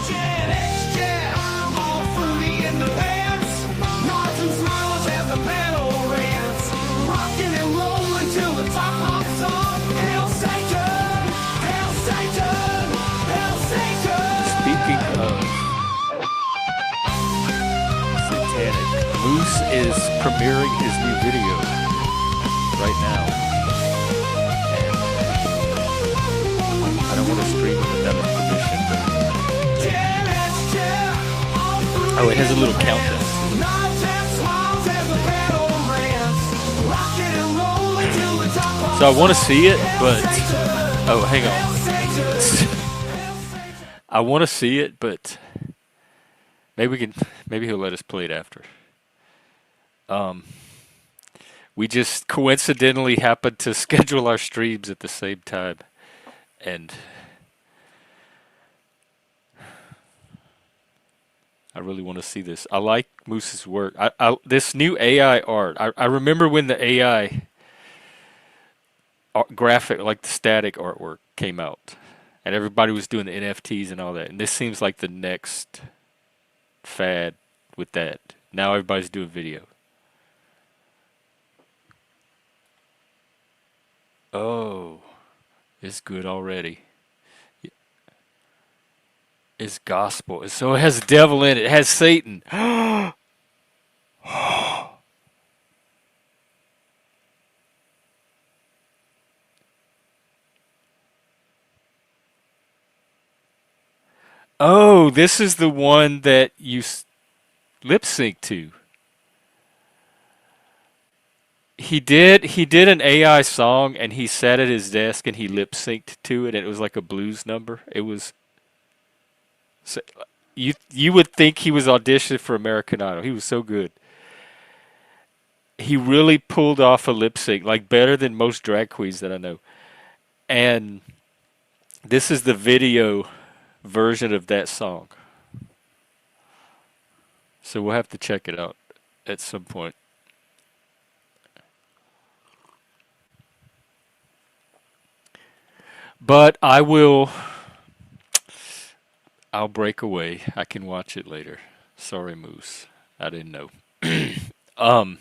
Gen X jet, all fruity in the pants. Nods and smiles as the panel rants. Rocking and rolling till the top hops on. Hail Satan! Hail Satan! Hail Satan! Speaking of satanic, Moose is premiering his new video right now. And I don't want to stream it without his permission, but Gen X jet, all fruity oh, it has a in little the countdown. pants. Nods and smiles as the panel rants. Rocking and rolling till the top hops So I want to see it, on. but Hail Satan! oh, hang Hail on. Satan! Hail Satan! I want to see it, but maybe he'll let us play it after. Um, we just coincidentally happened to schedule our streams at the same time, and I really want to see this. I like Moose's work. This new AI art. I remember when the AI graphic, like the static artwork, came out, and everybody was doing the NFTs and all that. And this seems like the next fad with that. Now everybody's doing video. Oh, it's good already. It's gospel. So it has devil in it. It has Satan. Oh, this is the one that you lip sync to. He did an AI song and he sat at his desk and he lip synced to it and it was like a blues number. It was so, you would think he was auditioning for American Idol. He was so good. He really pulled off a lip sync, like better than most drag queens that I know. And this is the video version of that song. So we'll have to check it out at some point. But I'll break away. I can watch it later. Sorry, Moose. I didn't know. um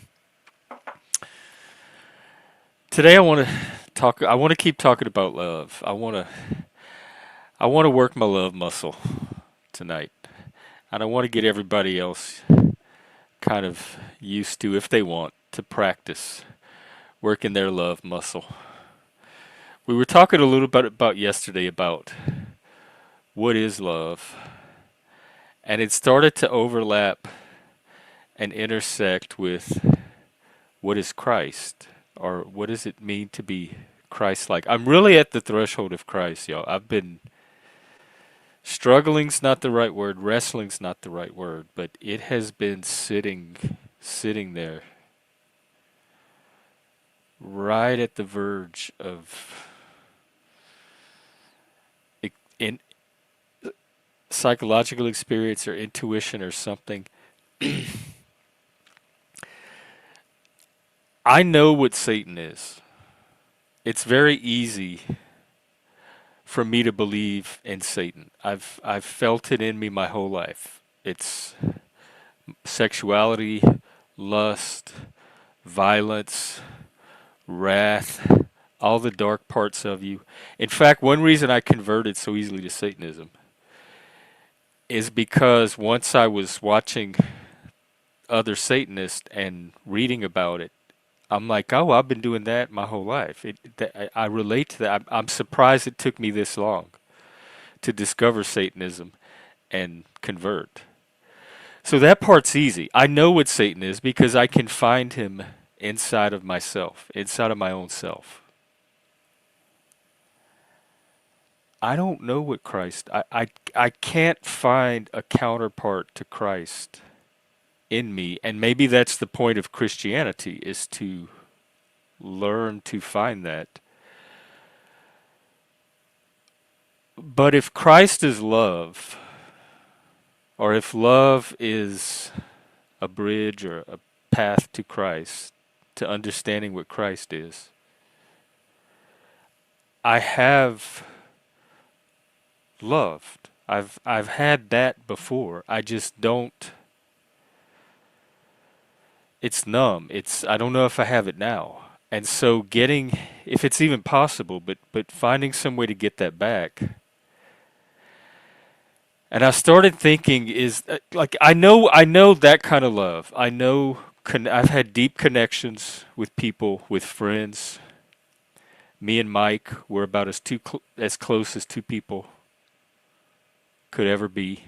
Today I want to keep talking about love. I want to work my love muscle tonight. And I want to get everybody else kind of used to, if they want, to practice working their love muscle. We were talking a little bit about yesterday about what is love, and it started to overlap and intersect with what is Christ, or what does it mean to be Christ-like. I'm really at the threshold of Christ, y'all. I've been struggling's not the right word, wrestling's not the right word, but it has been sitting there right at the verge of in psychological experience or intuition or something. I know what Satan is. It's very easy for me to believe in Satan. I've felt it in me my whole life. It's sexuality, lust, violence, wrath, all the dark parts of you. In fact, one reason I converted so easily to Satanism is because once I was watching other Satanists and reading about it, I'm like, oh, I've been doing that my whole life. I relate to that. I'm surprised it took me this long to discover Satanism and convert. So that part's easy. I know what Satan is because I can find him inside of myself, inside of my own self. I don't know what Christ. I can't find a counterpart to Christ in me, and maybe that's the point of Christianity, is to learn to find that. But if Christ is love, or if love is a bridge or a path to Christ, to understanding what Christ is, I have loved. I've had that before. I just don't. It's numb. It's I don't know if I have it now. And so getting, if it's even possible, but finding some way to get that back. And I started thinking is like I know that kind of love. I know I've had deep connections with people, with friends. Me and Mike were about as close as two people could ever be.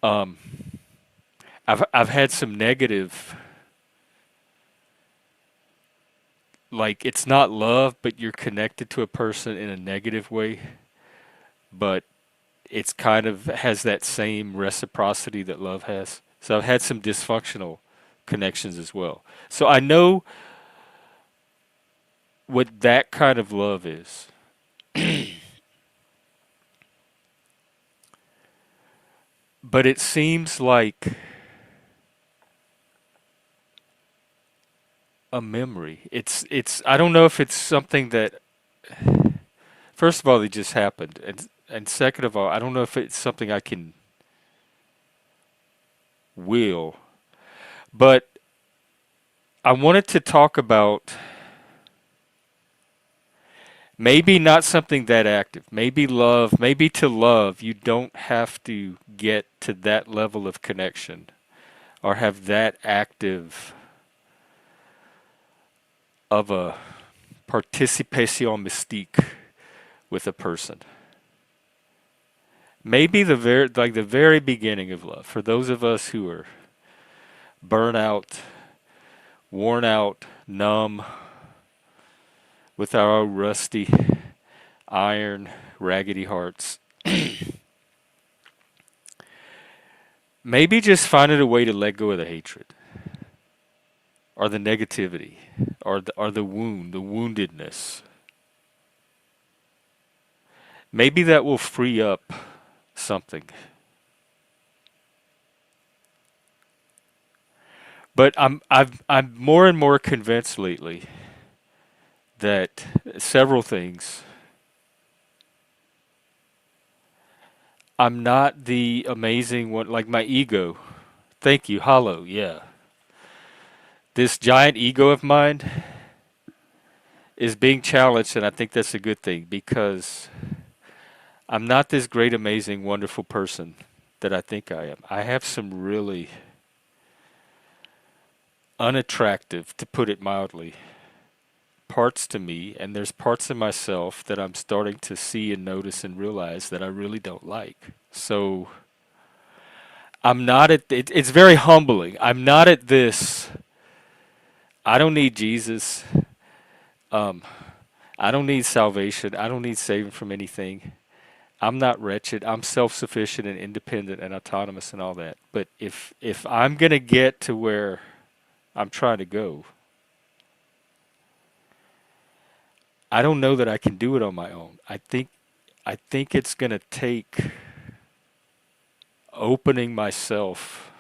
Um, I've had some negative, like it's not love, but you're connected to a person in a negative way, but it's kind of has that same reciprocity that love has. So I've had some dysfunctional connections as well. So I know what that kind of love is. But it seems like a memory. It's I don't know if it's something that first of all it just happened and second of all I don't know if it's something I can will. But I wanted to talk about maybe not something that active. Maybe love, maybe to love you don't have to get to that level of connection or have that active of a participation mystique with a person. Maybe the very beginning of love for those of us who are burnt out, worn out, numb, with our old rusty iron raggedy hearts. Maybe just finding a way to let go of the hatred or the negativity or the wound, the woundedness. Maybe that will free up something. But I'm more and more convinced lately that several things. I'm not the amazing one, like my ego. Thank you, hollow, yeah. This giant ego of mine is being challenged, and I think that's a good thing because I'm not this great, amazing, wonderful person that I think I am. I have some really unattractive, to put it mildly, parts to me, and there's parts of myself that I'm starting to see and notice and realize that I really don't like. So I'm not at it's very humbling. I'm not at this I don't need Jesus. Um I don't need salvation. I don't need saving from anything. I'm not wretched. I'm self-sufficient and independent and autonomous and all that. But if I'm going to get to where I'm trying to go, I don't know that I can do it on my own. I think it's going to take opening myself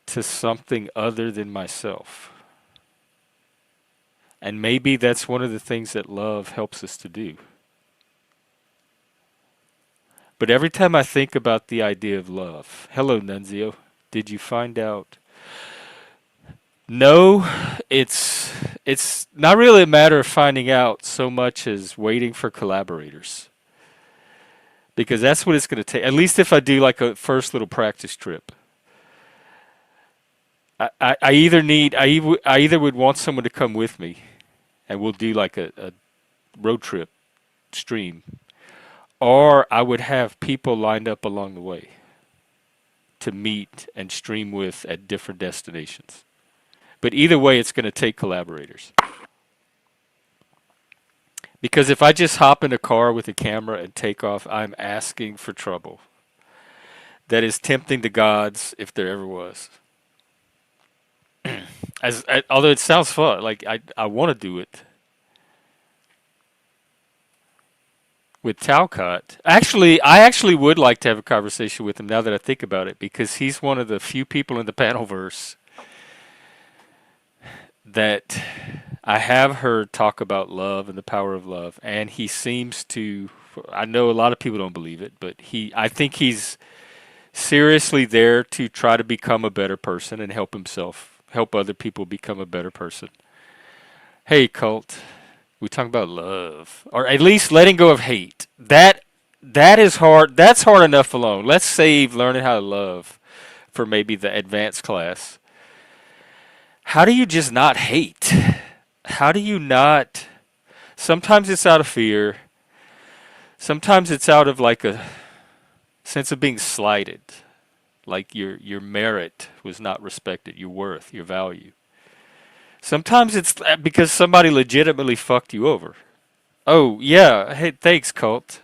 to something other than myself. And maybe that's one of the things that love helps us to do. But every time I think about the idea of love, hello Nunzio, did you find out? No, it's not really a matter of finding out so much as waiting for collaborators. Because that's what it's going to take. At least if I do like a first little practice trip. I either need I either would want someone to come with me and we'll do like a road trip stream, or I would have people lined up along the way to meet and stream with at different destinations. But either way, it's going to take collaborators. Because if I just hop in a car with a camera and take off, I'm asking for trouble. That is tempting the gods if there ever was. Although it sounds fun, like I want to do it with Talcott. Actually, I actually would like to have a conversation with him now that I think about it, because he's one of the few people in the Panelverse that I have heard talk about love and the power of love, and he seems to. I know a lot of people don't believe it, but I think he's seriously there to try to become a better person and help himself, help other people become a better person. Hey, cult, we talk about love, or at least letting go of hate. That is hard. That's hard enough alone. Let's save learning how to love for maybe the advanced class. How do you just not hate? How do you not? Sometimes it's out of fear. Sometimes it's out of like a sense of being slighted, like your merit was not respected, your worth, your value. Sometimes it's because somebody legitimately fucked you over. Oh yeah, hey, thanks, cult.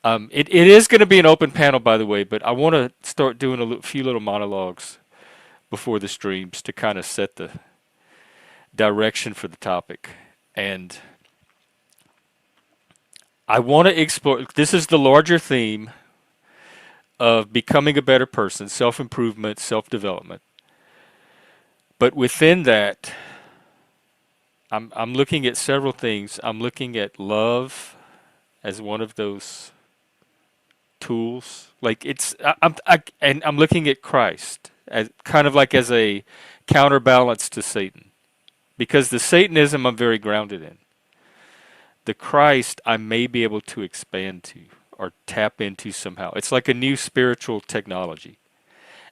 It is going to be an open panel, by the way, but I want to start doing few little monologues before the streams to kind of set the direction for the topic. And I want to explore. This is the larger theme of becoming a better person, self improvement, self development. But within that, I'm looking at several things. I'm looking at love as one of those tools. Like and I'm looking at Christ as kind of like as a counterbalance to Satan, because the Satanism I'm very grounded in. The Christ I may be able to expand to or tap into somehow. It's like a new spiritual technology,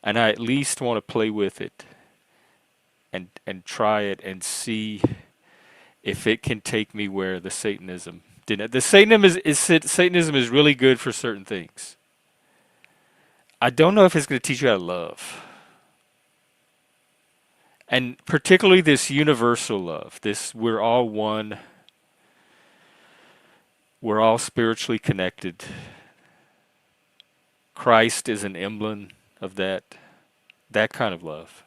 and I at least want to play with it and try it and see if it can take me where the Satanism didn't. The Satanism is really good for certain things. I don't know if it's going to teach you how to love. And particularly this universal love, this we're all one, we're all spiritually connected. Christ is an emblem of that kind of love.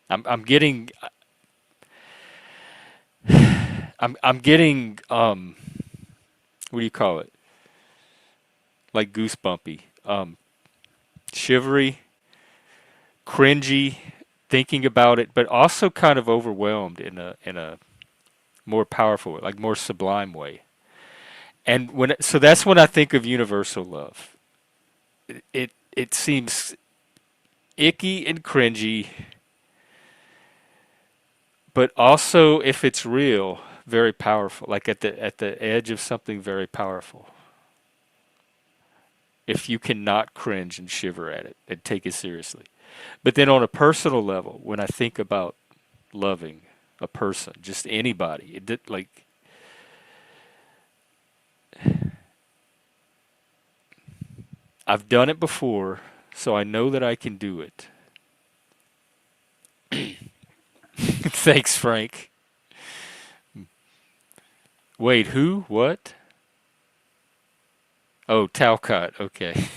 I'm getting I'm getting what do you call it? Like goosebumpy, shivery, cringy, thinking about it, but also kind of overwhelmed in a more powerful, like more sublime way. And so that's when I think of universal love. It seems icky and cringy, but also if it's real, very powerful. Like at the edge of something very powerful. If you cannot cringe and shiver at it and take it seriously. But then on a personal level, when I think about loving a person, just anybody, like I've done it before, so I know that I can do it. Thanks, Frank. Wait, who? What? Oh, Talcott. Okay.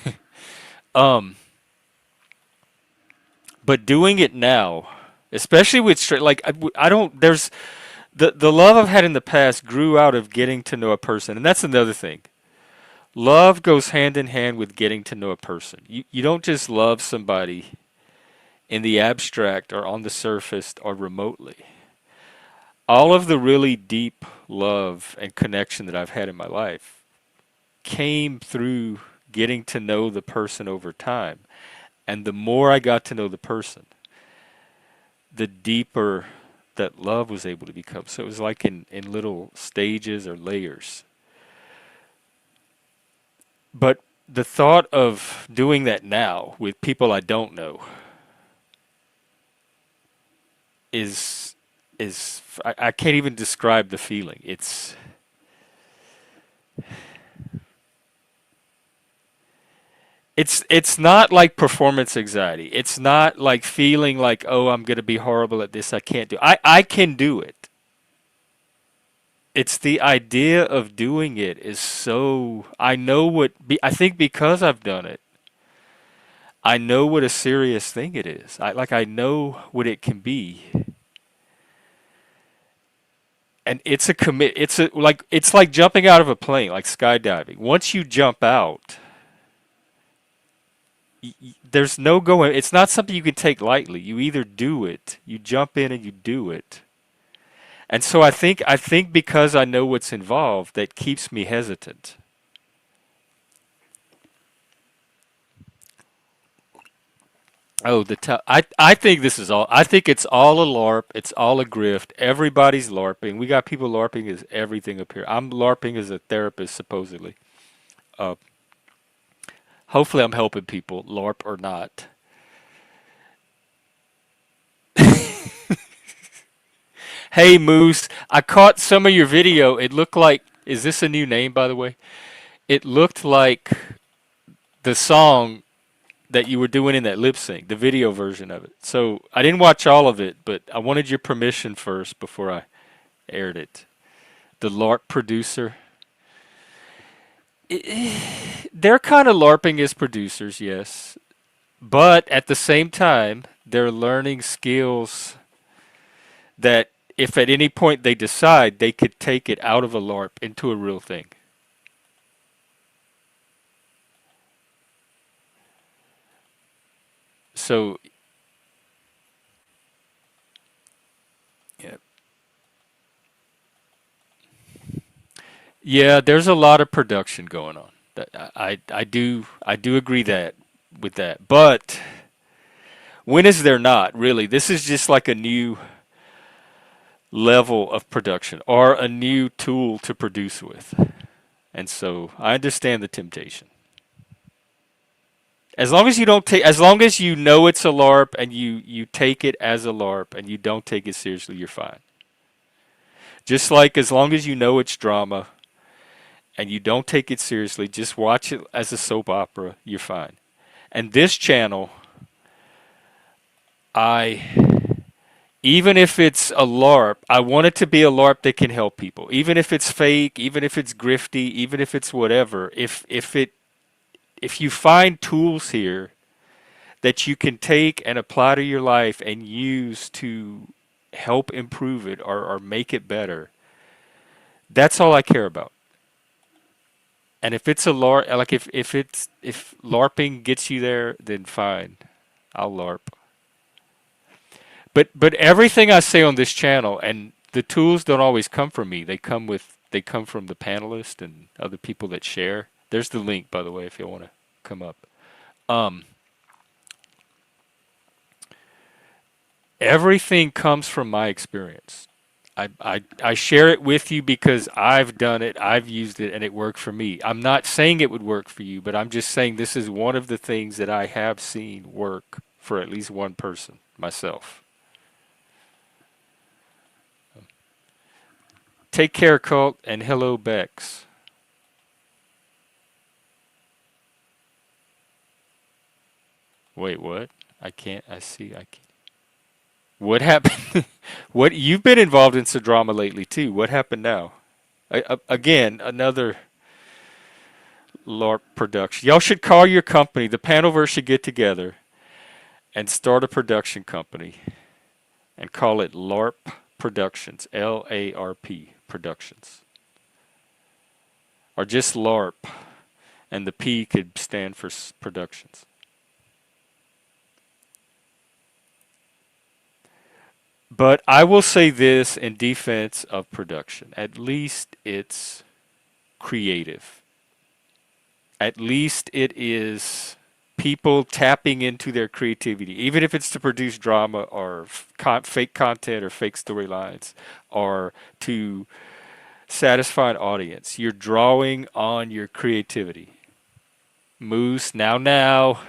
um, but doing it now, especially with straight, like I don't. There's the love I've had in the past grew out of getting to know a person, and that's another thing. Love goes hand in hand with getting to know a person. You don't just love somebody in the abstract or on the surface or remotely. All of the really deep love and connection that I've had in my life came through getting to know the person over time. And the more I got to know the person, the deeper that love was able to become. So it was like in little stages or layers. But the thought of doing that now with people I don't know is I can't even describe the feeling. It's not like performance anxiety. It's not like feeling like, oh, I'm gonna be horrible at this. I can't do. I can do it. It's the idea of doing it is so. I know I think because I've done it. I know what a serious thing it is. I know what it can be. And it's a commit. It's like jumping out of a plane, like skydiving. Once you jump out, there's no going. It's not something you can take lightly. You either do it, you jump in and you do it, And so I think because I know what's involved, that keeps me hesitant. Oh, I think this is all. I think it's all a LARP. It's all a grift. Everybody's LARPing. We got people LARPing as everything up here. I'm LARPing as a therapist, supposedly. Uh, Hopefully, I'm helping people, LARP or not. Hey, Moose, I caught some of your video. It looked like. Is this a new name, by the way? It looked like the song that you were doing in that lip sync, the video version of it. So I didn't watch all of it, but I wanted your permission first before I aired it. The LARP producer. They're kind of LARPing as producers, yes. But at the same time, they're learning skills that if at any point they decide, they could take it out of a LARP into a real thing. So, yeah, yeah, there's a lot of production going on. I do agree that with that. But when is there not really? This is just like a new level of production or a new tool to produce with. And so I understand the temptation. As long as you don't take, as long as you know it's a LARP and you take it as a LARP and you don't take it seriously, you're fine. Just like as long as you know it's drama and you don't take it seriously, just watch it as a soap opera, you're fine. And this channel, I even if it's a LARP, I want it to be a LARP that can help people. Even if it's fake, even if it's grifty, even if it's whatever. If you find tools here that you can take and apply to your life and use to help improve it or make it better, that's all I care about. And if it's a LARP, like if LARPing gets you there, then fine, I'll LARP. But everything I say on this channel and the tools don't always come from me. They come from the panelists and other people that share. There's the link, by the way, if you want to come up. Um, Everything comes from my experience. I share it with you because I've done it, I've used it, and it worked for me. I'm not saying it would work for you, but I'm just saying this is one of the things that I have seen work for at least one person, myself. Take care, Cult, and hello, Bex. Wait, what? I can't, I see, I can't. What happened? What, you've been involved in some drama lately too. What happened now? Again, another LARP production. Y'all should call your company. The Panelverse should get together and start a production company and call it LARP Productions. LARP Productions. Or just LARP. And the P could stand for productions. But I will say this in defense of production. At least it's creative. At least it is people tapping into their creativity, even if it's to produce drama or fake content or fake storylines or to satisfy an audience. You're drawing on your creativity. Moose, now,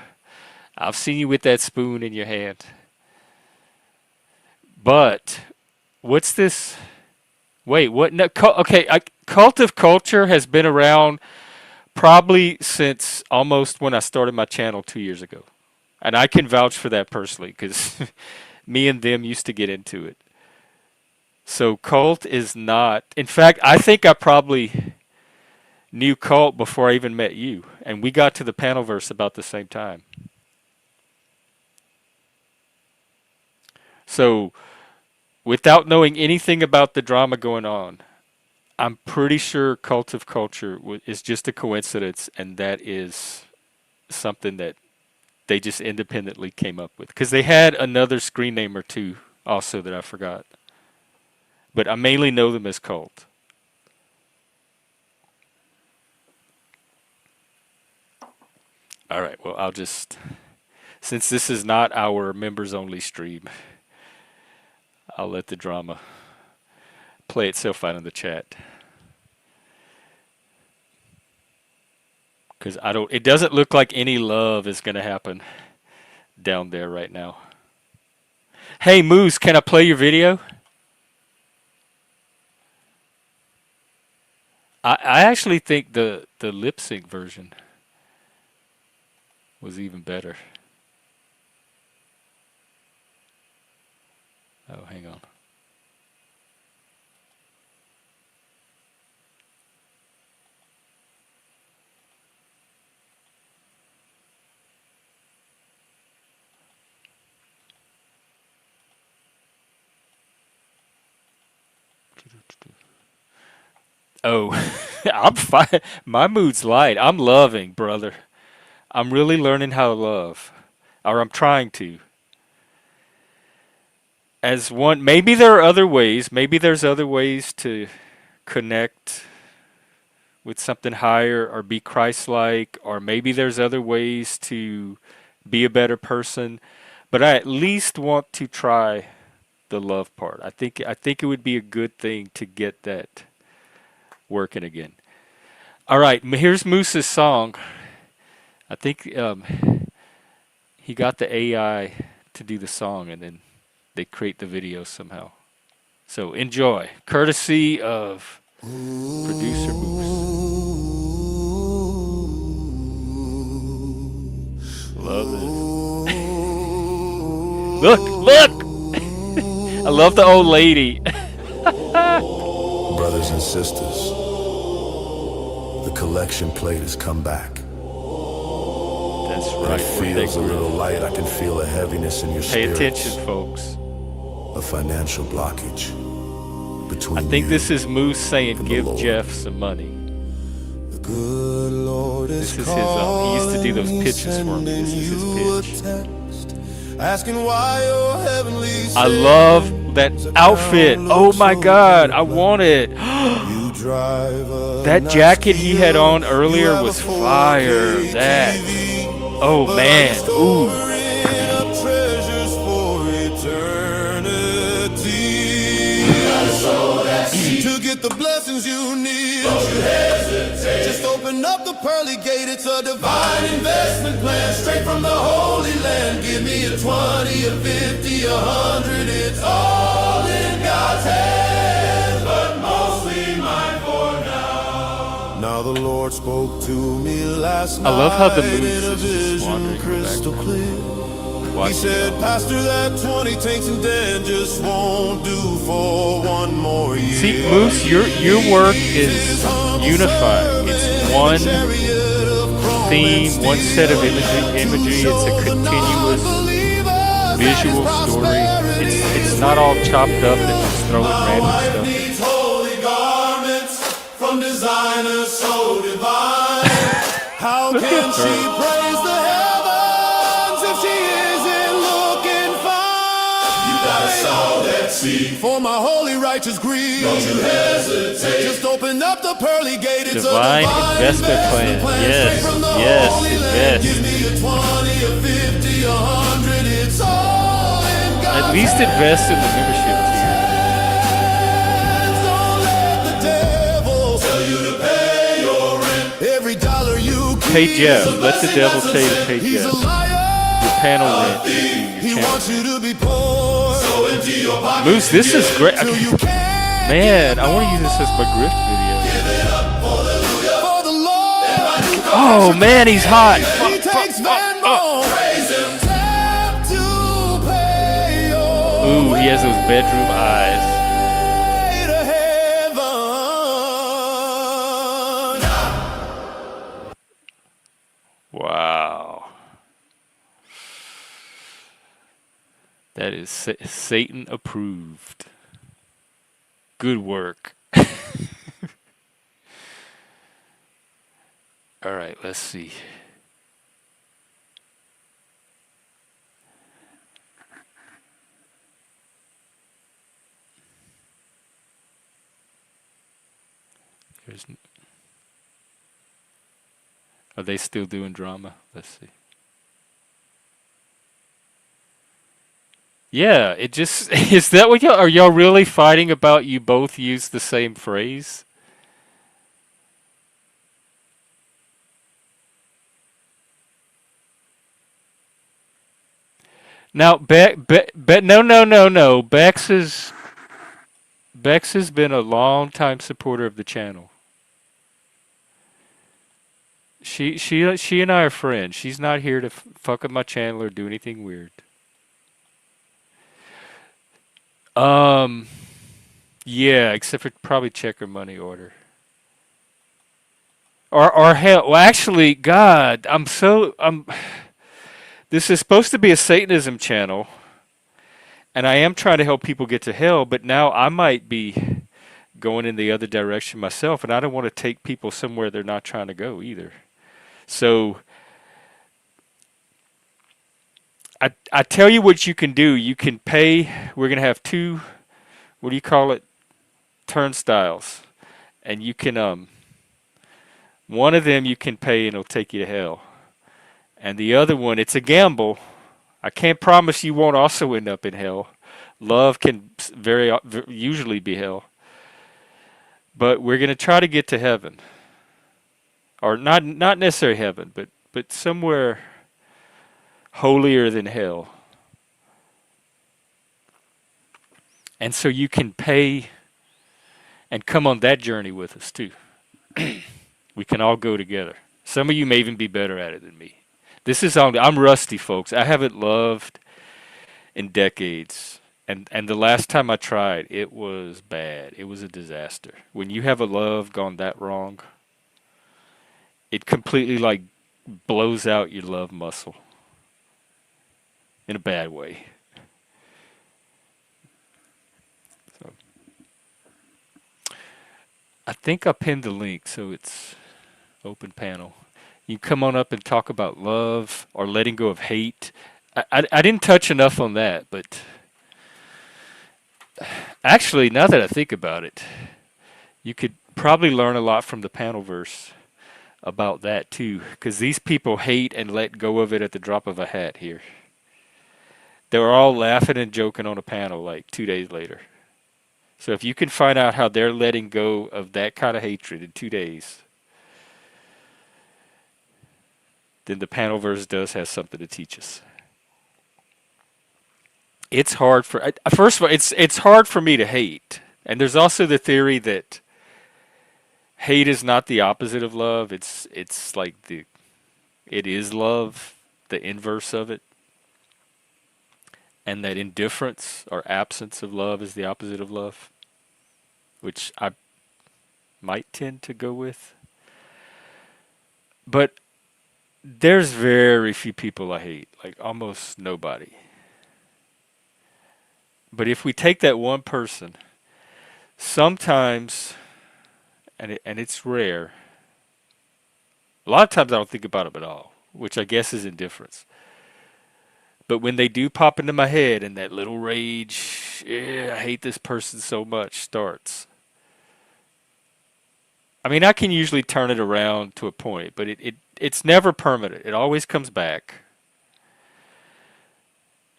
I've seen you with that spoon in your hand. But what's this? Wait, what? No, okay, Cult of Culture has been around probably since almost when I started my channel 2 years ago. And I can vouch for that personally because me and them used to get into it. So Cult is not. In fact, I think I probably knew Cult before I even met you. And we got to the Panelverse about the same time. So without knowing anything about the drama going on, I'm pretty sure Cult of Culture is just a coincidence, and that is something that they just independently came up with. Because they had another screen name or two also that I forgot. but I mainly know them as cult. All right, well, I'll just, since this is not our members only stream, I'll let the drama play itself out in the chat. Because it doesn't look like any love is going to happen down there right now. Hey, Moose, can I play your video? I actually think the lip sync version was even better. Oh, hang on. Oh, I'm fine. My mood's light. I'm loving, brother. I'm really learning how to love, or I'm trying to. As one, maybe there are other ways. Maybe there's other ways to connect with something higher or be Christ-like, or maybe there's other ways to be a better person. But I at least want to try the love part. I think it would be a good thing to get that working again. All right, here's Moose's song. I think he got the AI to do the song, and then they create the video somehow. So enjoy, courtesy of producer Moose. Love this. Look! I love the old lady. Brothers and sisters, the collection plate has come back. That's And right. it feels a little light. I can feel a heaviness in your Pay spirits. attention, folks. A financial blockage between I think you this is Moose saying, and the "Give Lord." Jeff some money." The good Lord This is his. He used to do those pitches for me. This is his pitch. Asking why your heavenly I love that outfit. Oh my God, I want it. That jacket he had on earlier was fire. That. Oh man. Ooh. treasures for eternity. To get the blessings you need, don't you hesitate. Just open up the pearly gate. It's a divine investment plan straight from the Holy Land. Give me a 20, a 50, 100. It's all in God's hands, but mostly mine for now. Now the Lord spoke to me last night. I love how the mood in a is just vision wandering in the crystal background. clear. He Watching said, it. Pastor, that 20 tanks and den just won't do for one more year. See, Moose, your work is unified. It's one theme, one set of imagery. It's a continuous visual story. It's not all chopped up and just throwing random stuff. Needs holy garments from designers so divine. How can she praise the heavens if she isn't looking fine? You gotta sow that seed for my holy righteous greed. Don't you hesitate. Just open up the pearly gate. It's Divine a divine investment plan. Straight from the Yes, Holy Land. invest. Give me a 20, a 50, 100. It's all in God's At least invest in the membership tier. Don't let the devil tell you to pay your rent. Every dollar you Pay keep Jeff. is a Let the blessing devil that's tell you to sent. pay He's Jeff. a liar. Your panel rent. He Your channel. wants you to be poor. So into your pocket. Moose, this is great. Till you can't Man, I want to use this as my grift video. for the Lord. Oh man, he's hot. He takes Venmo. Praise him. Tap to pay your Ooh, he has those bedroom eyes. way to heaven. Wow. That is Satan approved. Good work. All right, let's see. There's Are they still doing drama? Let's see. Yeah, it just is that what y'all are y'all really fighting about you both use the same phrase? Now, no. Bex has been a long time supporter of the channel. She and I are friends. She's not here to fuck up my channel or do anything weird. Um, yeah, except for probably check her money order. Or hell, well, actually, God, I'm. This is supposed to be a Satanism channel, and I am trying to help people get to hell, but now I might be going in the other direction myself, and I don't want to take people somewhere they're not trying to go either. So I tell you what you can do. You can pay. We're gonna have two. What do you call it? Turnstiles, and you can one of them you can pay and it'll take you to hell, and the other one it's a gamble. I can't promise you won't also end up in hell. Love can usually be hell, but we're gonna try to get to heaven, or not necessarily heaven, but somewhere holier than hell. And so you can pay and come on that journey with us too. We can all go together. Some of you may even be better at it than me. I'm rusty, folks. I haven't loved in decades. And the last time I tried, it was bad. It was a disaster. When you have a love gone that wrong, it completely like blows out your love muscle in a bad way. So I think I pinned the link, so it's open panel. You come on up and talk about love or letting go of hate. I didn't touch enough on that, but actually, now that I think about it, you could probably learn a lot from the panel verse about that too, because these people hate and let go of it at the drop of a hat here. They were all laughing and joking on a panel like 2 days later. So if you can find out how they're letting go of that kind of hatred in 2 days, then the panel verse does have something to teach us. It's hard for first of all, it's hard for me to hate, and there's also the theory that hate is not the opposite of love. It's like it is love, the inverse of it, and that indifference or absence of love is the opposite of love, which I might tend to go with. But there's very few people I hate, like almost nobody. But if we take that one person, sometimes, and it's rare, a lot of times I don't think about them at all, which I guess is indifference. But when they do pop into my head and that little rage, I hate this person so much, starts. I mean, I can usually turn it around to a point, but it's never permanent. It always comes back.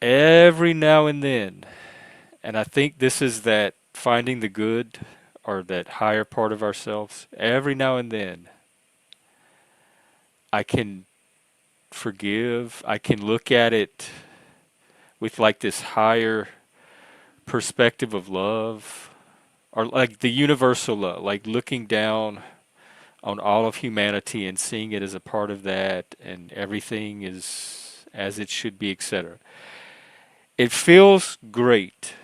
Every now and then. And I think this is that finding the good or that higher part of ourselves. Every now and then, I can forgive. I can look at it with like this higher perspective of love, or like the universal love, like looking down on all of humanity and seeing it as a part of that, and everything is as it should be, etc. It feels great.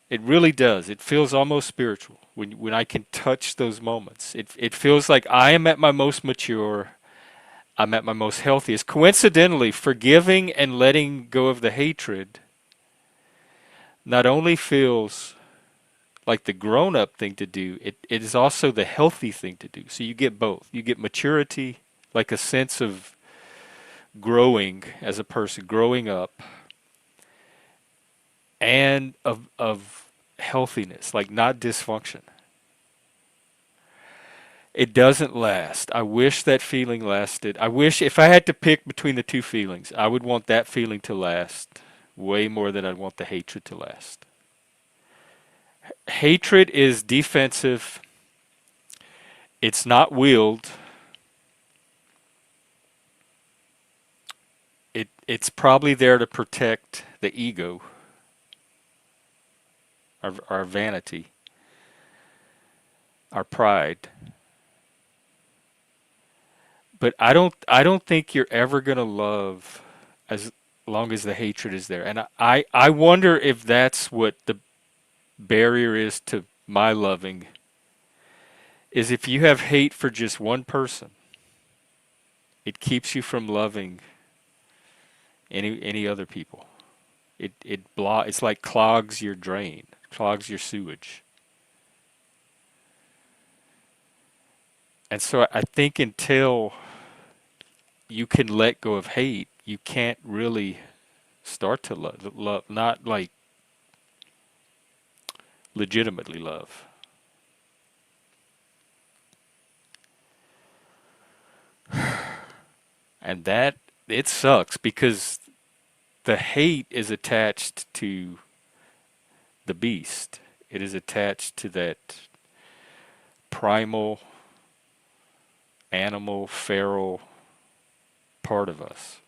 It really does. It feels almost spiritual when I can touch those moments. It feels like I am at my most mature. I'm at my most healthiest. Coincidentally, forgiving and letting go of the hatred not only feels like the grown-up thing to do, it is also the healthy thing to do. So you get both. You get maturity, like a sense of growing as a person, growing up, and of healthiness, like not dysfunction. It doesn't last. I wish that feeling lasted. I wish if I had to pick between the two feelings, I would want that feeling to last way more than I'd want the hatred to last. Hatred is defensive. It's not willed. It's probably there to protect the ego, our vanity, our pride. But I don't think you're ever gonna love as long as the hatred is there. And I wonder if that's what the barrier is to my loving, is if you have hate for just one person, it keeps you from loving any other people. It's like clogs your drain, clogs your sewage. And so I think until you can let go of hate, you can't really start to love, not like legitimately love. And that, it sucks because the hate is attached to the beast. It is attached to that primal, animal, feral part of us.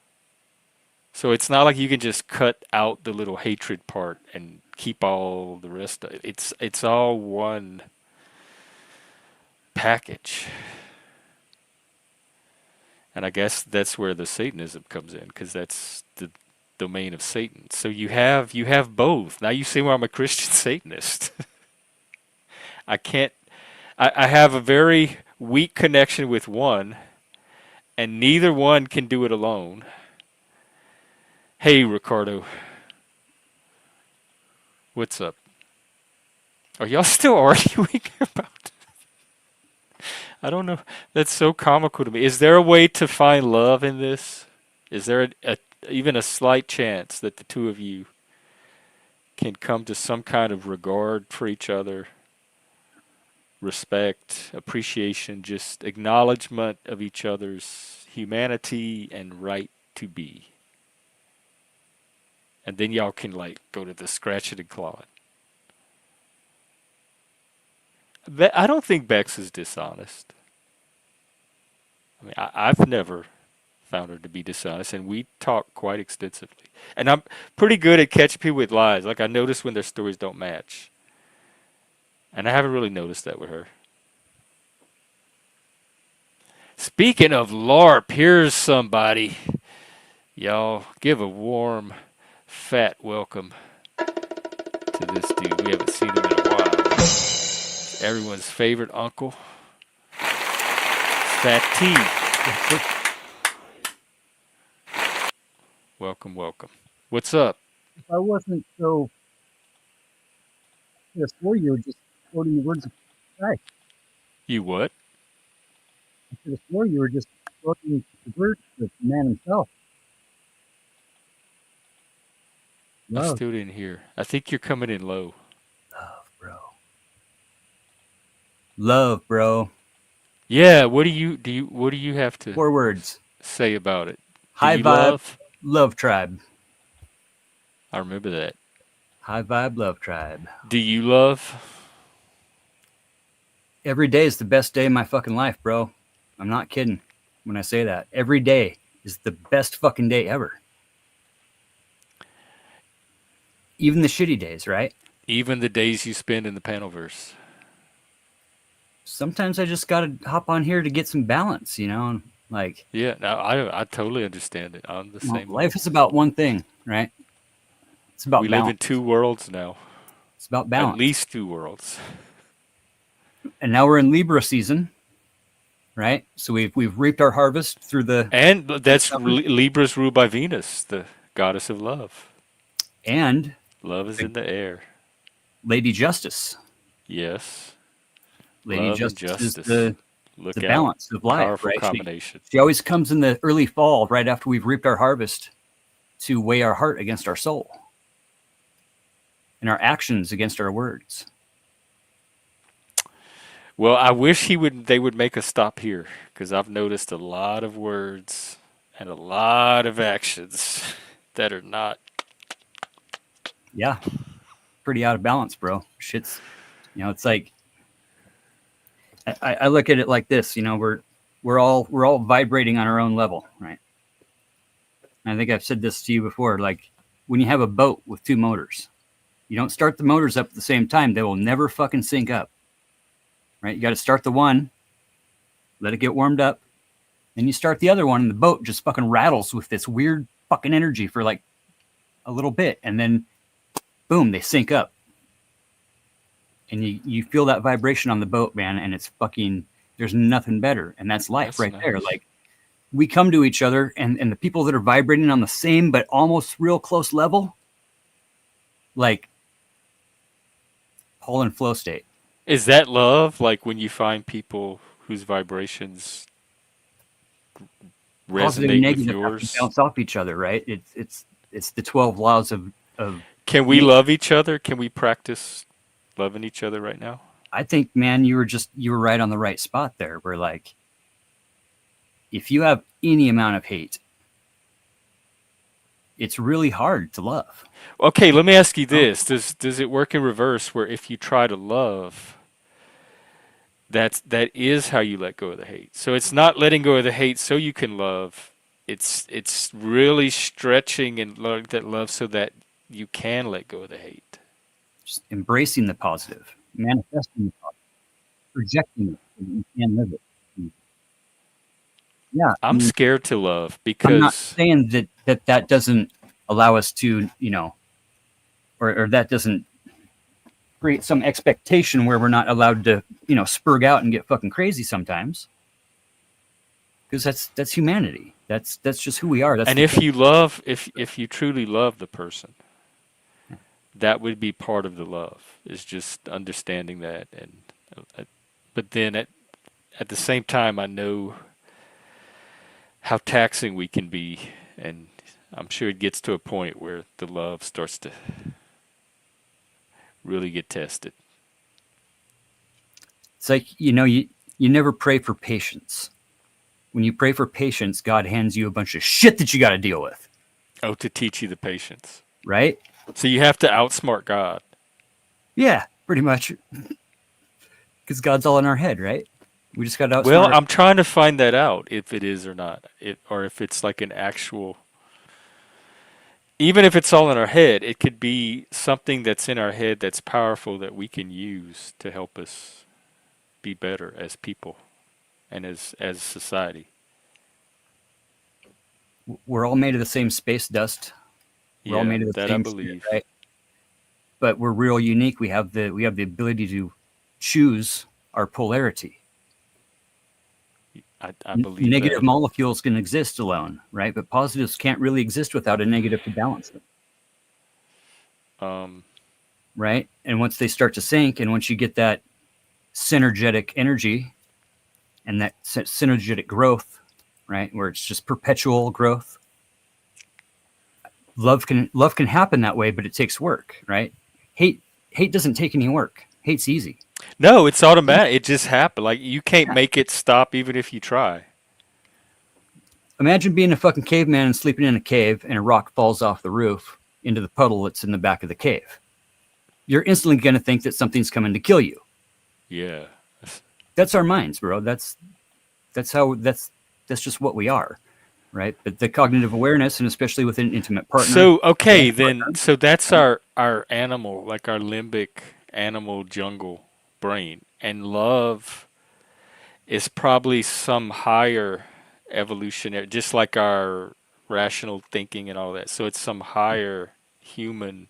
So it's not like you can just cut out the little hatred part and keep all the rest of it. It's all one package. And I guess that's where the Satanism comes in, because that's the domain of Satan. So you have both. Now you see why I'm a Christian Satanist. I can't. I have a very weak connection with one, and neither one can do it alone. Hey, Ricardo, what's up? Are y'all still arguing about? I don't know. That's so comical to me. Is there a way to find love in this? Is there even a slight chance that the two of you can come to some kind of regard for each other, respect, appreciation, just acknowledgement of each other's humanity and right to be? And then y'all can like go to the scratch it and claw it. I don't think Bex is dishonest. I mean, I've never found her to be dishonest, and we talk quite extensively. And I'm pretty good at catching people with lies. Like I notice when their stories don't match, and I haven't really noticed that with her. Speaking of LARP, here's somebody. Y'all give a warm, fat welcome to this dude. We haven't seen him in a while. Everyone's favorite uncle, Fat T. Welcome, welcome. What's up? If I wasn't so, I swore you were just quoting the words of Christ. You what? I could have swore you were just quoting the words of the man himself. I Love, still didn't hear. I think you're coming in low. bro. Love, bro. Yeah, what do you have to 4 words. say about it? Do High you vibe, love? love tribe. I remember that. High vibe, love tribe. Do you love? Every day is the best day of my fucking life, bro. I'm not kidding when I say that. Every day is the best fucking day ever. Even the shitty days, right? Even the days you spend in the Panelverse. Sometimes I just gotta hop on here to get some balance, you know? Like, Yeah, no, I totally understand it. I'm the same way. life is about one thing, right? It's about We balance. live in two worlds now. It's about balance. At least two worlds. And now we're in Libra season, right? So we've reaped our harvest through the And that's Libra's ruled by Venus, the goddess of love. and Love is in the air. Lady Justice. Yes. Lady Love and Justice is justice. Look the out. balance of life, Powerful right? combination. She always comes in the early fall, right after we've reaped our harvest, to weigh our heart against our soul and our actions against our words. Well, I wish they would make a stop here because I've noticed a lot of words and a lot of actions that are not. Yeah, pretty out of balance, bro. Shit's, it's like I look at it like this. We're all vibrating on our own level, right? And I think I've said this to you before. Like when you have a boat with two motors, you don't start the motors up at the same time; they will never fucking sync up, right? You got to start the one, let it get warmed up, then you start the other one, and the boat just fucking rattles with this weird fucking energy for like a little bit, and then boom, they sync up. And you feel that vibration on the boat, man, and it's fucking, there's nothing better. And that's life That's right nice. there. Like we come to each other and the people that are vibrating on the same but almost real close level, like whole and flow state. Is that love? Like when you find people whose vibrations Positive and resonate with negative have to yours? bounce off each other, right? It's the 12 laws of Can we love each other? Can we practice loving each other right now? I think, man, you were right on the right spot there. Where like, if you have any amount of hate, it's really hard to love. Okay, let me ask you this. Does it work in reverse where if you try to love, that is how you let go of the hate. So it's not letting go of the hate so you can love. It's really stretching and learning that love so that you can let go of the hate. Just embracing the positive, manifesting the positive, projecting it so that you can live it. Yeah, I'm scared to love I'm not because saying that doesn't allow us to, or that doesn't create some expectation where we're not allowed to, spurg out and get fucking crazy sometimes. Because that's humanity. That's just who we are. That's and if you love, if you truly love the person, that would be part of the love, is just understanding that. And but then at the same time, I know how taxing we can be, and I'm sure it gets to a point where the love starts to really get tested. It's like, you never pray for patience. When you pray for patience, God hands you a bunch of shit that you got to deal with. Oh, to teach you the patience. Right? So you have to outsmart God. Yeah, pretty much. Because God's all in our head, right? We just got to outsmart. Well, I'm trying to find that out, if it is or not, or if it's like an actual. Even if it's all in our head, it could be something that's in our head that's powerful that we can use to help us be better as people and as society. We're all made of the same space dust. We're all made of the that same I believe. Spirit, right? But we're real unique. We have the ability to choose our polarity. I believe Negative that. molecules can exist alone, right? But positives can't really exist without a negative to balance them. Right? And once they start to sync, and once you get that synergetic energy and that synergetic growth, right, where it's just perpetual growth, love can happen that way, but it takes work, right? Hate doesn't take any work. Hate's easy. No, it's automatic. It just happened. Like you can't make it stop even if you try. Imagine being a fucking caveman and sleeping in a cave, and a rock falls off the roof into the puddle that's in the back of the cave. You're instantly going to think that something's coming to kill you. Yeah. That's our minds, bro. That's just what we are, right? But the cognitive awareness, and especially with an intimate partner. So okay, then so that's our animal, like our limbic animal jungle brain, and love is probably some higher evolutionary, just like our rational thinking and all that. So it's some higher human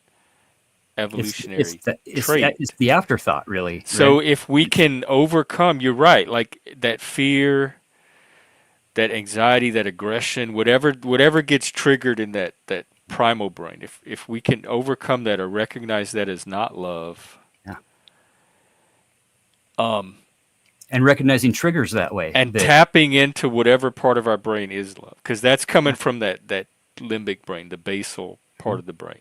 evolutionary trait. It's the afterthought, really. So right? if we can overcome, you're right, like that fear, that anxiety, that aggression, whatever gets triggered in that primal brain, if we can overcome that or recognize that as not love, and recognizing triggers that way, and tapping into whatever part of our brain is love, because that's coming from that limbic brain, the basal part of the brain.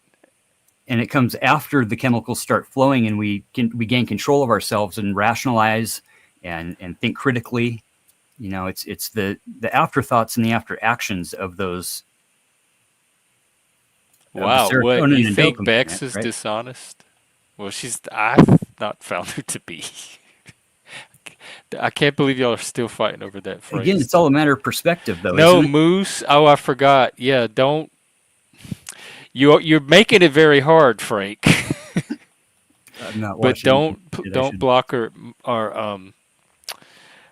And it comes after the chemicals start flowing, and we gain control of ourselves and rationalize and think critically. You know, it's the afterthoughts and the after actions of those. Of the Wow, what you serotonin and think dopamine, Bex is right? dishonest? Well, I've not found her to be. I can't believe y'all are still fighting over that Again, phrase. it's all a matter of perspective, though, No, isn't it? Moose. Oh, I forgot. Yeah, don't. You're making it very hard, Frank. I'm not But watching. I don't should. block or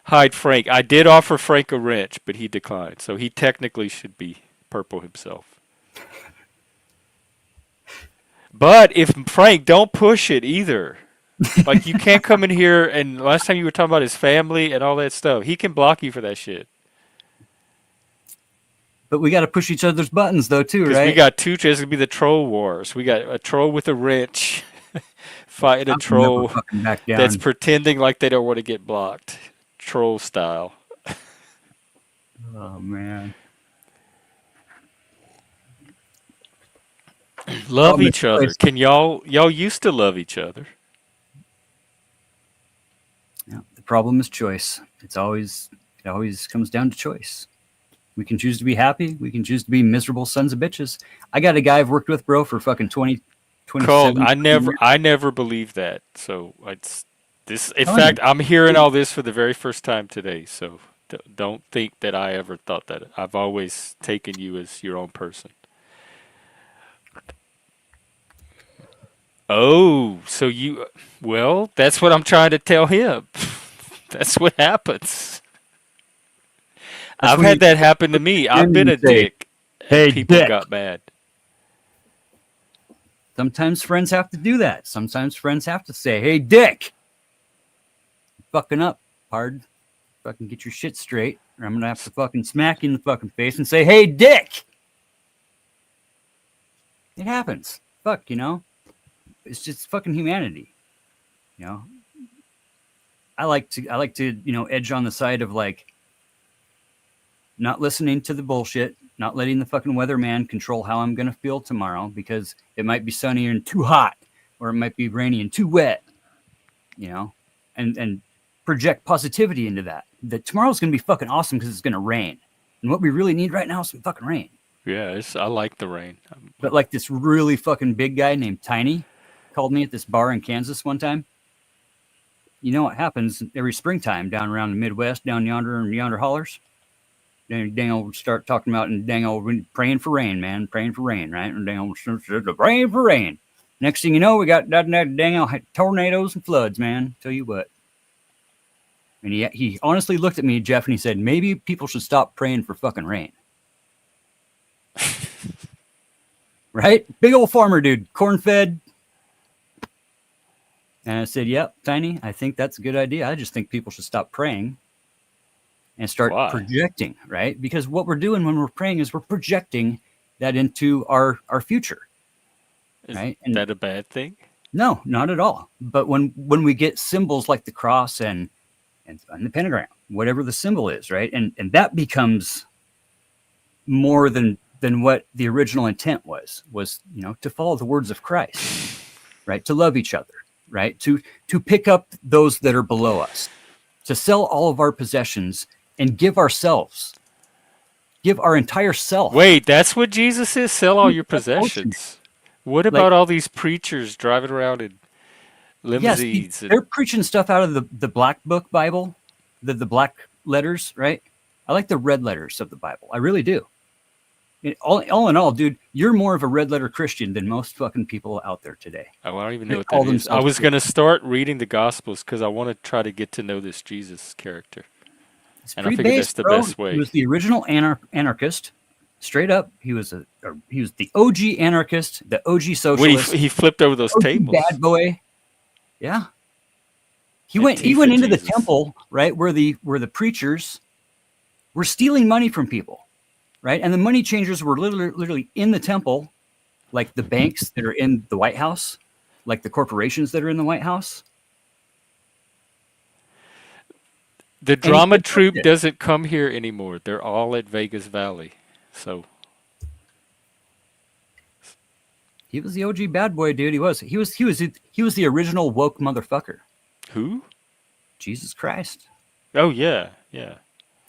hide Frank. I did offer Frank a wrench, but he declined. So he technically should be purple himself. But if Frank, don't push it either. Like you can't come in here and last time you were talking about his family and all that stuff. He can block you for that shit. But we got to push each other's buttons, though, too, Because we right? got two. It's gonna be the troll wars. We got a troll with a wrench fighting a I'll never troll fucking back that's down. pretending like they don't want to get blocked, troll style. Oh man. Love Problem is each other. choice. Can y'all used to love each other? Yeah, the problem is choice. It always comes down to choice. We can choose to be happy. We can choose to be miserable sons of bitches. I got a guy I've worked with, bro, for fucking 20, Cold. 27 years. I never believed that. So it's this. In Telling fact, you. I'm hearing all this for the very first time today. So don't think that I ever thought that. I've always taken you as your own person. Oh, so you. Well, that's what I'm trying to tell him. That's what happens. That's I've when had you that happen to me. I've and been you a say, dick, "Hey, and people dick." got mad. Sometimes friends have to do that. Sometimes friends have to say, "Hey, dick, you're fucking up, pard. Fucking get your shit straight, or I'm gonna have to fucking smack you in the fucking face and say, hey, dick." It happens. Fuck, you know. It's just fucking humanity. You know. I like to, you know, edge on the side of like not listening to the bullshit, not letting the fucking weatherman control how I'm gonna feel tomorrow because it might be sunny and too hot, or it might be rainy and too wet, you know, and project positivity into that. That tomorrow's gonna be fucking awesome because it's gonna rain. And what we really need right now is some fucking rain. Yeah, I like the rain. But like this really fucking big guy named Tiny called me at this bar in Kansas one time. You know what happens every springtime down around the Midwest, down yonder and yonder hollers? Dang old start talking about and dang old praying for rain, man, praying for rain, right? And dang old praying for rain. Next thing you know, we got that dang old tornadoes and floods, man. Tell you what. And he honestly looked at me, Jeff, and he said, maybe people should stop praying for fucking rain. Right? Big old farmer dude, corn fed. And I said, yep, Tiny, I think that's a good idea. I just think people should stop praying and start Why? projecting, right? Because what we're doing when we're praying is we're projecting that into our future. Is right? And that a bad thing? no, not at all. But when we get symbols like the cross and the pentagram, whatever the symbol is, right? And that becomes more than what the original intent was, you know, to follow the words of Christ, right? To love each other, right? To pick up those that are below us, to sell all of our possessions and give our entire self. Wait, that's what Jesus is? Sell all your possessions. What about all these preachers driving around in limousines? Yes, they're preaching stuff out of the Black Book Bible, the black letters, right? I like the red letters of the Bible. I really do. All in all, dude, you're more of a red letter Christian than most fucking people out there today. Oh, I don't even know what call that is. I themselves was going to start reading the Gospels because I want to try to get to know this Jesus character. It's And I pretty figured base, that's the bro. best way. He was the original anarchist. Straight up, he was the OG anarchist, the OG When socialist, he flipped over those OG tables. bad boy. Yeah. He went Antifa into the Jesus. temple, right, where the preachers were stealing money from people, right? And the money changers were literally in the temple, like the banks that are in the White House, like the corporations that are in the White House. The drama troupe doesn't come here anymore. They're all at Vegas Valley. So he was the OG bad boy, dude. He was the original woke motherfucker. who? Jesus Christ. Oh yeah, yeah.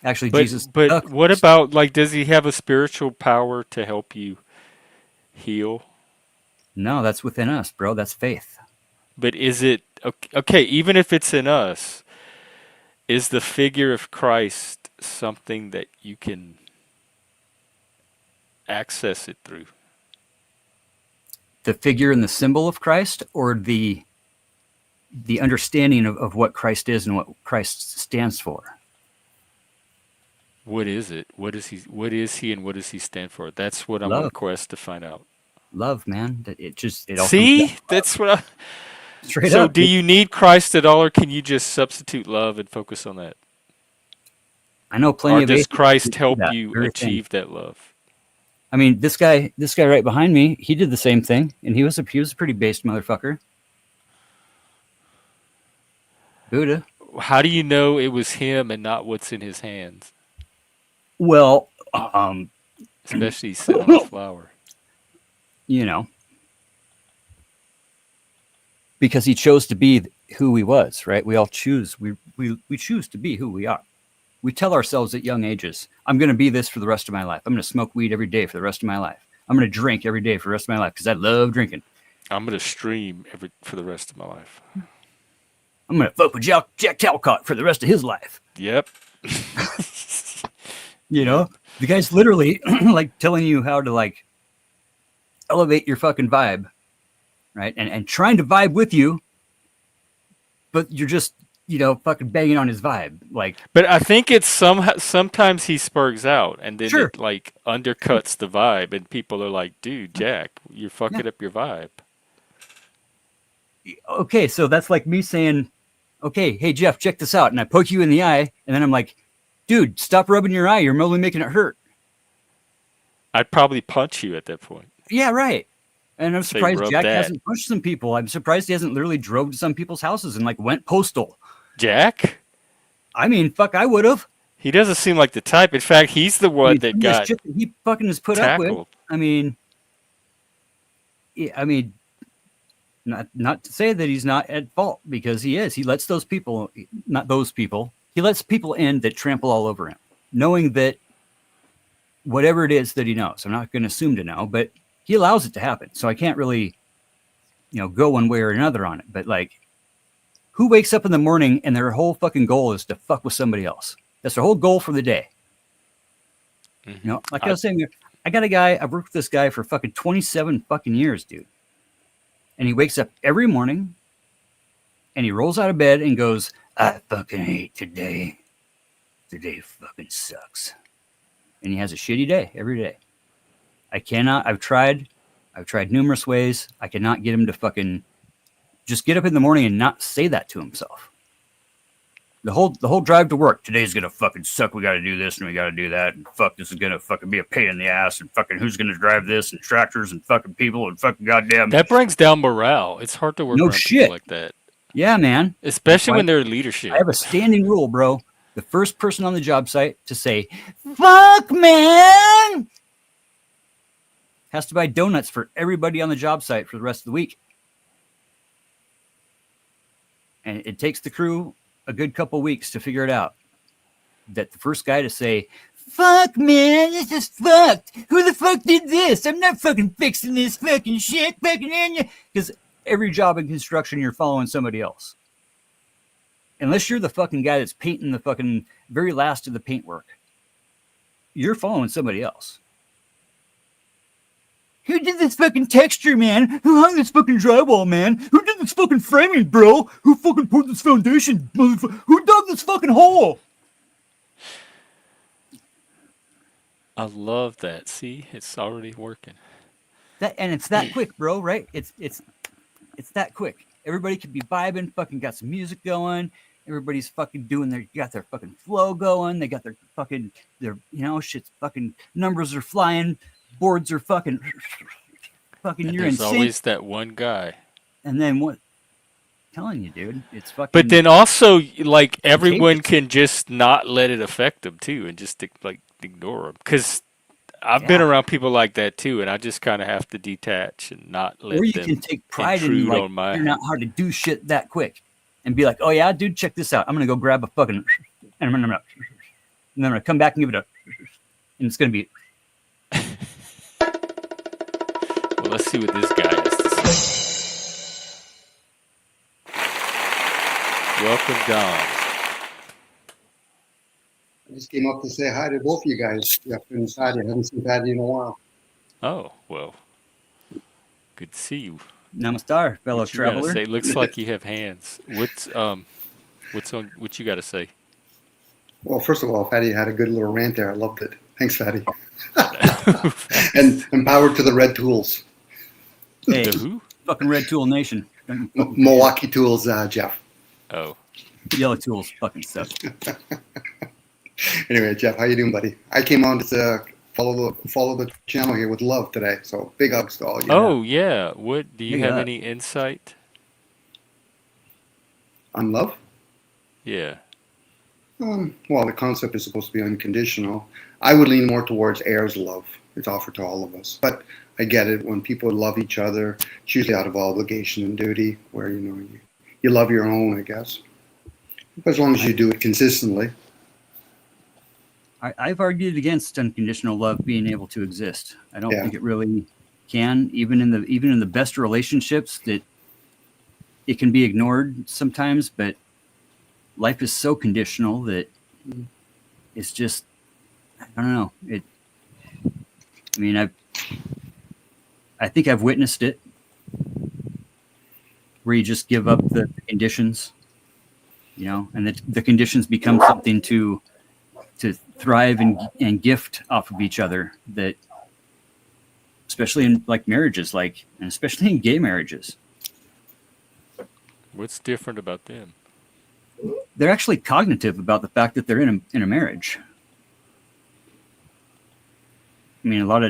Actually, But Jesus. but what about like does he have a spiritual power to help you heal? No, that's within us, bro. That's faith. But is it okay, even if it's in us, is the figure of Christ something that you can access it through? The figure and the symbol of Christ, or the understanding of what Christ is and what Christ stands for. What is it? What is he and what does he stand for? That's what I'm on a Love, quest to find out. love, man. It all comes down See? That's what I straight So up. do you need Christ at all or can you just substitute love and focus on that? I know plenty Or of does atheists Christ that do help that you very thing. achieve that love? I mean, this guy right behind me, he did the same thing, and he was a pretty based motherfucker. Buddha. How do you know it was him and not what's in his hands? Well, Especially he's sitting on a flower. you know, because he chose to be who he was, right? We all choose. We choose to be who we are. We tell ourselves at young ages, I'm going to be this for the rest of my life. I'm going to smoke weed every day for the rest of my life. I'm going to drink every day for the rest of my life because I love drinking. I'm gonna stream for the rest of my life. I'm going to fuck with Jack Talcott for the rest of his life. Yep. You know, the guy's literally like telling you how to like elevate your fucking vibe, right? And trying to vibe with you, but you're just, fucking banging on his vibe. Like, But I think it's sometimes he spurgs out and then sure. it like undercuts the vibe and people are like, dude, Jack, you're fucking Yeah. up your vibe. Okay, so that's like me saying, okay, hey, Jeff, check this out. And I poke you in the eye, and then I'm like, dude, stop rubbing your eye. You're only making it hurt. I'd probably punch you at that point. Yeah, right. And I'm Say, surprised rub Jack that. hasn't punched some people. I'm surprised he hasn't literally drove to some people's houses and like went postal. Jack? I mean, fuck, I would have. He doesn't seem like the type. In fact, he's the one that Some of this got shit that he fucking has put up with. tackled. I mean, not to say that he's not at fault, because he is. He lets those people, not those people, he lets people in that trample all over him, knowing that whatever it is that he knows, I'm not going to assume to know, but he allows it to happen. So I can't really, go one way or another on it. But like, who wakes up in the morning and their whole fucking goal is to fuck with somebody else? That's their whole goal for the day. Like I was saying, I got a guy, I've worked with this guy for fucking 27 fucking years, dude. And he wakes up every morning and he rolls out of bed and goes, I fucking hate today. Today fucking sucks. And he has a shitty day every day. I've tried numerous ways. I cannot get him to fucking just get up in the morning and not say that to himself. The whole drive to work, today's gonna fucking suck. We gotta do this and we gotta do that. And fuck, this is gonna fucking be a pain in the ass. And fucking who's gonna drive this? And tractors and fucking people and fucking goddamn. That brings down morale. It's hard to work No around shit. people like that. Yeah, man. Especially when they're in leadership. I have a standing rule, bro. The first person on the job site to say, fuck, man, has to buy donuts for everybody on the job site for the rest of the week. And it takes the crew a good couple weeks to figure it out. That the first guy to say, fuck, man, this is fucked. Who the fuck did this? I'm not fucking fixing this fucking shit. Fucking in you. Because every job in construction, you're following somebody else. Unless you're the fucking guy that's painting the fucking very last of the paintwork, you're following somebody else. Who did this fucking texture, man? Who hung this fucking drywall, man? Who did this fucking framing, bro? Who fucking poured this foundation, motherfucker? Who dug this fucking hole? I love that. See, it's already working. And it's that quick, bro, right? It's that quick. Everybody could be vibing, fucking got some music going. Everybody's fucking got their fucking flow going. They got their shit's fucking numbers are flying. Boards are fucking And you're in there's always that one guy. And then what? I'm telling you, dude, it's fucking. But then also, like, everyone can just not let it affect them too, and just ignore them. Because I've been around people like that too, and I just kind of have to detach and not let them. Or you can take pride in like figuring out how to do shit that quick. and be like, "Oh yeah, dude, check this out. I'm gonna go grab a fucking and then I'm gonna come back and give it a and it's gonna be Well, let's see what this guy has to say. Welcome, Don. I just came up to say hi to both of you guys, Jeff and Fatty. I haven't seen Fatty in a while. Oh, well. Good to see you. namaste, fellow What you gotta traveler. say? Looks like you have hands. What's on? What you gotta say? Well, first of all, Fatty had a good little rant there. I loved it. Thanks, Fatty. And power to the Red Tools. Hey, The who? fucking Red Tool Nation. Milwaukee Tools, Jeff. Oh, Yellow Tools fucking stuff. Anyway, Jeff, how you doing, buddy? I came on to follow the channel here with love today. So big hugs to all you. oh yeah. What do you Big have up. any insight? On love? Yeah. Well, the concept is supposed to be unconditional. I would lean more towards heirs love. It's offered to all of us. But I get it. When people love each other, it's usually out of obligation and duty, where you love your own, I guess. As long as you do it consistently. I've argued against unconditional love being able to exist. I don't Yeah. think it really can, even in the best relationships, that it can be ignored sometimes. But life is so conditional that it's just, I don't know. I mean, I think I've witnessed it, where you just give up the conditions, and the conditions become something to thrive and gift off of each other, that especially in like marriages, and especially in gay marriages, What's different about them? they're actually cognitive about the fact that they're in a marriage. I mean, a lot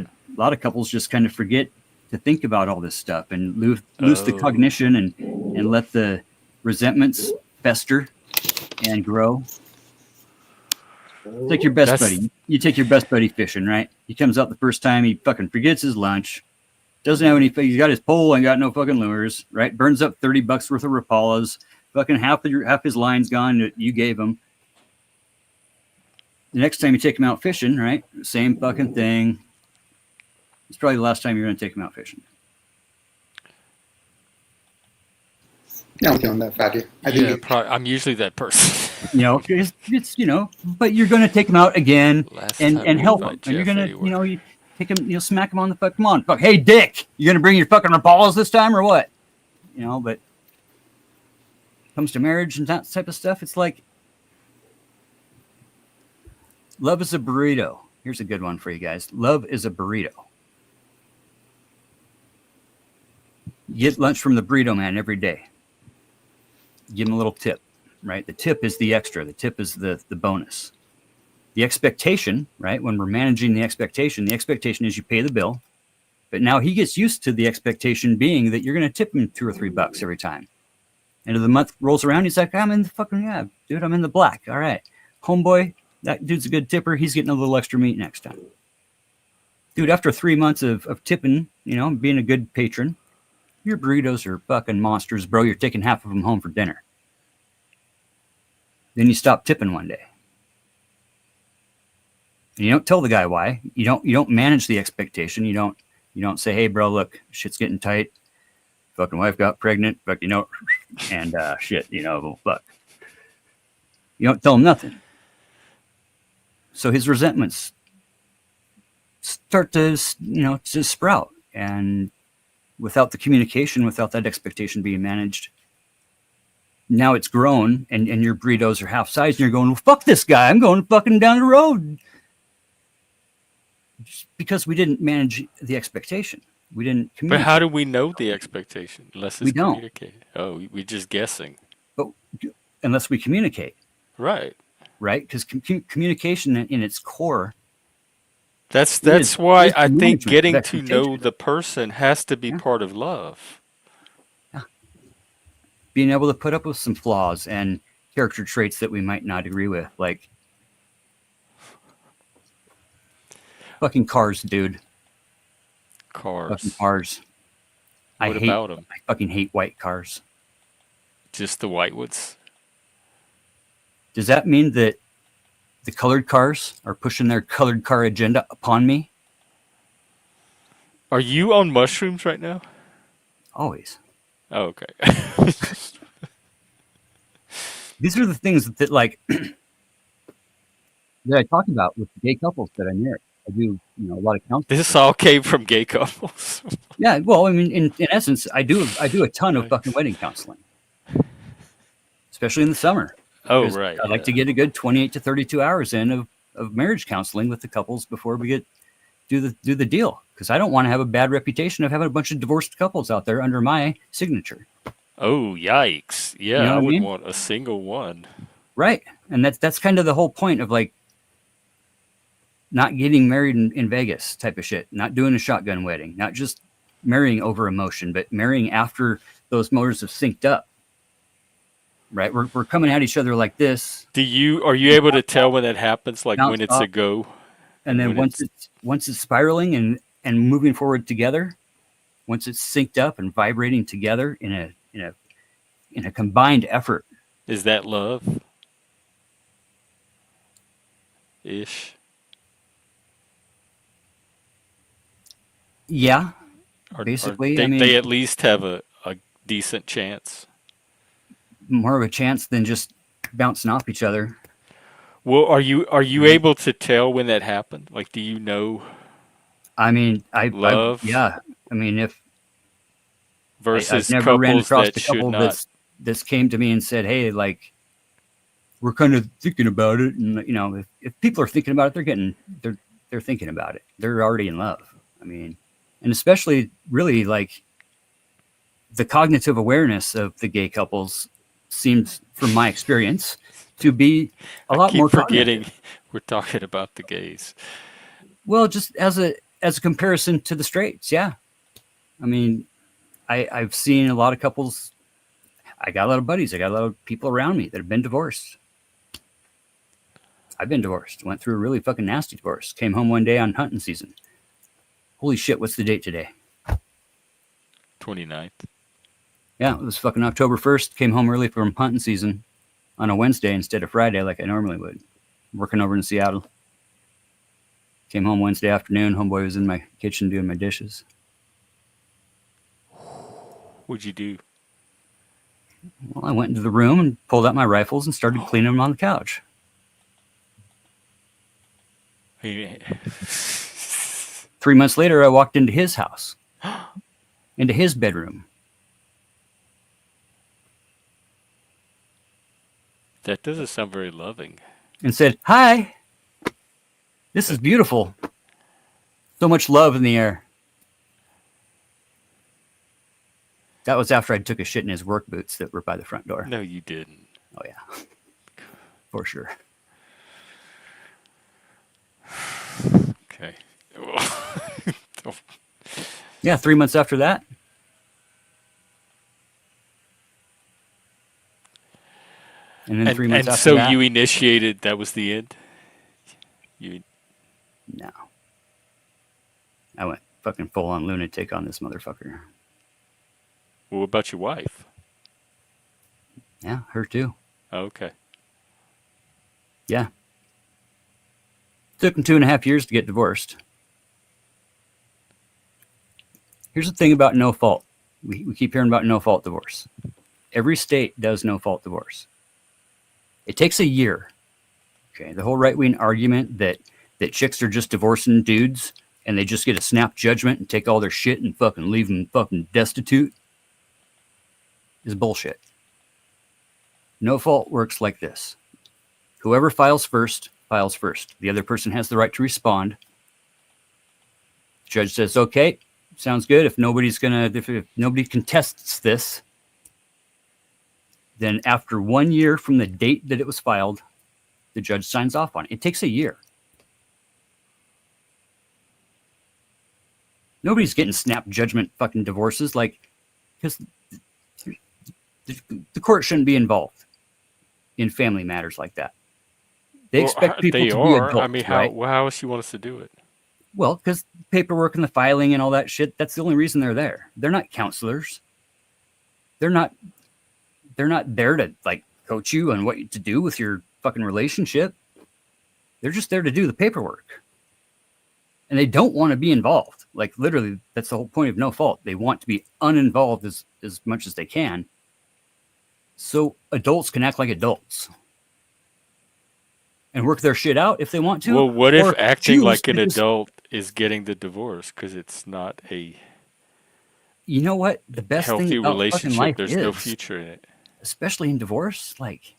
of couples just kind of forget to think about all this stuff and lose the Oh. cognition and let the resentments fester and grow. Take your best That's- buddy. You take your best buddy fishing, right? He comes out the first time, he fucking forgets his lunch, doesn't have any. He's got his pole and got no fucking lures, right? Burns up $30 worth of Rapalas. Fucking half his line's gone that you gave him. The next time you take him out fishing, right? Same fucking thing. It's probably the last time you're going to take him out fishing. Yeah, I'm feeling that, Fatty. I think Yeah, I'm usually that person. It's but you're going to take him out again Last and time we help him. invite And you're Jeff going to, anywhere. you take him, smack him on the fuck. Come on, fuck. Hey, Dick, you going to bring your fucking Rapalas this time or what? But when it comes to marriage and that type of stuff, it's like love is a burrito. Here's a good one for you guys. Love is a burrito. You get lunch from the burrito man every day. Give him a little tip, right? The tip is the extra. The tip is the bonus. The expectation, right? When we're managing the expectation is you pay the bill. But now he gets used to the expectation being that you're going to tip him $2 or $3 every time. End of the month rolls around. He's like, I'm in the fucking, yeah, dude, I'm in the black. All right. Homeboy, that dude's a good tipper. He's getting a little extra meat next time. Dude, after 3 months of tipping, being a good patron, your burritos are fucking monsters, bro. You're taking half of them home for dinner. Then you stop tipping one day. And you don't tell the guy why. You don't manage the expectation. You don't say, hey, bro, look, shit's getting tight. Fucking wife got pregnant, fuck, and shit, fuck. You don't tell him nothing. So his resentments start to sprout, and without the communication, without that expectation being managed, now it's grown, and your burritos are half size, and you're going, well, fuck this guy. I'm going fucking down the road. Just because we didn't manage the expectation. We didn't But communicate. how do we know the expectation unless it's We don't. communicated? Oh, we're just guessing. But unless we communicate, Right. right? Because communication in its core, That's is- why is I the think management getting of to know expectation. the person has to be Yeah. part of love. being able to put up with some flaws and character traits that we might not agree with, like fucking cars, dude. Cars. Fucking cars. What about 'em? I fucking hate white cars. Just the white ones. Does that mean that the colored cars are pushing their colored car agenda upon me? Are you on mushrooms right now? Always. Oh, okay. These are the things that like that I talk about with the gay couples that I marry. I do, a lot of counseling. This all came from gay couples. Yeah, well, I mean, in essence, I do a ton of fucking wedding counseling, especially in the summer. Oh, Because right. I like to get a good 28 to 32 hours in of marriage counseling with the couples before we do the deal. Because I don't want to have a bad reputation of having a bunch of divorced couples out there under my signature. Oh, yikes. Yeah, You know I what I would mean? want a single one. Right. And that's kind of the whole point of like not getting married in Vegas type of shit, not doing a shotgun wedding, not just marrying over emotion, but marrying after those motors have synced up. Right. We're coming at each other like this. Are you able to tell when that happens, like Bounce when it's a off. go? And then when once it's spiraling and moving forward together, once it's synced up and vibrating together in a combined effort. Is that love? Ish. Yeah. Or Basically, they, I mean, they at least have a decent chance. more of a chance than just bouncing off each other. Well, are you able to tell when that happened? Like, do you know I mean, love yeah. I mean, if versus I've never ran couples across that a should couple not? that's came to me and said, "Hey, like, we're kind of thinking about it." And if people are thinking about it, they're thinking about it. They're already in love. I mean, and especially really like the cognitive awareness of the gay couples seems, from my experience, to be a lot Keep more forgetting cognitive. we're talking about the gays. Well, just as a comparison to the straights, yeah. I mean, I've seen a lot of couples. I got a lot of buddies. I got a lot of people around me that have been divorced. I've been divorced. Went through a really fucking nasty divorce. Came home one day on hunting season. Holy shit, what's the date today? 29th. Yeah, it was fucking October 1st. Came home early from hunting season on a Wednesday instead of Friday like I normally would. Working over in Seattle. Came home Wednesday afternoon. Homeboy was in my kitchen doing my dishes. What'd you do? Well, I went into the room and pulled out my rifles and started cleaning them on the couch. He- 3 months later, I walked into his house, into his bedroom. That doesn't sound very loving. And said, "Hi, this is beautiful. So much love in the air." That was after I took a shit in his work boots that were by the front door. No, you didn't. Oh, yeah. For sure. Okay. Yeah, 3 months after that. And then 3 months and after so that. you initiated. That was the end. No. I went fucking full on lunatic on this motherfucker. Well, what about your wife? Yeah, her too. Oh, okay. Yeah. Took him 2.5 years to get divorced. Here's the thing about no fault. We keep hearing about no fault divorce. Every state does no fault divorce. It takes a year. Okay. The whole right wing argument that chicks are just divorcing dudes and they just get a snap judgment and take all their shit and fucking leave them fucking destitute is bullshit. No fault works like this. Whoever files first, files first. The other person has the right to respond. Judge says, "Okay, sounds good. If nobody contests this, then after 1 year from the date that it was filed, the judge signs off on it." It takes a year. Nobody's getting snap judgment fucking divorces, because the court shouldn't be involved in family matters like that. They expect people they to be are. adults, I mean, right? how else you want us to do it? Well, because paperwork and the filing and all that shit, that's the only reason they're there. They're not counselors. They're not they're not there to like coach you on what to do with your fucking relationship. They're just there to do the paperwork. And they don't want to be involved. Like literally, that's the whole point of no fault. They want to be uninvolved as much as they can. So adults can act like adults. And work their shit out if they want to. Well, what if or acting choose like to an just- adult is getting the divorce because it's not a You know what? The best healthy thing about fucking relationship? life There's is, no future in it. especially in divorce, like,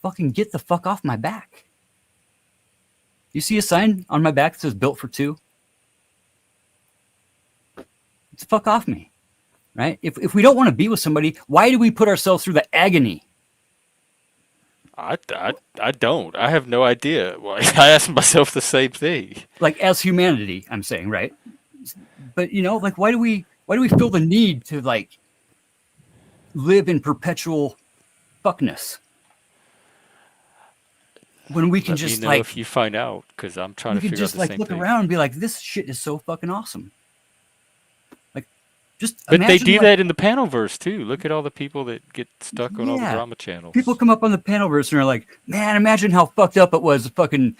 fucking get the fuck off my back. You see a sign on my back that says built for two? Get the fuck off me, right? If we don't want to be with somebody, why do we put ourselves through the agony? I don't. I have no idea. Well, I ask myself the same thing. Like as humanity, I'm saying, right? But you know, like why do we feel the need to like live in perpetual fuckness when we can Let just me know like if you find out, because I'm trying we to can figure out just the like same look thing. around and be like, this shit is so fucking awesome. Like, just But they imagine, do like, that in the panel verse too. Look at all the people that get stuck on all the Yeah. drama channels. People come up on the panel verse and are like, man, imagine how fucked up it was fucking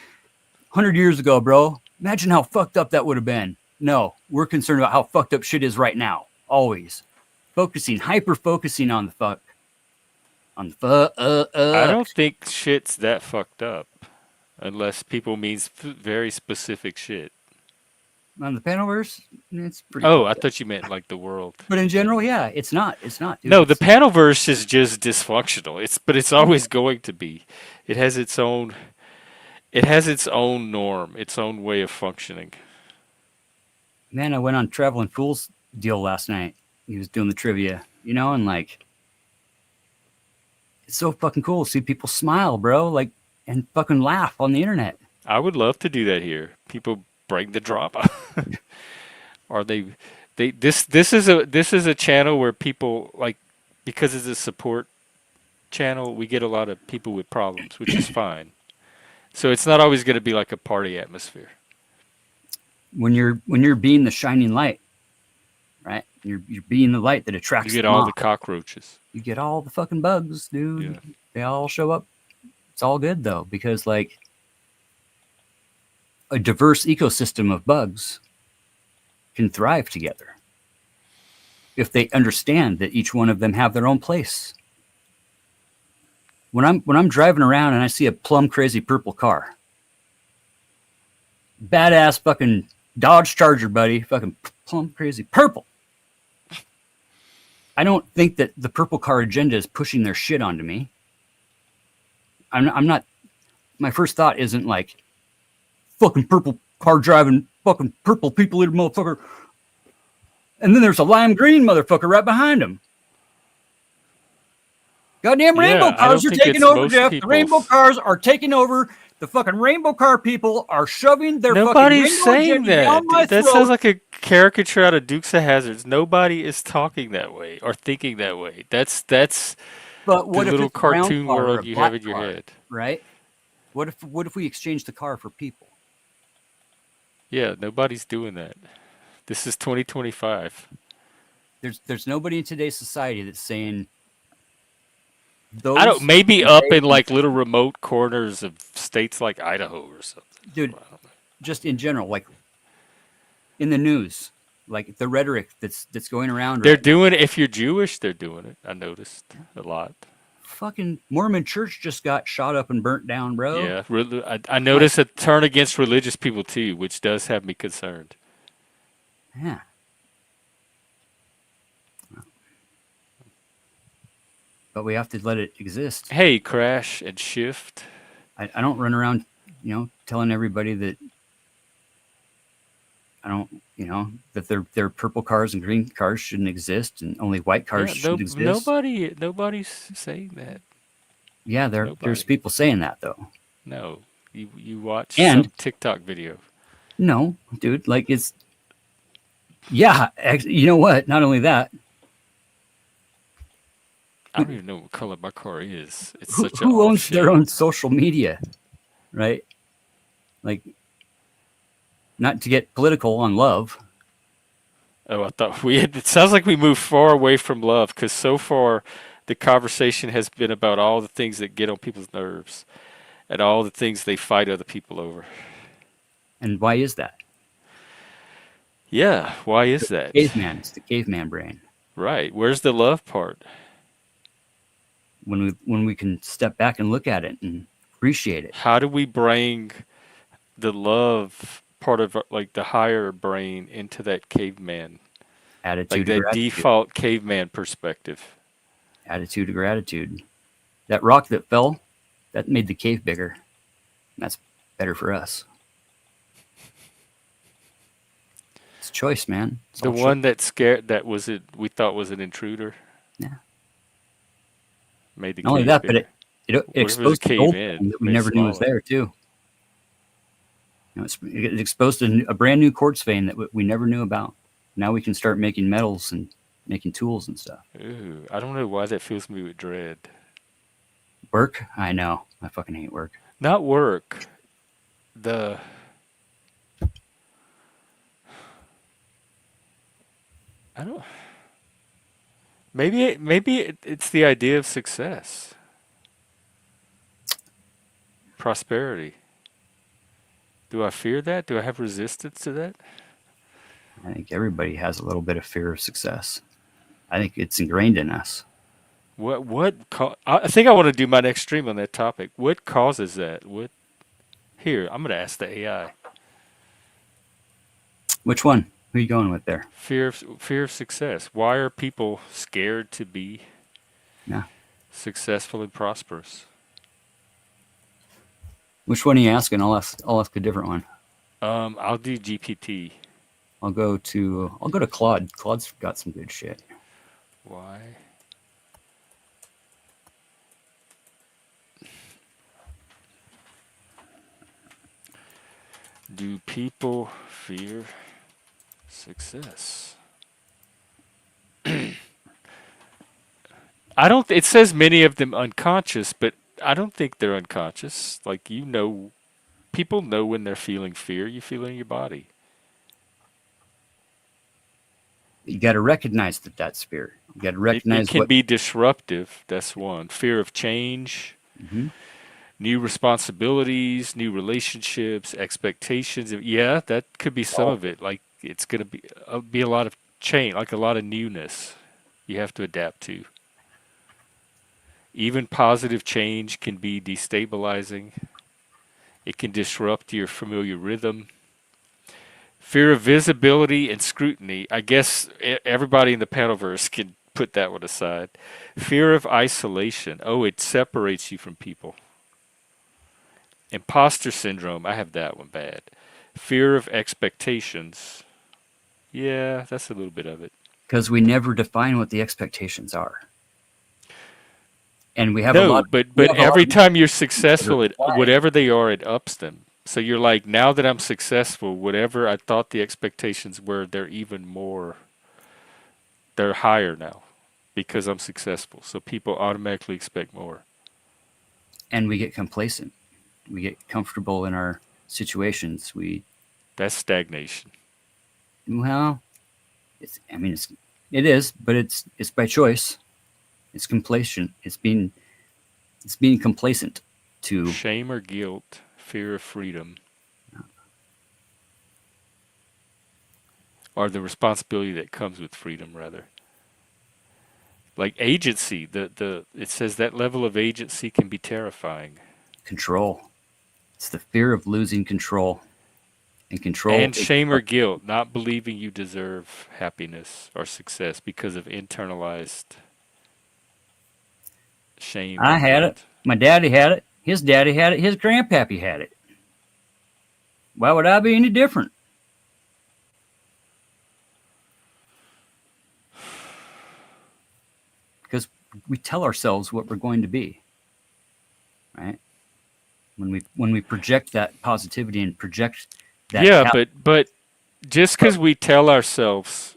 100 years ago, bro. Imagine how fucked up that would have been. No, we're concerned about how fucked up shit is right now. Always. Hyper focusing on the fuck. On the fuck. I don't think shit's that fucked up, unless people means very specific shit. On the panel verse, it's pretty Oh, I fucked up. thought you meant like the world. But in general, yeah, it's not. It's not. Dude. No, the It's- panel verse is just dysfunctional. It's always going to be. It has its own norm, its own way of functioning. Man, I went on Traveling Fool's deal last night. He was doing the trivia, you know, and like, it's so fucking cool to see people smile, bro, like, and fucking laugh on the internet. I would love to do that here. People bring the drama. Or this is a channel where people like, because it's a support channel, we get a lot of people with problems, which is fine. So it's not always going to be like a party atmosphere. When you're being the shining light, right? You're being the light that attracts. You get them all on. the cockroaches. You get all the fucking bugs, dude. Yeah. They all show up. It's all good though, because like a diverse ecosystem of bugs can thrive together if they understand that each one of them have their own place. When I'm driving around and I see a plum crazy purple car, badass fucking Dodge Charger, buddy, fucking plum crazy purple. I don't think that the purple car agenda is pushing their shit onto me. I'm not. My first thought isn't like fucking purple car driving fucking purple people eater motherfucker. And then there's a lime green motherfucker right behind him. Goddamn rainbow Yeah, I cars don't are think taking it's over, most Jeff. The people's- rainbow cars are taking over. The fucking rainbow car people are shoving their Nobody's fucking rainbow saying agenda down my that. That throat. sounds like a caricature out of Dukes of Hazards. Nobody is talking that way or thinking that way. That's But what the if little it's a brown cartoon car or world a you have black in your car, head. right? What if we exchange the car for people? Yeah, nobody's doing that. This is 2025. There's nobody in today's society that's saying those. I don't. Maybe up in like little remote corners of states like Idaho or something. Dude, just in general, like in the news, like the rhetoric that's going around. They're right doing it. If you're Jewish, they're doing it. I noticed a lot. now. Fucking Mormon church just got shot up and burnt down, bro. Yeah, I noticed a turn against religious people too, which does have me concerned. Yeah. But we have to let it exist. Hey, crash and shift. I don't run around, you know, telling everybody that I don't, you know, that their purple cars and green cars shouldn't exist and only white cars Yeah, should exist. nobody's saying that. Yeah, there's nobody. people saying that though. No, you watch And- some TikTok video. No, dude, like it's yeah, you know what? Not only that, I don't even know what color my car is. It's who, such a who off owns their shade. own social media, right? Like, not to get political on love, Oh, I thought we had, it sounds like we moved far away from love because so far the conversation has been about all the things that get on people's nerves and all the things they fight other people over. And why is that? Yeah, why is that? Caveman. It's the caveman brain. Right. Where's the love part? When we can step back and look at it and appreciate it. How do we bring the love part of like the higher brain into that caveman, like Attitude of that gratitude. default caveman perspective? Attitude of gratitude. That rock that fell, that made the cave bigger. That's better for us. It's choice, man. It's The all one that scared that was it we thought was an intruder Yeah. made the Not only cave that, but bigger. it What if it was a exposed the cave old in? thing that we Made it never knew was smaller. there too. It exposed a brand new quartz vein that we never knew about. Now we can start making metals and making tools and stuff. Ooh, I don't know why that fills me with dread. Work? I know. I fucking hate work. Not work. The I don't. It's the idea of success, prosperity. Do I fear that? Do I have resistance to that? I think everybody has a little bit of fear of success. I think it's ingrained in us. I think I want to do my next stream on that topic. What causes that? What? Here, I'm going to ask the AI. Which one? Who are you going with there? Fear of success. Why are people scared to be Yeah. successful and prosperous? Which one are you asking? I'll ask a different one. I'll do GPT. I'll go to Claude. Claude's got some good shit. Why? Do people fear success? I don't. It says many of them unconscious, but I don't think they're unconscious. Like people know when they're feeling fear. You feel it in your body. You got to recognize that's fear. You got to It recognize can what. be disruptive. That's one. Fear of change, Mhm. new responsibilities, new relationships, expectations. Yeah, that could be some of it. Like it's gonna be a lot of change, like a lot of newness. You have to adapt to. Even positive change can be destabilizing. It can disrupt your familiar rhythm. Fear of visibility and scrutiny. I guess everybody in the Panelverse can put that one aside. Fear of isolation. Oh, it separates you from people. Imposter syndrome. I have that one bad. Fear of expectations. Yeah, that's a little bit of it. Because we never define what the expectations are. And we have No, a lot. but we have a lot every of time you're successful at Why? whatever they are, it ups them. So you're like, now that I'm successful, whatever I thought the expectations were, they're even more, they're higher now because I'm successful. So people automatically expect more. And we get complacent. We get comfortable in our situations. That's stagnation. Well, it is, but it's by choice. It's complacent. It's being complacent to. Shame or guilt, fear of freedom, or the responsibility that comes with freedom, rather. Like agency, it says that level of agency can be terrifying. Control. It's the fear of losing control. And control. And shame or guilt, not believing you deserve happiness or success because of internalized shame. I or had guilt. it. My daddy had it. His daddy had it. His grandpappy had it. Why would I be any different? Because we tell ourselves what we're going to be, right? When we project that positivity and project that. Yeah, but just because we tell ourselves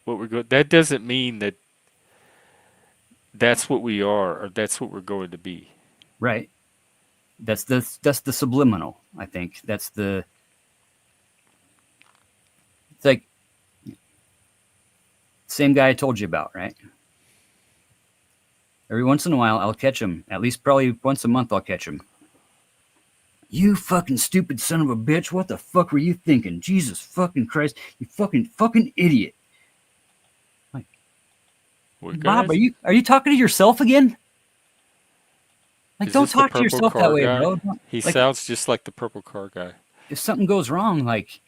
what we're going, that doesn't mean that that's what we are or that's what we're going to be. Right. That's the subliminal. I think it's like Same guy I told you about, right? Every once in a while, I'll catch him. At least probably once a month, I'll catch him. You fucking stupid son of a bitch. What the fuck were you thinking? Jesus fucking Christ. You fucking idiot. Like, What, Bob, guys? are you talking to yourself again? Like, Is don't this the talk to purple yourself that car way, guy? bro. He Like, sounds just like the purple car guy. if something goes wrong, like,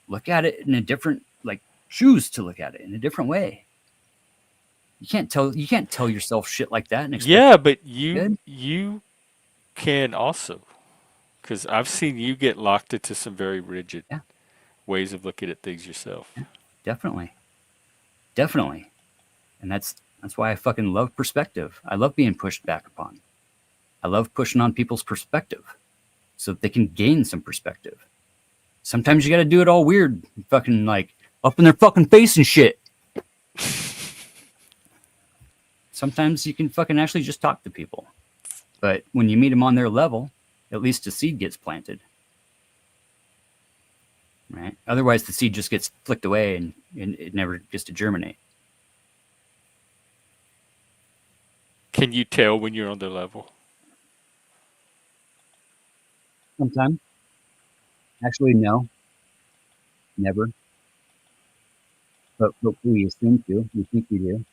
look at it in a different, like, choose to look at it in a different way. You can't tell yourself shit like that and expect Yeah, but good. you can also, because I've seen you get locked into some very rigid Yeah. ways of looking at things yourself. Yeah. Definitely. And that's why I fucking love perspective. I love being pushed back upon. I love pushing on people's perspective so that they can gain some perspective. Sometimes you got to do it all weird, fucking like up in their fucking face and shit. Sometimes you can fucking actually just talk to people. But when you meet them on their level, at least a seed gets planted. Right? Otherwise, the seed just gets flicked away and it never gets to germinate. Can you tell when you're on their level? Sometimes. Actually, no. Never. But we assume to. We think we do.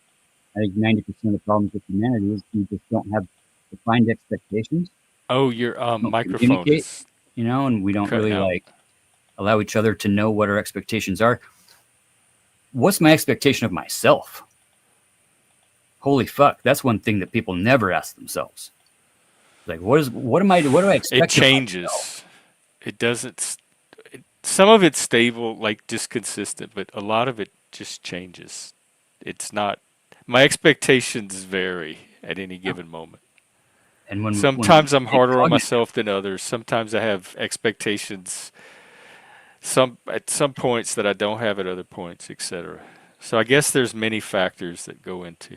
I think 90% of the problems with humanity is we just don't have defined expectations. Oh, your Don't microphone communicate, is and we don't cutting really out. like allow each other to know what our expectations are. What's my expectation of myself? Holy fuck, that's one thing that people never ask themselves. Like, what do I expect? It of changes. myself? It doesn't. Some of it's stable, like just consistent, but a lot of it just changes. It's not. My expectations vary at any given moment. And when Sometimes I'm we harder on cognitive- myself than others. Sometimes I have expectations at some points that I don't have at other points, etc. So I guess there's many factors that go into.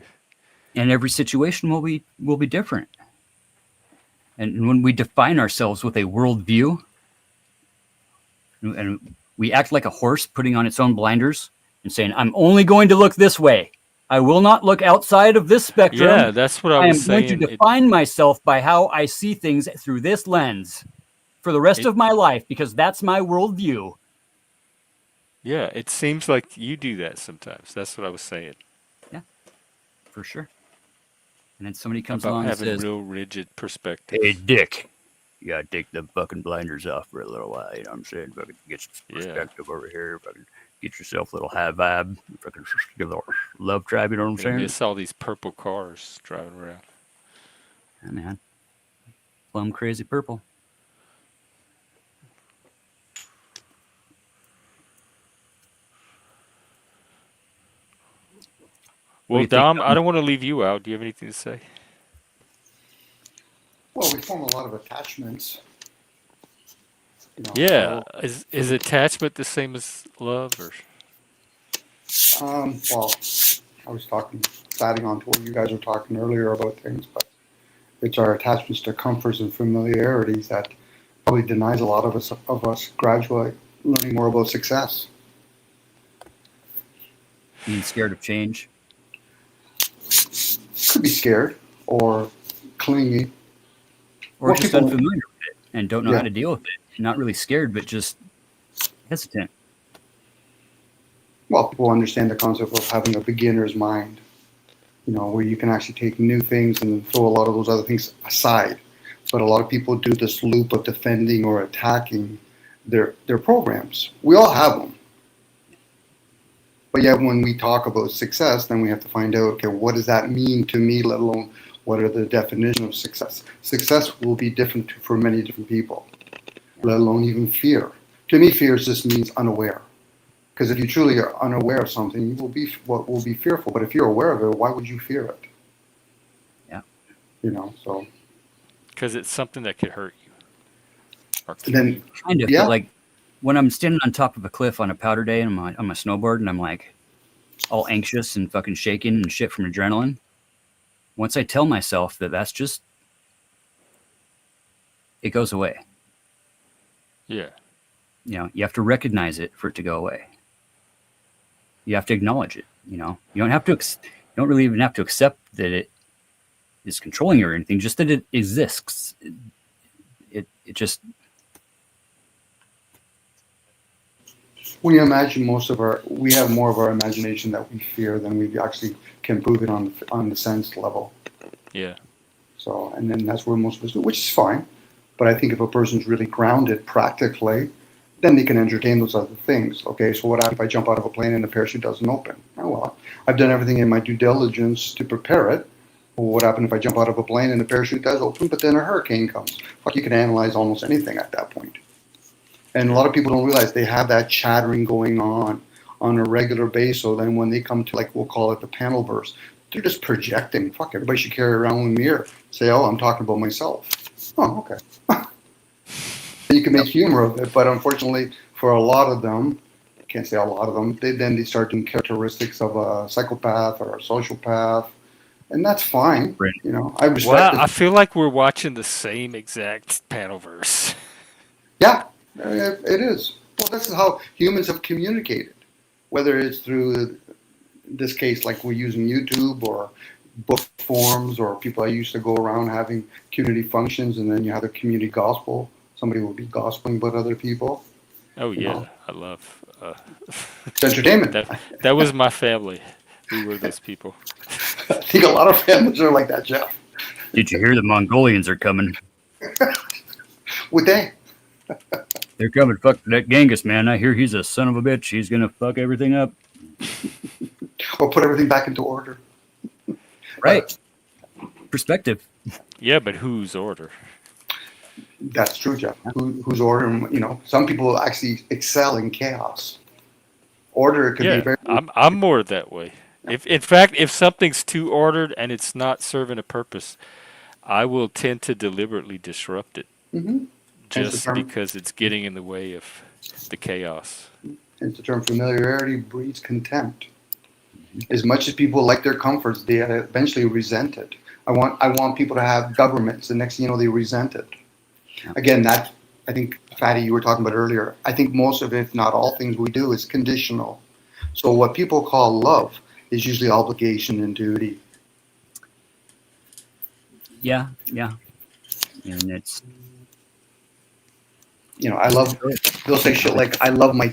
and every situation will be different. And when we define ourselves with a worldview, and we act like a horse putting on its own blinders and saying, "I'm only going to look this way. I will not look outside of this spectrum. Yeah, that's what I I am was going to saying. define myself by how I see things through this lens for the rest It- of my life because that's my worldview." Yeah, it seems like you do that sometimes. That's what I was saying Yeah, for sure. And then somebody comes about along and having says, real rigid perspective. "Hey, Dick, you gotta take the fucking blinders off for a little while. You know what I'm saying? Fucking get some Yeah. perspective over here. Fucking get yourself a little high vibe. Fucking get a little love tribe. You know what I'm I saying?" miss all these purple cars driving around. Yeah, man. Plum crazy purple. What do Well, you think, Dom, Dom? I don't want to leave you out. Do you have anything to say? Well, we form a lot of attachments. Yeah. So, Is attachment the same as love, or well, I was adding on to what you guys were talking earlier about things, but it's our attachments to comforts and familiarities that probably denies a lot of us gradually learning more about success. Being scared of change. Could be scared or clingy. Or Well, just people- unfamiliar with it and don't know Yeah. how to deal with it. Not really scared, but just hesitant. Well, people understand the concept of having a beginner's mind, where you can actually take new things and throw a lot of those other things aside. But a lot of people do this loop of defending or attacking their programs. We all have them. But yet when we talk about success, then we have to find out, okay, what does that mean to me, let alone what are the definition of success? Success will be different for many different people, let alone even fear. To me, fear just means unaware. Because if you truly are unaware of something, you will be fearful. But if you're aware of it, why would you fear it? Yeah. So. because it's something that could hurt you? Or kill Then, you? Kind of. Yeah. But like when I'm standing on top of a cliff on a powder day and on my snowboard and I'm like all anxious and fucking shaking and shit from adrenaline. Once I tell myself that that's just, it goes away. Yeah. You have to recognize it for it to go away. You have to acknowledge it. You don't have to. You don't really even have to accept that it is controlling you or anything. Just that it exists. It just. When you imagine we have more of our imagination that we fear than we actually can prove it on the sense level. Yeah. So, and then that's where most of us do, which is fine. But I think if a person's really grounded practically, then they can entertain those other things. Okay, so what happens if I jump out of a plane and the parachute doesn't open? Oh well, I've done everything in my due diligence to prepare it. Well, what happens if I jump out of a plane and the parachute does open, but then a hurricane comes? Fuck, you can analyze almost anything at that point. And a lot of people don't realize they have that chattering going on a regular basis. So then when they come to, like, we'll call it the panel verse, they're just projecting. Fuck, everybody should carry around a mirror. Say, oh, I'm talking about myself. Oh, okay. You can make humor of it, but unfortunately for a lot of them, I can't say a lot of them, they start doing characteristics of a psychopath or a sociopath, and that's fine. Right. I respect Well, it. I feel like we're watching the same exact panel verse. Yeah, it is. Well, this is how humans have communicated, whether it's through this case, like we're using YouTube or book forums, or people I used to go around having community functions, and then you have a community gospel. Somebody will be gospeling about other people. Oh You yeah, know. I love. It's entertainment. That was my family. We were those people. I think a lot of families are like that, Jeff. Did you hear the Mongolians are coming? Would they? They're coming. Fuck that Genghis, man. I hear he's a son of a bitch. He's gonna fuck everything up. Or put everything back into order. Right. Perspective. Yeah, but whose order? That's true, Jeff. Who's ordering? Some people actually excel in chaos. Order could be very. I'm more that way. If in fact, if something's too ordered and it's not serving a purpose, I will tend to deliberately disrupt it, just because it's getting in the way of the chaos. Hence the term familiarity breeds contempt. As much as people like their comforts, they eventually resent it. I want people to have governments. The next thing you know, they resent it. Again, I think, Fatty, you were talking about earlier. I think most of it, if not all things we do, is conditional. So what people call love is usually obligation and duty. Yeah. And it's. They'll say shit like, I love my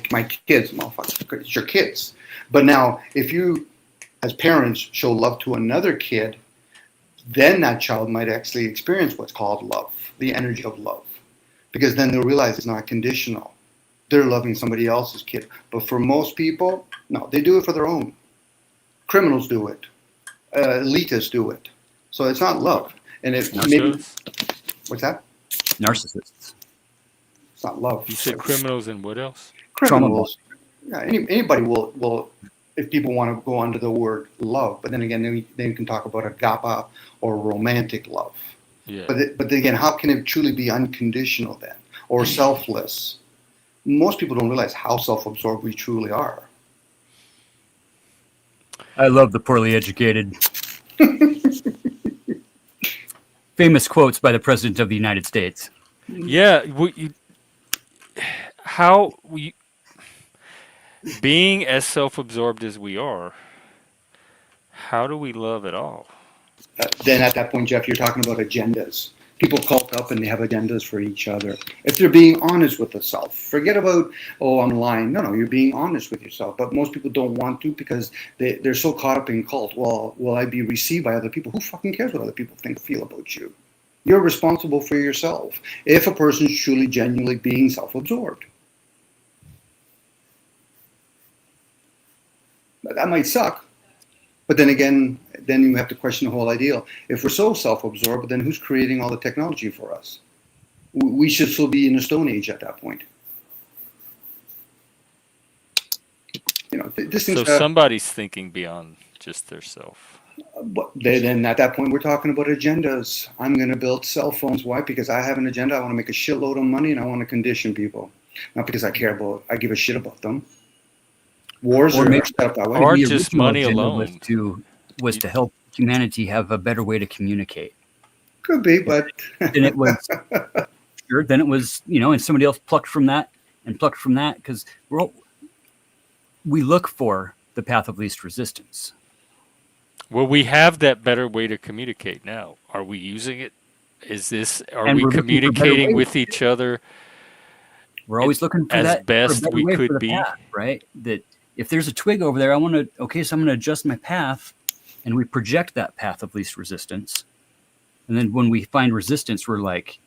kids. Motherfucker, it's your kids. But now, if you, as parents, show love to another kid, then that child might actually experience what's called love, the energy of love. Because then they'll realize it's not conditional. They're loving somebody else's kid. But for most people, no, they do it for their own. Criminals do it. Elitists do it. So it's not love. And if maybe, what's that? Narcissists. It's not love. You said criminals and what else? Criminals. Yeah, anybody will, if people want to go under the word love. But then again, then you can talk about agape or romantic love. Yeah. But again, how can it truly be unconditional then, or selfless? Most people don't realize how self-absorbed we truly are. I love the poorly educated. Famous quotes by the President of the United States. Yeah. Being as self-absorbed as we are, how do we love at all? Then at that point, Jeff, you're talking about agendas. People cult up and they have agendas for each other. If they're being honest with themselves, forget about, oh, I'm lying. No, you're being honest with yourself. But most people don't want to because they're so caught up in cult. Well, will I be received by other people? Who fucking cares what other people feel about you? You're responsible for yourself. If a person's truly, genuinely being self-absorbed. That might suck. But then again, then you have to question the whole ideal. If we're so self-absorbed, then who's creating all the technology for us? We should still be in the Stone Age at that point. So somebody's thinking beyond just their self. But then at that point, we're talking about agendas. I'm going to build cell phones. Why? Because I have an agenda. I want to make a shitload of money and I want to condition people. Not because I give a shit about them. Wars are set up that way. Or The just original money agenda alone. was to help humanity have a better way to communicate. Could be, but Then it was sure. Then it was, and somebody else plucked from that because we look for the path of least resistance. Well, we have that better way to communicate now. Are we using it? Are And we we're looking for better communicating ways. with each other We're always looking for as that, for a best better we way for could the be? path, right? That if there's a twig over there, so I'm going to adjust my path, and we project that path of least resistance. And then when we find resistance, we're like,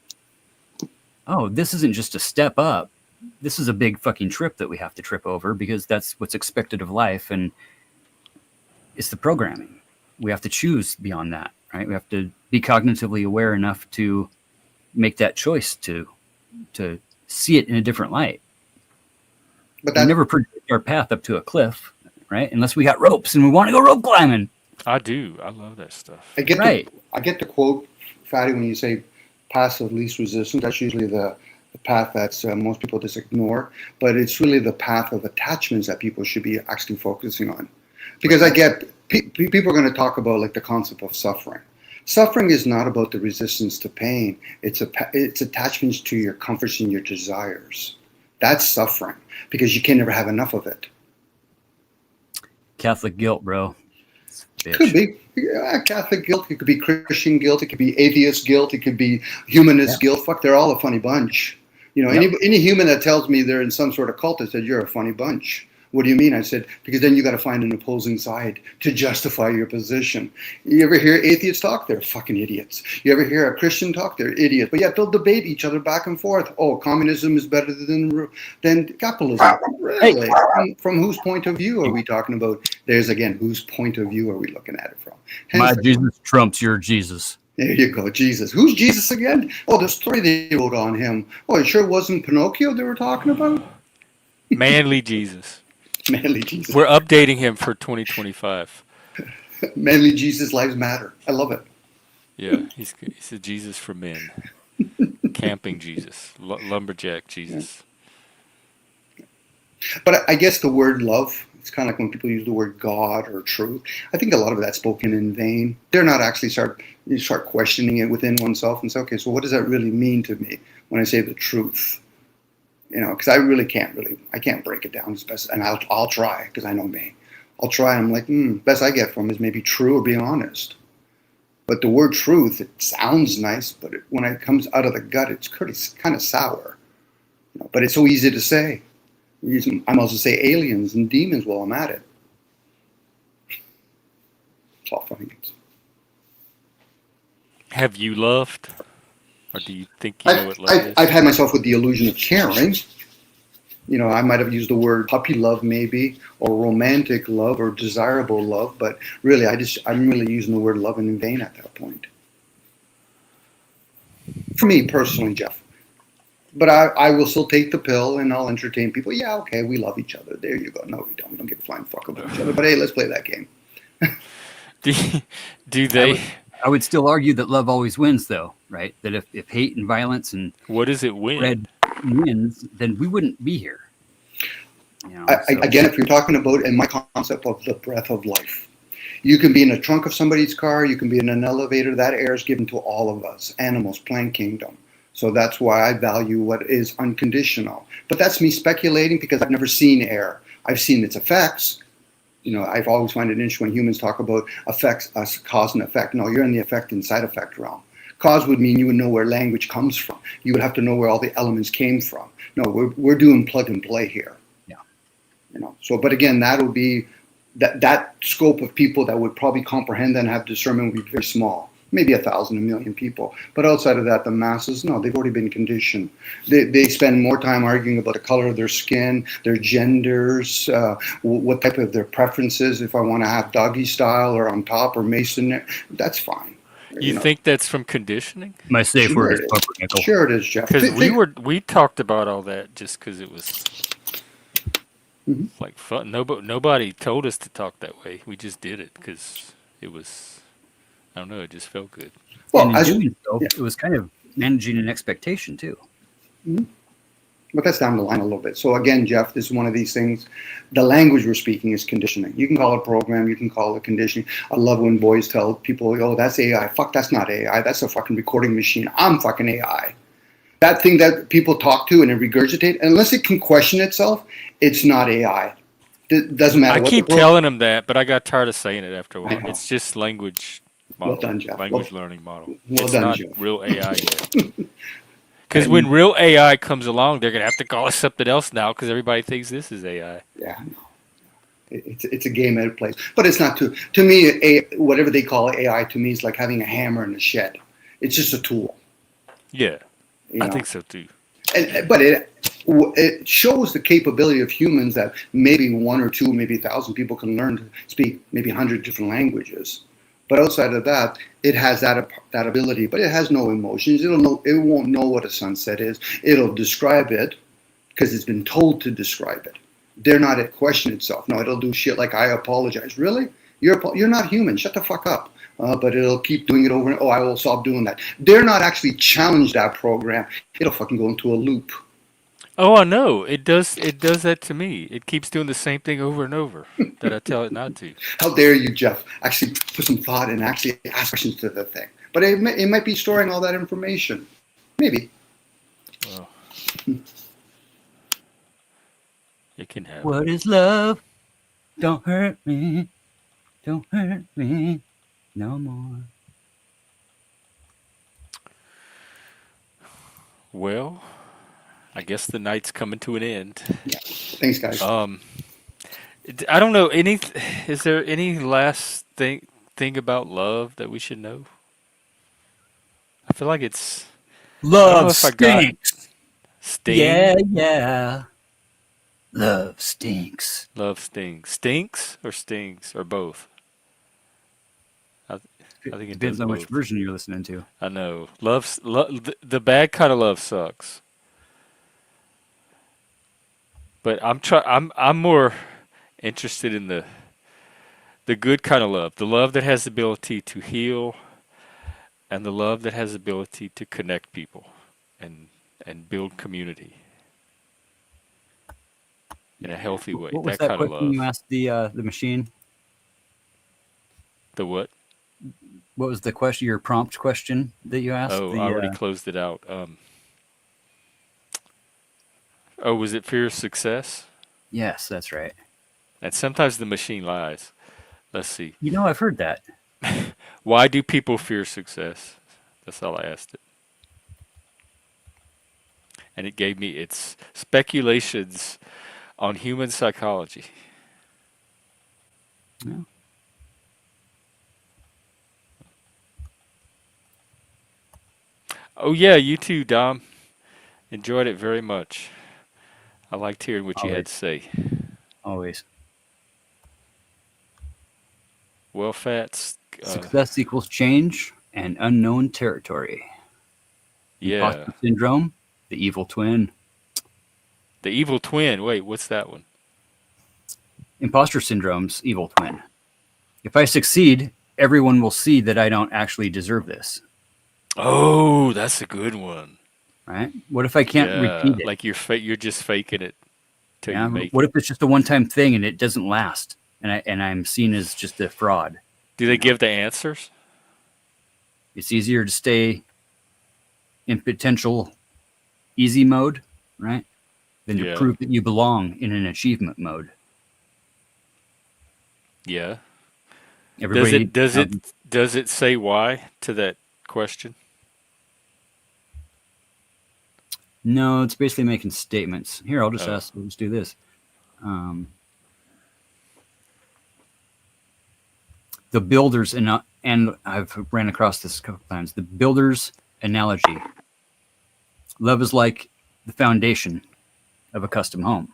oh, this isn't just a step up. This is a big fucking trip that we have to trip over, because that's what's expected of life. And it's the programming. We have to choose beyond that, right? We have to be cognitively aware enough to make that choice to see it in a different light. But We that never project our path up to a cliff, right? Unless we got ropes and we want to go rope climbing. I do. I love that stuff. I get Right. I get the quote, Fatty, when you say path of least resistance. That's usually the path that's most people just ignore, but it's really the path of attachments that people should be actually focusing on. Because I get people are going to talk about like the concept of suffering. Suffering is not about the resistance to pain. It's attachments to your comforts and your desires. That's suffering, because you can never have enough of it. Catholic guilt, bro. Bitch. Could be Catholic guilt. It could be Christian guilt. It could be atheist guilt. It could be humanist guilt. Fuck, they're all a funny bunch. You know, any human that tells me they're in some sort of cult, I said, you're a funny bunch. What do you mean? I said, because then you got to find an opposing side to justify your position. You ever hear atheists talk? They're fucking idiots. You ever hear a Christian talk? They're idiots. But yet they'll debate each other back and forth. Oh, communism is better than capitalism. Really? From whose point of view are we talking about? There's again, whose point of view are we looking at it from? My Hence, Jesus trumps your Jesus. there you go, Jesus. Who's Jesus again? Oh, the story they wrote on him. Oh, it sure wasn't Pinocchio they were talking about? Manly Jesus. Manly Jesus. We're updating him for 2025. Manly Jesus lives matter. I love it. Yeah, he's a Jesus for men. Camping Jesus. Lumberjack Jesus. But I guess the word love, it's kind of like when people use the word God or truth. I think a lot of that's spoken in vain. They're not actually you start questioning it within oneself and say, okay, so what does that really mean to me when I say the truth? You know, because I can't break it down as best, and I'll try, because I know me. I'll try, and I'm like, best I get from is maybe true or being honest. But the word truth, it sounds nice, but when it comes out of the gut, it's kind of sour. You know, but it's so easy to say. I might also say aliens and demons while I'm at it. It's all funny games. Have you loved? Or do you think you know what love is? I've had myself with the illusion of caring. You know, I might have used the word puppy love maybe, or romantic love, or desirable love, but really I'm really using the word love in vain at that point. For me personally, Jeff. But I will still take the pill and I'll entertain people. Yeah, okay, we love each other. There you go. No, we don't. We don't give a flying fuck about each other. But hey, let's play that game. Do they? I would still argue that love always wins, though, right? That if hate and violence and What does it win? red wins, then we wouldn't be here. You know, Again, if you're talking about, in my concept of the breath of life, you can be in the trunk of somebody's car, you can be in an elevator. That air is given to all of us, animals, plant kingdom. So that's why I value what is unconditional. But that's me speculating, because I've never seen air. I've seen its effects. You know, I've always found it interesting when humans talk about effects, cause and effect. No, you're in the effect and side effect realm. Cause would mean you would know where language comes from. You would have to know where all the elements came from. No, we're doing plug and play here. Yeah. You know. So, but again, that would be that scope of people that would probably comprehend and have discernment would be very small. Maybe 1,000, 1,000,000 people. But outside of that, the masses, no, they've already been conditioned. They spend more time arguing about the color of their skin, their genders, what type of their preferences, if I want to have doggy style or on top or mason. That's fine. You know. think that's from conditioning? my safe Sure word it is is. pumpernickel. Sure it is, Jeff. Because we talked about all that just because it was like fun. Nobody told us to talk that way. We just did it because it was. I don't know. It just felt good. Well, and in doing so, yeah. it was kind of managing an expectation too. But that's down the line a little bit. So again, Jeff, this is one of these things. The language we're speaking is conditioning. You can call it program. You can call it conditioning. I love when boys tell people, oh, that's AI. Fuck, that's not AI. That's a fucking recording machine. I'm fucking AI. That thing that people talk to and regurgitate, unless it can question itself, it's not AI. Doesn't matter I what keep the telling them that, but I got tired of saying it after a I while. know. It's just language Well model, done, Jeff. language learning model. Well It's done, not Jeff. real AI yet. Because And when real AI comes along, they're gonna have to call it something else now because everybody thinks this is AI. yeah, no, it's a game that it plays, but it's not to me. Whatever they call AI to me is like having a hammer in a shed. It's just a tool, Yeah, you I know. think so too. But it shows the capability of humans that maybe one or two, maybe 1,000 people can learn to speak maybe 100 different languages. But outside of that, it has that ability, but it has no emotions. It won't know what a sunset is. It'll describe it because it's been told to describe it. Dare not question itself. No, it'll do shit like, I apologize. Really? You're not human. Shut the fuck up. But it'll keep doing it over and I will stop doing that. Dare not actually challenge that program. It'll fucking go into a loop. Oh, I know. It does. It does that to me. It keeps doing the same thing over and over that I tell it not to. How dare you, Jeff, actually put some thought and actually ask questions to the thing. But it might be storing all that information. Maybe. Well, it can have. What is love? Don't hurt me. Don't hurt me no more. Well, I guess the night's coming to an end. Yeah. Thanks, guys. I don't know any. Is there any last thing about love that we should know? I feel like it's. I don't know Love if I got stinks. sting. Yeah. Love stinks. Love stings. Stinks or stings or both. I think it Depends does on which both. version you're listening to. I know. The bad kind of love sucks. But I'm more interested in the good kind of love. The love that has the ability to heal and the love that has the ability to connect people and build community in a healthy way. What was That that kind of question you love. asked the machine? The what? What was the question? Your prompt question that you asked? Oh, The I already closed it out. Oh, was it fear of success? yes, that's right. And sometimes the machine lies. Let's see. You know, I've heard that. Why do people fear success? That's all I asked it. And it gave me its speculations on human psychology. Yeah. Oh, yeah, you too, Dom. Enjoyed it very much. I liked hearing what you had to say. Always. Well, Fats, Success equals change and unknown territory. yeah. Imposter syndrome, the evil twin. The evil twin. Wait, what's that one? Imposter syndrome's evil twin. If I succeed, everyone will see that I don't actually deserve this. Oh, that's a good one. Right? What if I can't Yeah, repeat it? like you're just faking it till Yeah? you make What it. if it's just a one-time thing and it doesn't last, and I'm seen as just a fraud? Do they give the answers? It's easier to stay in potential easy mode, right, than to Yeah. prove that you belong in an achievement mode. Yeah. Everybody, Does it say why to that question? no, it's basically making statements. Here, I'll just Oh. ask. We'll just do this. The builders and I've ran across this a couple times. The builder's analogy. Love is like the foundation of a custom home.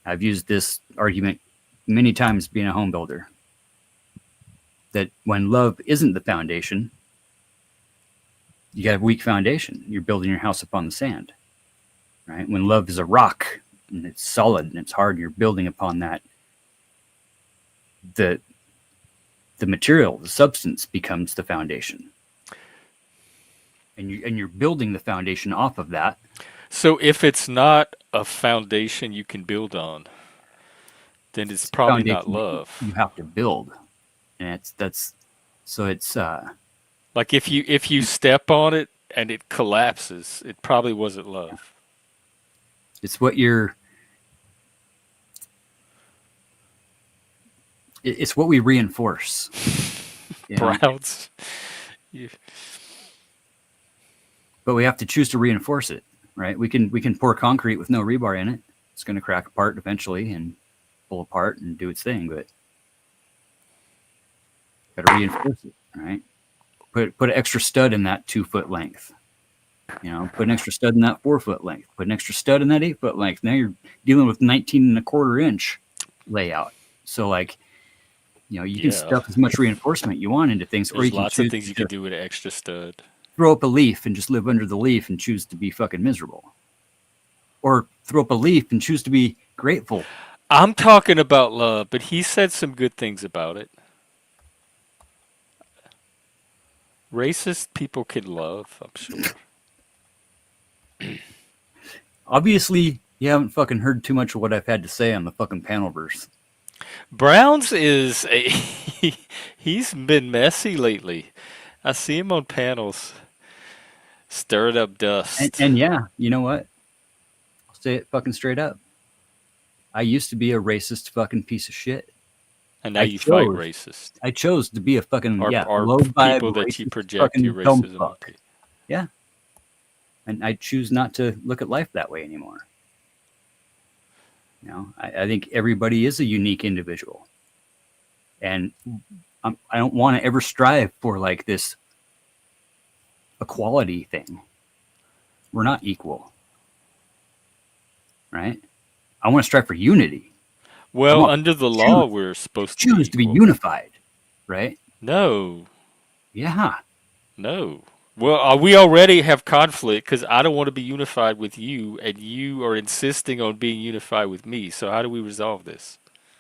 I've used this argument many times being a home builder. That when love isn't the foundation, you got a weak foundation. You're building your house upon the sand, right? When love is a rock and it's solid and it's hard, you're building upon that. The material, the substance becomes the foundation, and you're building the foundation off of that. So if it's not a foundation you can build on, then it's probably not Foundation love. you have to build, and it's Like if you step on it and it collapses, it probably wasn't love. it's what you're It's what we reinforce. You know? Browns. You, But we have to choose to reinforce it, right? We can pour concrete with no rebar in it. It's going to crack apart eventually and pull apart and do its thing, but got to reinforce it, right? Put an extra stud in that 2 foot length. You know, put an extra stud in that 4 foot length. Put an extra stud in that 8 foot length. Now you're dealing with 19.25 inch layout. So like, you know, you can stuff as much reinforcement you want into things, or there's you can lots of things you can do with an extra stud. throw up a leaf and just live under the leaf and choose to be fucking miserable, or throw up a leaf and choose to be grateful. I'm talking about love, but he said some good things about it. Racist people can love, I'm sure. Obviously, you haven't fucking heard too much of what I've had to say on the fucking Panelverse. Browns is he's been messy lately. I see him on panels stirring up dust. And yeah, you know what? I'll say it fucking straight up. I used to be a racist fucking piece of shit. And now I you fight chose- racist. I chose to be a fucking Or low vibe people that you racist project fucking your dumb racism fuck. onto. Yeah. And I choose not to look at life that way anymore. You know, I think everybody is a unique individual. And I don't want to ever strive for like this equality thing. We're not equal. Right? I want to strive for unity. Well, want under the choose- law, we're supposed Choose to be equal. unified. Right? No, Yeah. no. Well, we already have conflict because I don't want to be unified with you, and you are insisting on being unified with me. So how do we resolve this?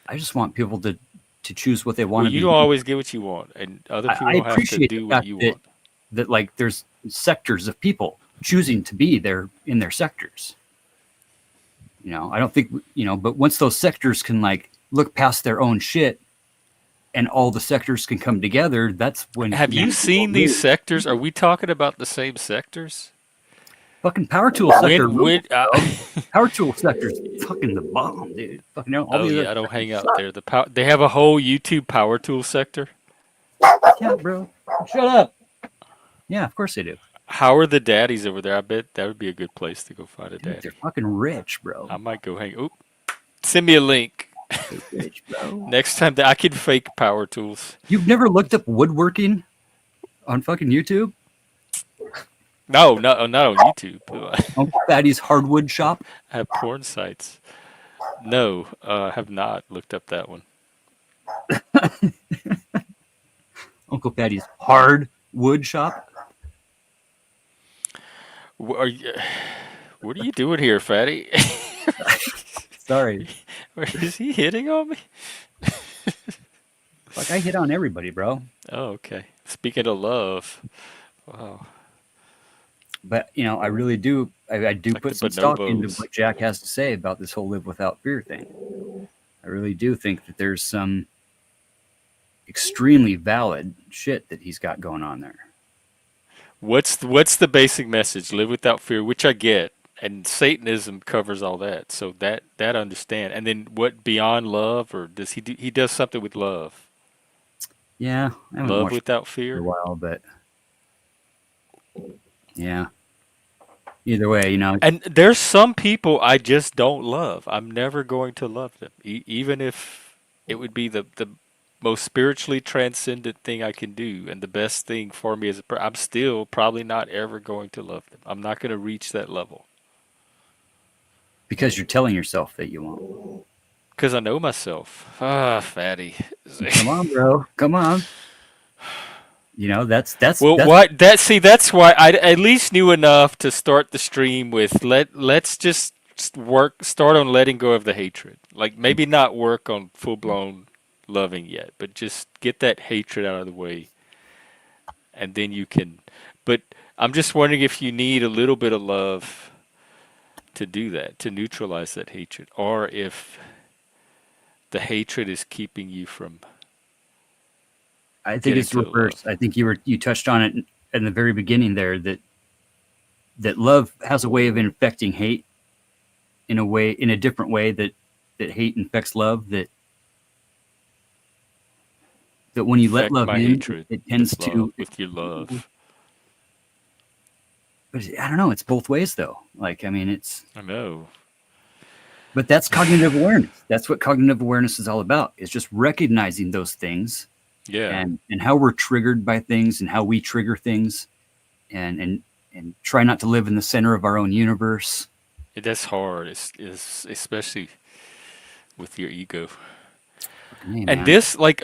I just want people to choose what they want Well, to you be. don't always get what you want, and other people I don't have to appreciate do the what fact you that, want. that like there's sectors of people choosing to be there in their sectors. You know, I don't think, you know, but once those sectors can like look past their own shit and all the sectors can come together, that's when. Have you seen these sectors? Are we talking about the same sectors? Fucking power tool sector? Power tool sector's fucking the bomb, dude. Fucking all oh these yeah, other I don't hang out suck. there. They have a whole YouTube power tool sector. Yeah, bro. Shut up. Yeah, of course they do. How are the daddies over there? I bet that would be a good place to go find a Dude, daddy. they're fucking rich, bro. I might go hang. Oop, send me a link. They're rich, bro. Next time that I can fake power tools. You've never looked up woodworking on fucking YouTube? No, not on YouTube. Uncle Fatty's hardwood shop? I have porn sites. No, I have not looked up that one. Uncle Fatty's hardwood shop? What are you doing here, Fatty? Sorry. Is he hitting on me? Like I hit on everybody, bro. Oh, okay. Speaking of love, wow. But you know, I really do. I do Like put the some stock into bonobos. what Jack has to say about this whole live without fear thing. I really do think that there's some extremely valid shit that he's got going on there. What's the basic message? Live without fear, which I get, and Satanism covers all that, so that I understand. And then what beyond love, or does he do? He does something with love. Yeah, I haven't Love watched without it for a fear. while, but yeah. Either way, you know, And there's some people I just don't love. I'm never going to love them, even if it would be the most spiritually transcendent thing I can do and the best thing for me as a person. I'm still probably not ever going to love them. I'm not going to reach that level because you're telling yourself that you won't. because I know myself. Ah, fatty. Come on, bro. Come on. You know, that's Well, that's why I at least knew enough to start the stream with let's just start on letting go of the hatred. Like maybe not work on full blown loving yet, but just get that hatred out of the way, and then you can. But I'm just wondering if you need a little bit of love to do that, to neutralize that hatred, or if the hatred is keeping you from. I think getting it's to the reversed. I think you touched on it in the very beginning there that love has a way of infecting hate in a different way that hate infects love, that that when you let Infect love my in, hatred it tends with love, to. with your love. But I don't know. It's both ways though. Like I mean, I know. but that's cognitive awareness. That's what cognitive awareness is all about. Is just recognizing those things Yeah. and how we're triggered by things and how we trigger things and try not to live in the center of our own universe. That's hard. It's especially with your ego. Hey And man. this, like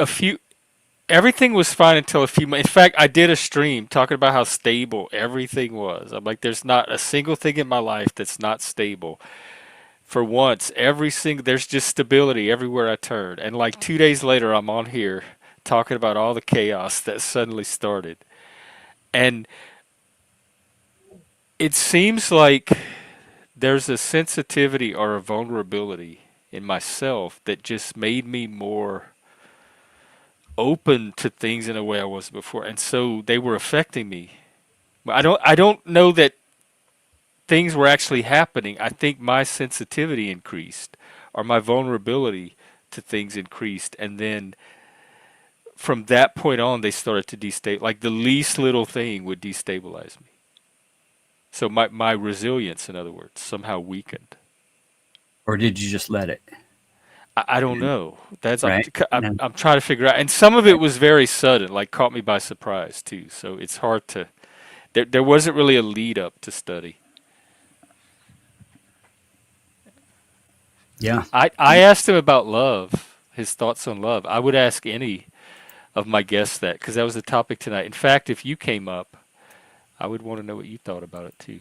everything was fine until a few months. In fact, I did a stream talking about how stable everything was. I'm like, there's not a single thing in my life that's not stable. For once, there's just stability everywhere I turn. And like 2 days later, I'm on here talking about all the chaos that suddenly started. And it seems like there's a sensitivity or a vulnerability in myself that just made me more open to things in a way I was before, and so they were affecting me. I don't know that things were actually happening. I think my sensitivity increased, or my vulnerability to things increased, and then from that point on, they started to destabilize. Like the least little thing would destabilize me. So my resilience, in other words, somehow weakened. Or did you just let it? I don't know. That's Right? I'm trying to figure out, and some of it was very sudden, like caught me by surprise too. So it's hard to. There wasn't really a lead up to study. Yeah. I asked him about love, his thoughts on love. I would ask any of my guests that because that was the topic tonight. In fact, if you came up, I would want to know what you thought about it too.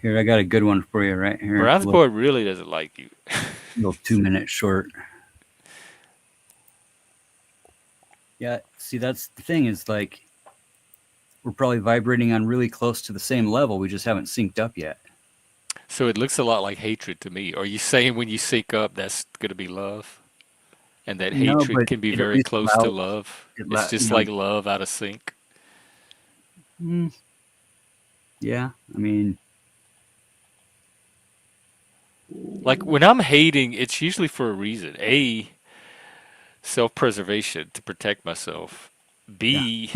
Here, I got a good one for you right here. Brad's boy really doesn't like you. Little 2 minute short. Yeah. See, that's the thing is like we're probably vibrating on really close to the same level. We just haven't synced up yet. So it looks a lot like hatred to me. Are you saying when you sync up, that's going to be love? And that No, hatred but can be it at very least close to allows love? it. It's just You like love out of sync? know, yeah. I mean, Like when I'm hating, it's usually for a reason. A, self-preservation to protect myself. yeah. B,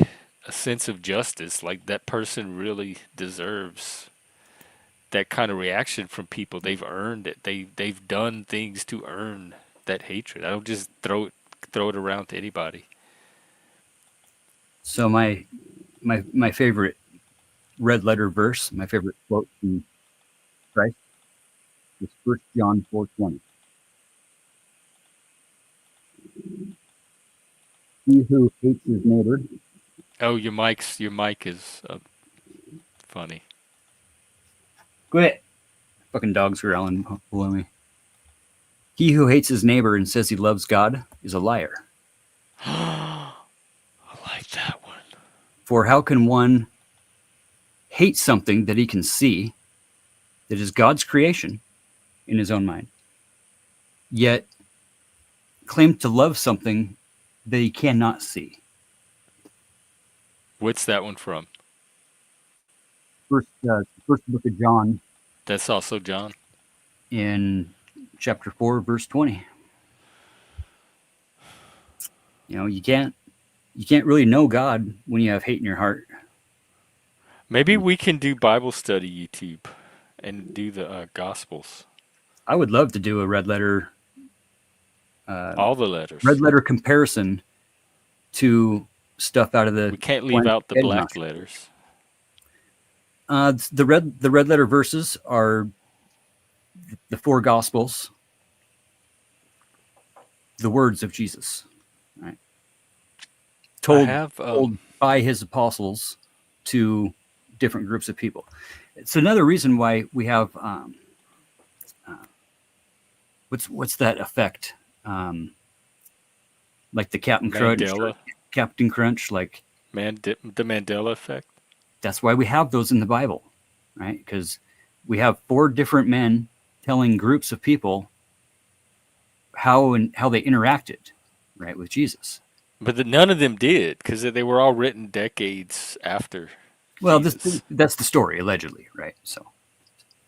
a sense of justice. Like that person really deserves that kind of reaction from people. They've earned it. They've done things to earn that hatred. I don't just throw it around to anybody. So my favorite red letter verse, my favorite quote from Christ is 1 John 4:20. He who hates his neighbor. Oh, your mic is funny. Quit. Fucking dogs growling below me. He who hates his neighbor and says he loves God is a liar. I like that one. For how can one hate something that he can see, that is God's creation in his own mind, yet claim to love something that he cannot see? What's that one from? First book of John That's also John. in chapter 4, verse 20. You know, you can't really know God when you have hate in your heart. Maybe we can do Bible study YouTube and do the Gospels. I would love to do a red letter All the letters. comparison to stuff out of the. We can't leave out the black letters. The red letter verses are the four Gospels, the words of Jesus, right? Told by his apostles to different groups of people. It's another reason why we have what's that effect? Like the Captain Crunch, like the Mandela effect. That's why we have those in the Bible, right? Because we have four different men telling groups of people how they interacted, right, with Jesus. But none of them did, because they were all written decades after. Well, Jesus. that's the story, allegedly, right? So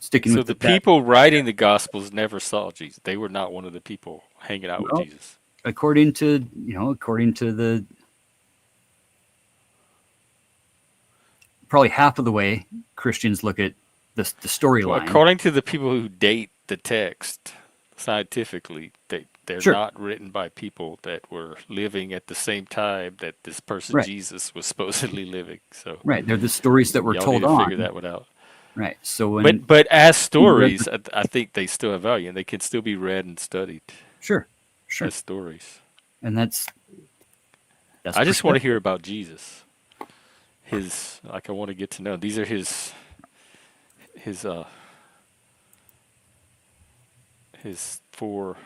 sticking with people writing the Gospels never saw Jesus. They were not one of the people hanging out with Jesus. according to the probably half of the way Christians look at the Well, storyline. according to the people who date the text scientifically, they're Sure. not written by people that were living at the same time that this person Right. Jesus was supposedly living. So Right. They're the stories that were y'all told need to on. figure that one out. Right. So when But as you read stories, I think they still have value and they can still be read and studied sure. as stories. And that's I just want to perspective. hear about Jesus. I want to get to know. These are his four.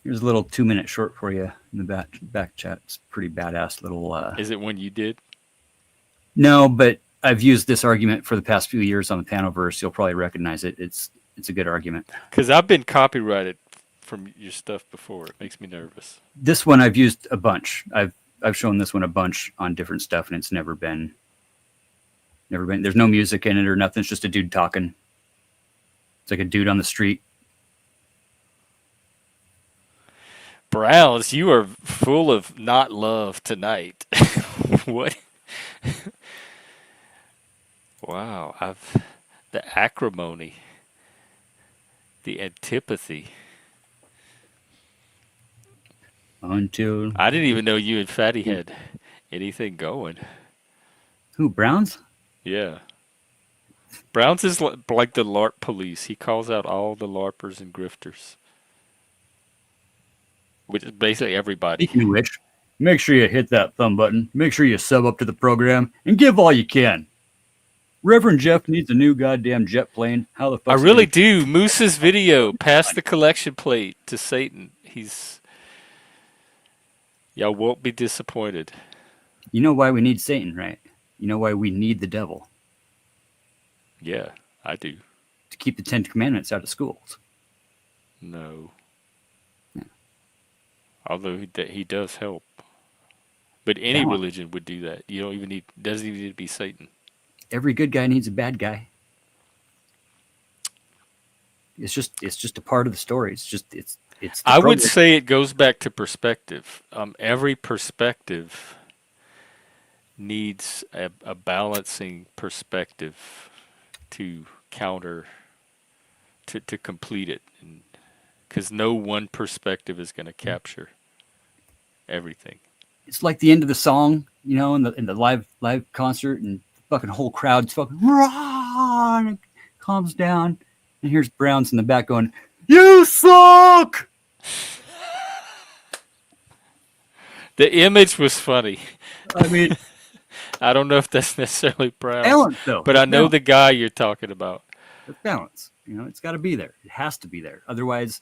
Here's a little 2-minute short for you in the back chat. It's pretty badass little. Is it one you did? No, but I've used this argument for the past few years on the Panoverse. You'll probably recognize it. It's a good argument. Because I've been copyrighted from your stuff before. It makes me nervous. This one I've used a bunch. I've shown this one a bunch on different stuff, and it's never been. There's no music in it or nothing. It's just a dude talking. It's like a dude on the street. Browns, you are full of not love tonight. What? Wow, the acrimony, the antipathy. Until I didn't even know you and Fatty had anything going. who Browns? Yeah. Browns is like the LARP police. He calls out all the LARPers and grifters. Which is basically everybody. Speaking of which, make sure you hit that thumb button. Make sure you sub up to the program and give all you can. Reverend Jeff needs a new goddamn jet plane. How the fuck? I really do. Moose's video, pass the collection plate to Satan. Y'all won't be disappointed. You know why we need Satan, right? You know why we need the devil? Yeah, I do. To keep the 10 Commandments out of schools. No. Yeah. Although he does help. But any Yeah. religion would do that. You doesn't even need to be Satan. Every good guy needs a bad guy. It's just a part of the story. It's the I would program. say it goes back to perspective. Every perspective needs a balancing perspective to counter, to complete it. Because no one perspective is going to capture everything. It's like the end of the song, in the live concert, and the fucking whole crowd's fucking rah, and it calms down, and here's Browns in the back going, "You suck." The image was funny. I mean, I don't know if that's necessarily Brown, balance though. but I know Balance. the guy you're talking about. It's balance. It's got to be there. It has to be there. Otherwise,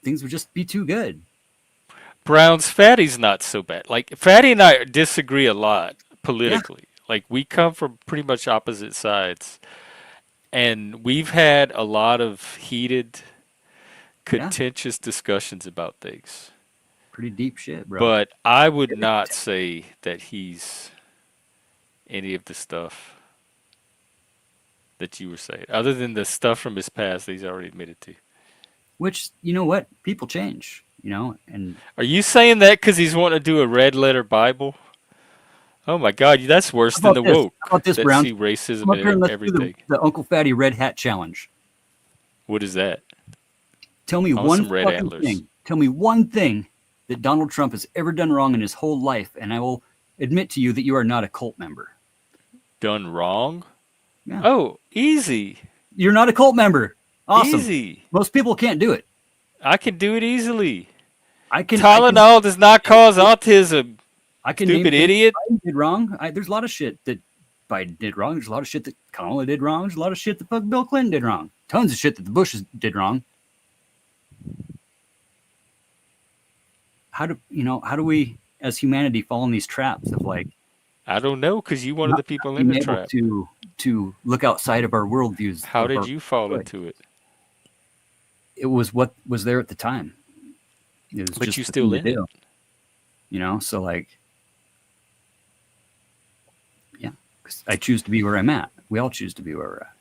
things would just be too good. Brown's Fatty's not so bad. Like Fatty and I disagree a lot politically. Like we come from pretty much opposite sides, and we've had a lot of heated, contentious discussions about things. Pretty deep shit, bro. But I would not say that he's any of the stuff that you were saying, other than the stuff from his past that he's already admitted to. Which, you know what? People change, and Are you saying that because he's wanting to do a red letter Bible? Oh my God, that's worse How than the about this? woke. How about this, that Brown? see Come up racism here and in let's do everything. the Uncle Fatty Red Hat Challenge. What is that? Tell me want one some red fucking antlers. thing. Tell me one thing that Donald Trump has ever done wrong in his whole life, and I will admit to you that you are not a cult member. Done wrong? Yeah. Oh, easy. You're not a cult member. Awesome. Easy. Most people can't do it. I can do it easily. I can. Tylenol does not cause autism. I can Stupid name idiot. Biden did wrong. There's a lot of shit that Biden did wrong. There's a lot of shit that Kamala did wrong. There's a lot of shit that fucking Bill Clinton did wrong. Tons of shit that the Bushes did wrong. How do we as humanity fall in these traps of like I don't know, because you one of not the people in being the able trap. to look outside of our worldviews? How of did our- you fall into it? It was what was there at the time. It was But just you the still thing to in it. do. So like, yeah, 'cause I choose to be where I'm at. We all choose to be where we're at.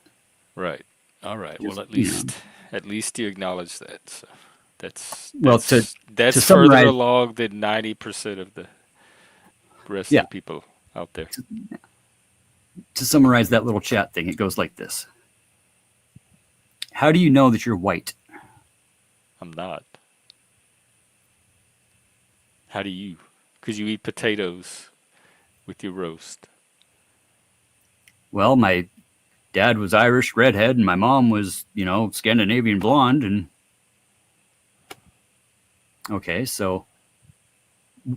Right. All right. Well, Just, at least you acknowledge that. So. Well, that's to further summarize, along than 90% of the rest of yeah, the people out there. to summarize that little chat thing, it goes like this. How do you know that you're white? I'm not. How do you? Because you eat potatoes with your roast. Well, my dad was Irish redhead and my mom was, Scandinavian blonde. And okay, so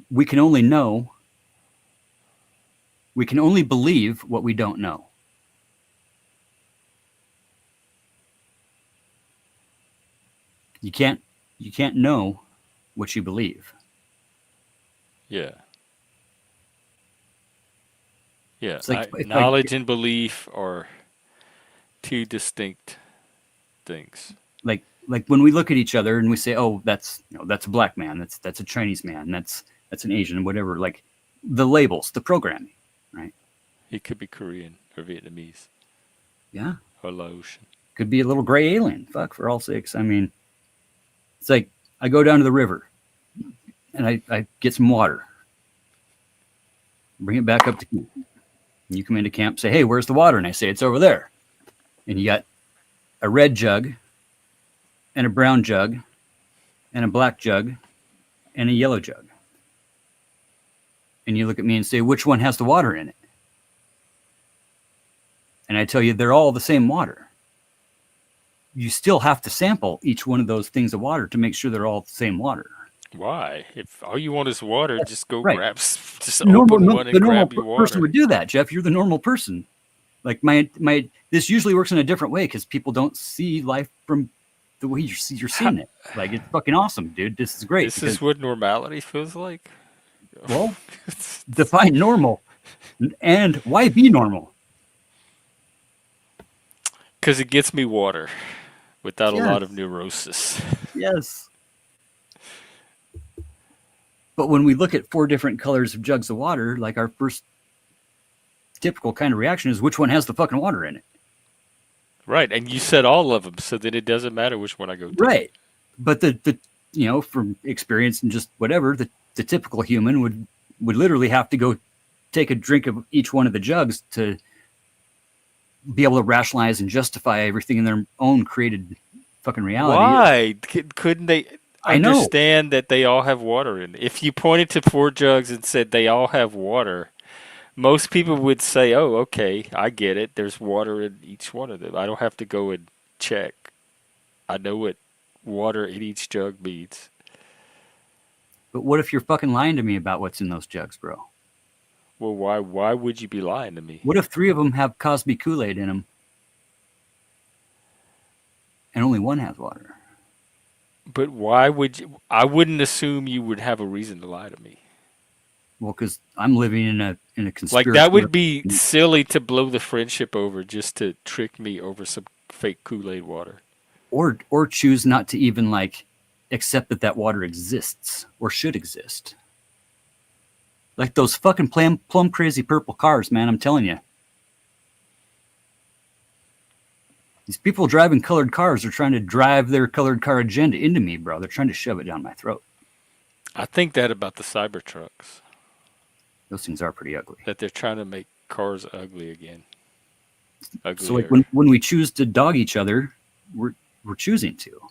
we can only believe what we don't know. You can't know what you believe. Yeah. Yeah. It's like Knowledge and belief are two distinct things. like when we look at each other and we say, "Oh, that's a black man, that's a Chinese man, that's an Asian, whatever." Like the labels, the programming, right? He could be Korean or Vietnamese Yeah, or Laotian. could be a little gray alien. Fuck, for all sakes. I mean, it's like I go down to the river and I get some water, bring it back up to camp. And you come into camp, say, "Hey, where's the water?" And I say, "It's over there." And you got a red jug and a brown jug and a black jug and a yellow jug. And you look at me and say, "Which one has the water in it?" And I tell you, they're all the same water. You still have to sample each one of those things of water to make sure they're all the same water. Why? If all you want is water, just go right. just Normal, open one and the normal grab your person water. would do that, Jeff. You're the normal person. Like this usually works in a different way because people don't see life from the way you're seeing it. Like, it's fucking awesome, dude. This is great. This is what normality feels like? Well, define normal. And why be normal? Because it gets me water without a lot Yes. of neurosis. Yes. But when we look at 4 different colors of jugs of water, like our first typical kind of reaction is, which one has the fucking water in it? Right, and you said all of them, so that it doesn't matter which one I go to. Right. But the from experience and just whatever, the typical human would literally have to go take a drink of each one of the jugs to be able to rationalize and justify everything in their own created fucking reality. Why? Couldn't they I know. understand that they all have water in it? If you pointed to 4 jugs and said they all have water, most people would say, "Oh, okay, I get it. There's water in each one of them. I don't have to go and check. I know what water in each jug means." But what if you're fucking lying to me about what's in those jugs, bro? Well, why would you be lying to me? What if 3 of them have Cosby Kool-Aid in them and only 1 has water? But why would you? I wouldn't assume you would have a reason to lie to me. Well, because I'm living in a conspiracy. Like, that would be silly to blow the friendship over just to trick me over some fake Kool-Aid water. Or choose not to even accept that water exists or should exist. Like those fucking plum crazy purple cars, man. I'm telling you. These people driving colored cars are trying to drive their colored car agenda into me, bro. They're trying to shove it down my throat. I think that about the Cybertrucks. Those things are pretty ugly. That they're trying to make cars ugly again. Uglier. So like when we choose to dog each other, we're choosing to.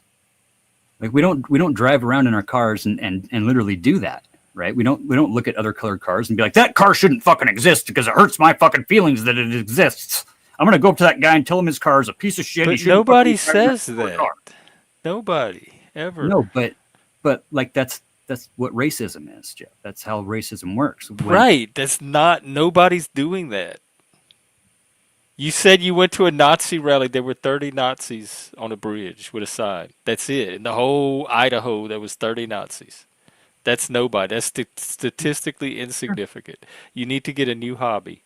Like we don't drive around in our cars and literally do that, right? We don't look at other colored cars and be like, that car shouldn't fucking exist because it hurts my fucking feelings that it exists. I'm gonna go up to that guy and tell him his car is a piece of shit. But nobody says that. Nobody ever. No, but like that's what racism is, Jeff. That's how racism works. Right. That's not. Nobody's doing that. You said you went to a Nazi rally. There were 30 Nazis on a bridge with a sign. That's it. In the whole Idaho, there was 30 Nazis. That's nobody. That's statistically insignificant. You need to get a new hobby.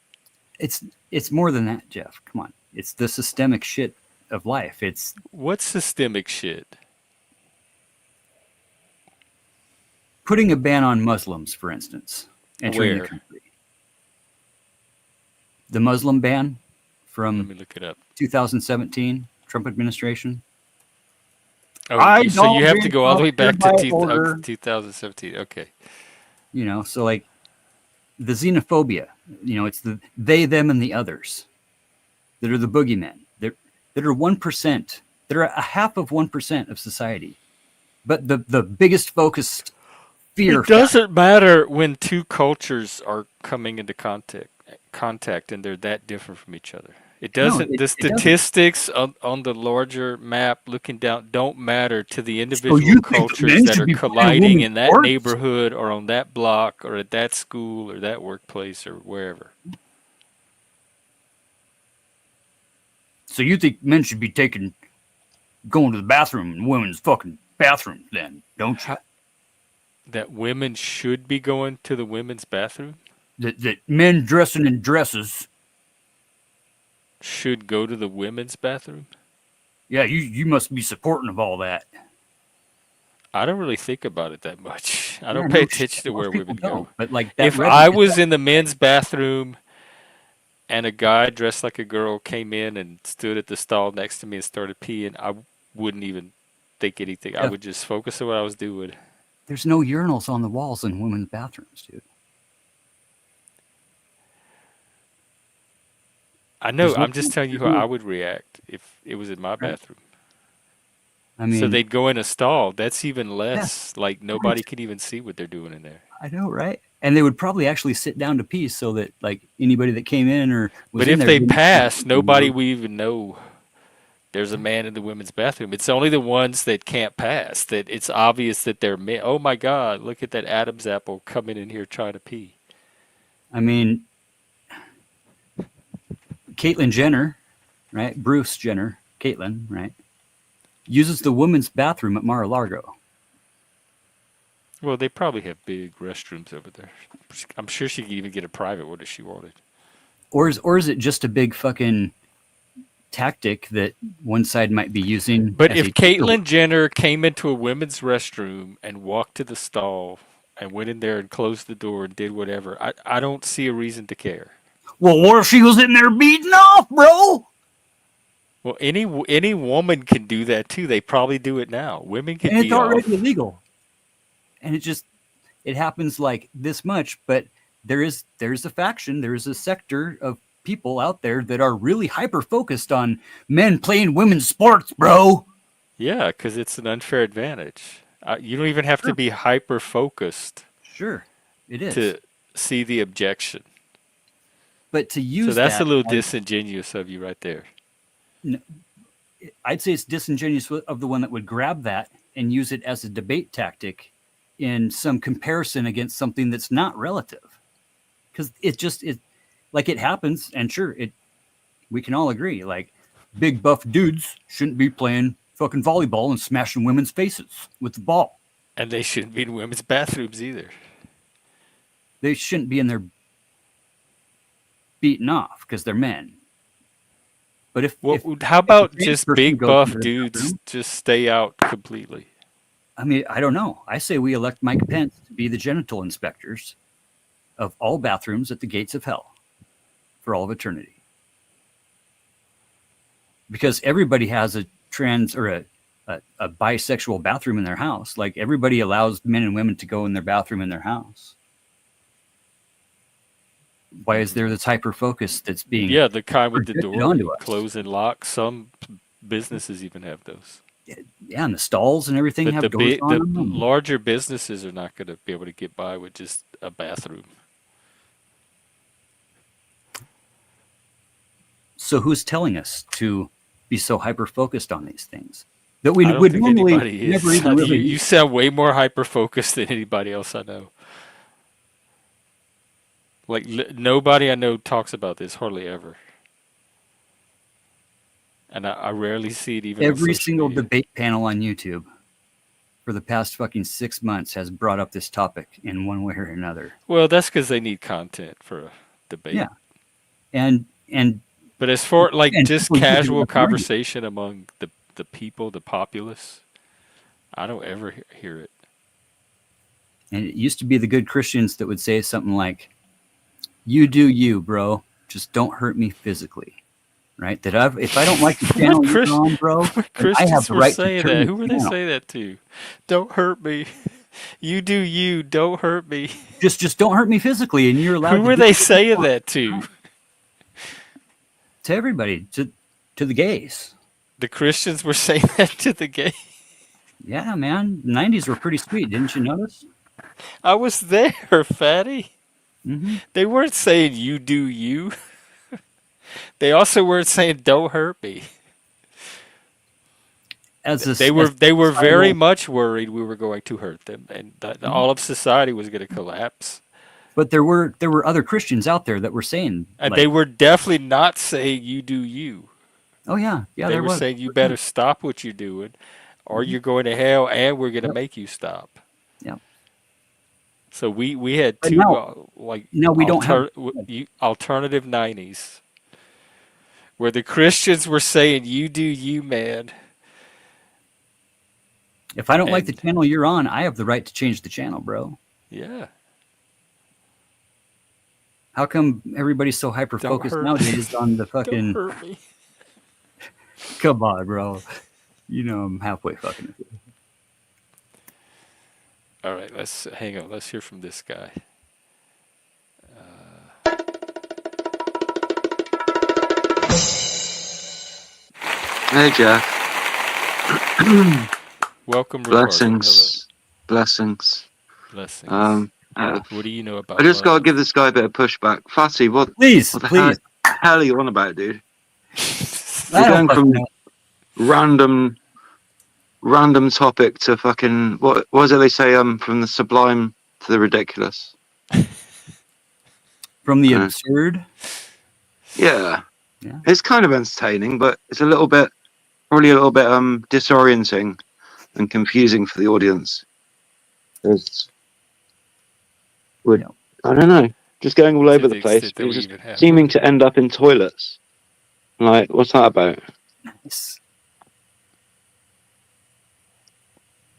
It's more than that, Jeff. Come on. It's the systemic shit of life. It's What's systemic shit? putting a ban on Muslims, for instance, entering Where? the country. The Muslim ban Let from me look it up. 2017 Trump administration. Oh, I so you don't have to being go all the way back to by order. 2017. Okay. You know, so like the xenophobia, you know, it's the they, them, and the others that are the boogeymen. That are 1%. They're a half of 1% of society. But the biggest focused fear It factor. doesn't matter when two cultures are coming into contact and they're that different from each other. It No, doesn't. The it doesn't. statistics on the larger map looking down don't matter to the So individual you think that cultures men that should are be playing colliding women's in that sports? neighborhood or on that block or at that school or that workplace or wherever. So you think men should be going to the bathroom in women's fucking bathrooms then, don't you? How, that women should be going to the women's bathroom? That men dressing in dresses, Should go to the women's bathroom? yeah, you must be supporting of all that. I don't really think about it that much. I Yeah, don't no pay shit, attention to most where people women go. don't. But like that If I resonates. was in the men's bathroom and a guy dressed like a girl came in and stood at the stall next to me and started peeing, I wouldn't even think anything. I Yeah, would just focus on what I was doing. there's no urinals on the walls in women's bathrooms, dude. I know. There's no. I'm just telling you how I would react if it was in my Right? bathroom. I So mean, they'd go in a stall. That's even yeah, less. Like right. nobody can even see what they're doing in there. I know, right? And they would probably actually sit down to pee so that like anybody that came in or was But in if there they didn't. pass, nobody would even know there's a man in the women's bathroom. It's only the ones that can't pass that it's obvious that they're men. Oh my God, look at that Adam's apple coming in here trying to pee. I mean, Caitlyn Jenner, right? Bruce Jenner, Caitlyn, right? Uses the women's bathroom at Mar-a-Lago. Well, they probably have big restrooms over there. I'm sure she could even get a private one if she wanted. Or is it just a big fucking tactic that one side might be using But as if a Caitlyn Jenner came into a women's restroom and walked to the stall and went in there and closed the door and did whatever, I don't see a reason to care. well, what if she was in there beating off, bro? Well, any woman can do that too. They probably do it now. Women can And it's beat already off. illegal. And it happens like this much, but there's a faction, there's a sector of people out there that are really hyper focused on men playing women's sports, bro. Yeah, because it's an unfair advantage. You don't even have to Sure. be hyper focused Sure, it is. to see the objection. But to So use that's a that, little as, disingenuous of you right there. I'd say it's disingenuous of the one that would grab that and use it as a debate tactic in some comparison against something that's not relative. Because it like it happens, and sure, we can all agree, like big buff dudes shouldn't be playing fucking volleyball and smashing women's faces with the ball. And they shouldn't be in women's bathrooms either. They shouldn't be in there beating off because they're men. But if How about if a trans just person big goes buff into the dudes bathroom, just stay out completely? I mean, I don't know. I say we elect Mike Pence to be the genital inspectors of all bathrooms at the gates of hell for all of eternity. Because everybody has a trans or a bisexual bathroom in their house. Like everybody allows men and women to go in their bathroom in their house. Why is there this hyper focus that's being Yeah, the kind with the projected door onto you us? close and lock. Some businesses even have those. Yeah, and the stalls and everything But have the doors on the them. larger businesses are not going to be able to get by with just a bathroom. So who's telling us to be so hyper focused on these things that we I don't would think normally anybody is. never even really? You sound way more hyper focused than anybody else I know. Like nobody I know talks about this hardly ever, and I rarely see it even on Every social single media. debate panel on YouTube for the past fucking 6 months has brought up this topic in one way or another. Well, that's because they need content for a debate. Yeah, and But as for like just people use it casual as an argument. conversation among the people, the populace, I don't ever hear it. And it used to be the good Christians that would say something like, "You do you, bro. Just don't hurt me physically." right? That if I don't like the channel you're Chris- on, bro, then I have Christians the were right to saying turn that. the Who were they channel. saying that to? Don't hurt me. You do you. Don't hurt me. Just don't hurt me physically, and you're allowed Who to were do they what you saying want. that to? To everybody, to the gays. The Christians were saying that to the gay. Yeah, man. The 90s were pretty sweet, didn't you notice? I was there, fatty. Hmm. They weren't saying you do you. They also weren't saying don't hurt me. As a, They as were very societal- much worried we were going to hurt them, and that all of society was going to collapse. but there were other Christians out there that were saying, And like, they were definitely not saying you do you. oh yeah, yeah, They there were was. saying you better stop what you're doing, or you're going to hell, and we're going to Yep. make you stop. Yep. So we had But two now- like No, we don't have. alternative 90s where the Christians were saying you do you, man. If I don't like the And- channel you're on, I have the right to change the channel, bro. Yeah. How come everybody's so hyper focused hurt. nowadays on the Don't fucking? hurt me. Come on, bro. You know I'm halfway fucking with you. All right, let's hang on. Let's hear from this guy. Hey, Jack. Welcome, Ricardo. Blessings. Blessings. Hello. Blessings. What do you know about I just love? gotta give this guy a bit of pushback. Fatty, what Please, the please. hell are you on about, dude? I You're don't going from fucking know. random topic to fucking what was it they say? From the sublime to the ridiculous. From the Yeah. absurd. Yeah. Yeah. It's kind of entertaining, but it's probably a little bit disorienting and confusing for the audience. Yeah. I don't know, just going all over the the place. extent that we Just even have. seeming to end up in toilets. Like, what's that about? Nice.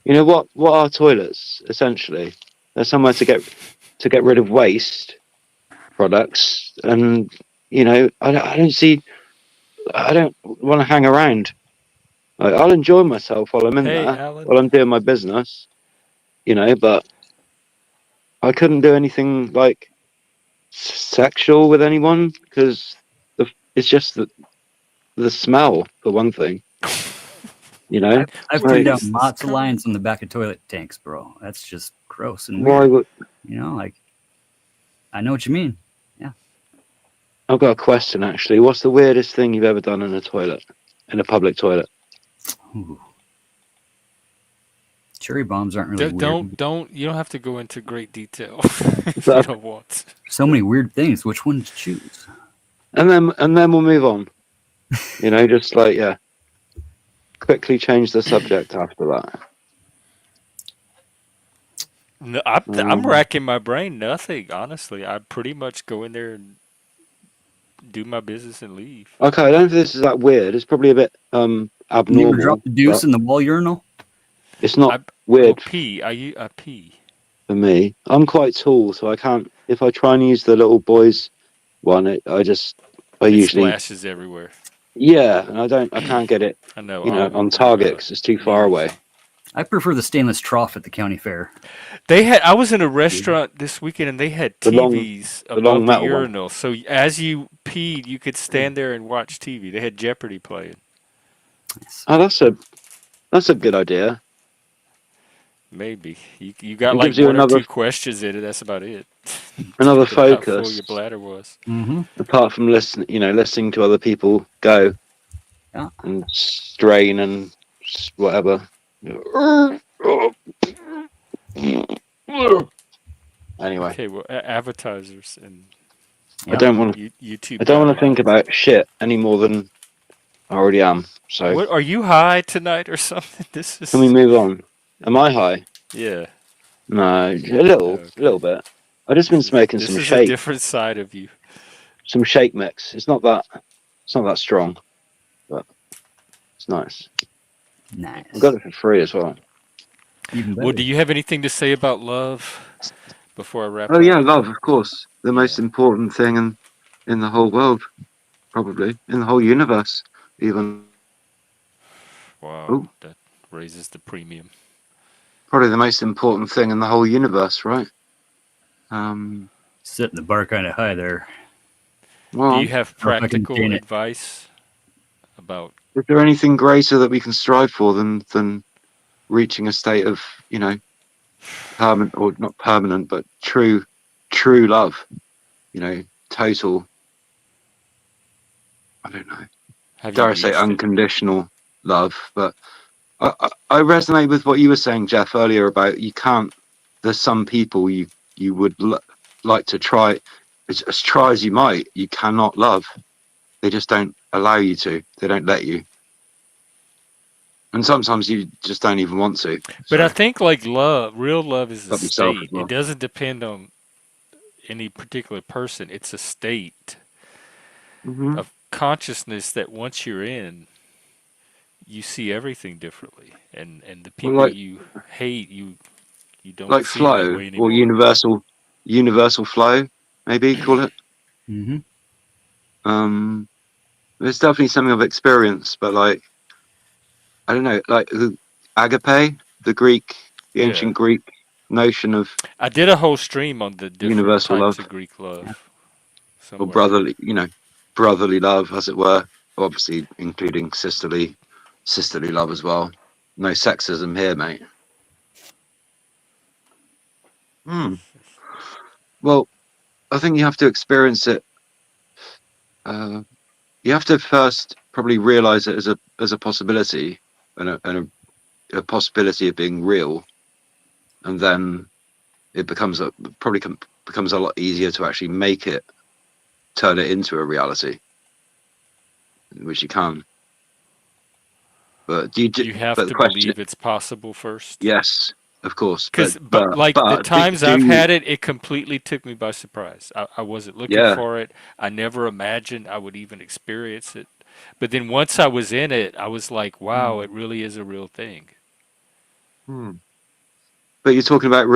You know what? What are toilets essentially? They're somewhere to get rid of waste products, and you know, I don't want to hang around. Like, I'll enjoy myself while I'm in Hey, there, Alan. while I'm doing my business, you know. But I couldn't do anything like sexual with anyone because it's just the smell for one thing. You know, I've Right. turned down Jesus lots of Christ. lines on the back of toilet tanks, bro. That's just gross and why weird. would You know, like I know what you mean. I've got a question actually. What's the weirdest thing you've ever done in a toilet, in a public toilet? Ooh. Cherry bombs aren't really weird. Don't. You don't have to go into great detail if you But- don't want to. So many weird things. Which one to choose? And then we'll move on. You know, just like, yeah. Quickly change the subject after that. No, I'm racking my brain. Nothing, honestly. I pretty much go in there and do my business and leave. Okay, I don't think this is that weird. It's probably a bit You ever abnormal. drop the deuce but in the wall urinal? it's not Well, weird pee. I pee. for me. I'm quite tall, so I can't. If I try and use the little boys one, I It usually splashes everywhere. yeah, and I can't get it, I know. you know, I'll- on target 'cause it's too far away. I prefer the stainless trough at the county fair. I was in a restaurant this weekend and they had The long- TVs the long above the metal one. urinal. So as you peed, you could stand there and watch TV. They had Jeopardy playing. Oh, that's a good idea. Maybe you got It like gives you one or another- two questions in it. That's about it. Another How full focus. your bladder was. Mm-hmm. Apart from listening to other people go Yeah. and strain and whatever. Anyway, Okay, well, advertisers and I don't want to. YouTube. I don't want to think guidelines. about shit any more than I already am. So What are you high tonight or something? This is. can we move on? Am I high? Yeah. No, a little bit. I've just been smoking This some is a shake, different side of you. some shake mix. It's not that strong, but it's nice. Nice. I got it for free as well. Even better. Well, do you have anything to say about love before I wrap Oh up? yeah, love, of course, the most important thing in the whole world. probably in the whole universe, even. Wow, Oh, that raises the premium. probably the most important thing in the whole universe, right? Um, Setting the bar kind of high there. Do well, you have I don't know if I can practical attain it. advice about? is there anything greater that we can strive for than reaching a state of, you know, permanent, or not permanent, but true love? You know, total. I don't know. Have you Dare I say reached it? unconditional love? But I resonate with what you were saying, Jeff, earlier about you can't. There's some people you would like to try, as try as you might, you cannot love. They just don't allow you to. They don't let you, and sometimes you just don't even want to. But I So think like love, real love is a love yourself as state. It well. doesn't depend on any particular person. It's a state Hmm. of consciousness that once you're in, you see everything differently. And the Well, people you hate, you don't like see that flow way or anymore. universal flow, maybe call it. Mm-hmm. Um, there's definitely something I've experienced, but like I don't know, like the agape, the Yeah. ancient Greek notion of I did a whole stream on the different universal types love of Greek love or somewhere. brotherly, brotherly love, as it were, obviously including sisterly love as well. No sexism here, mate. Hmm. Well, I think you have to experience it. Uh, you have to first probably realize it as a possibility and a possibility of being real, and then it becomes a lot easier to actually make it, turn it into a reality, which you can. But You have but the to question, believe it's possible first. yes, of course, But like the do, times do I've you, had it, it completely took me by surprise. I wasn't looking yeah. for it. I never imagined I would even experience it. But then once I was in it, I was like, wow, it really is a real thing. Hmm. But you're talking about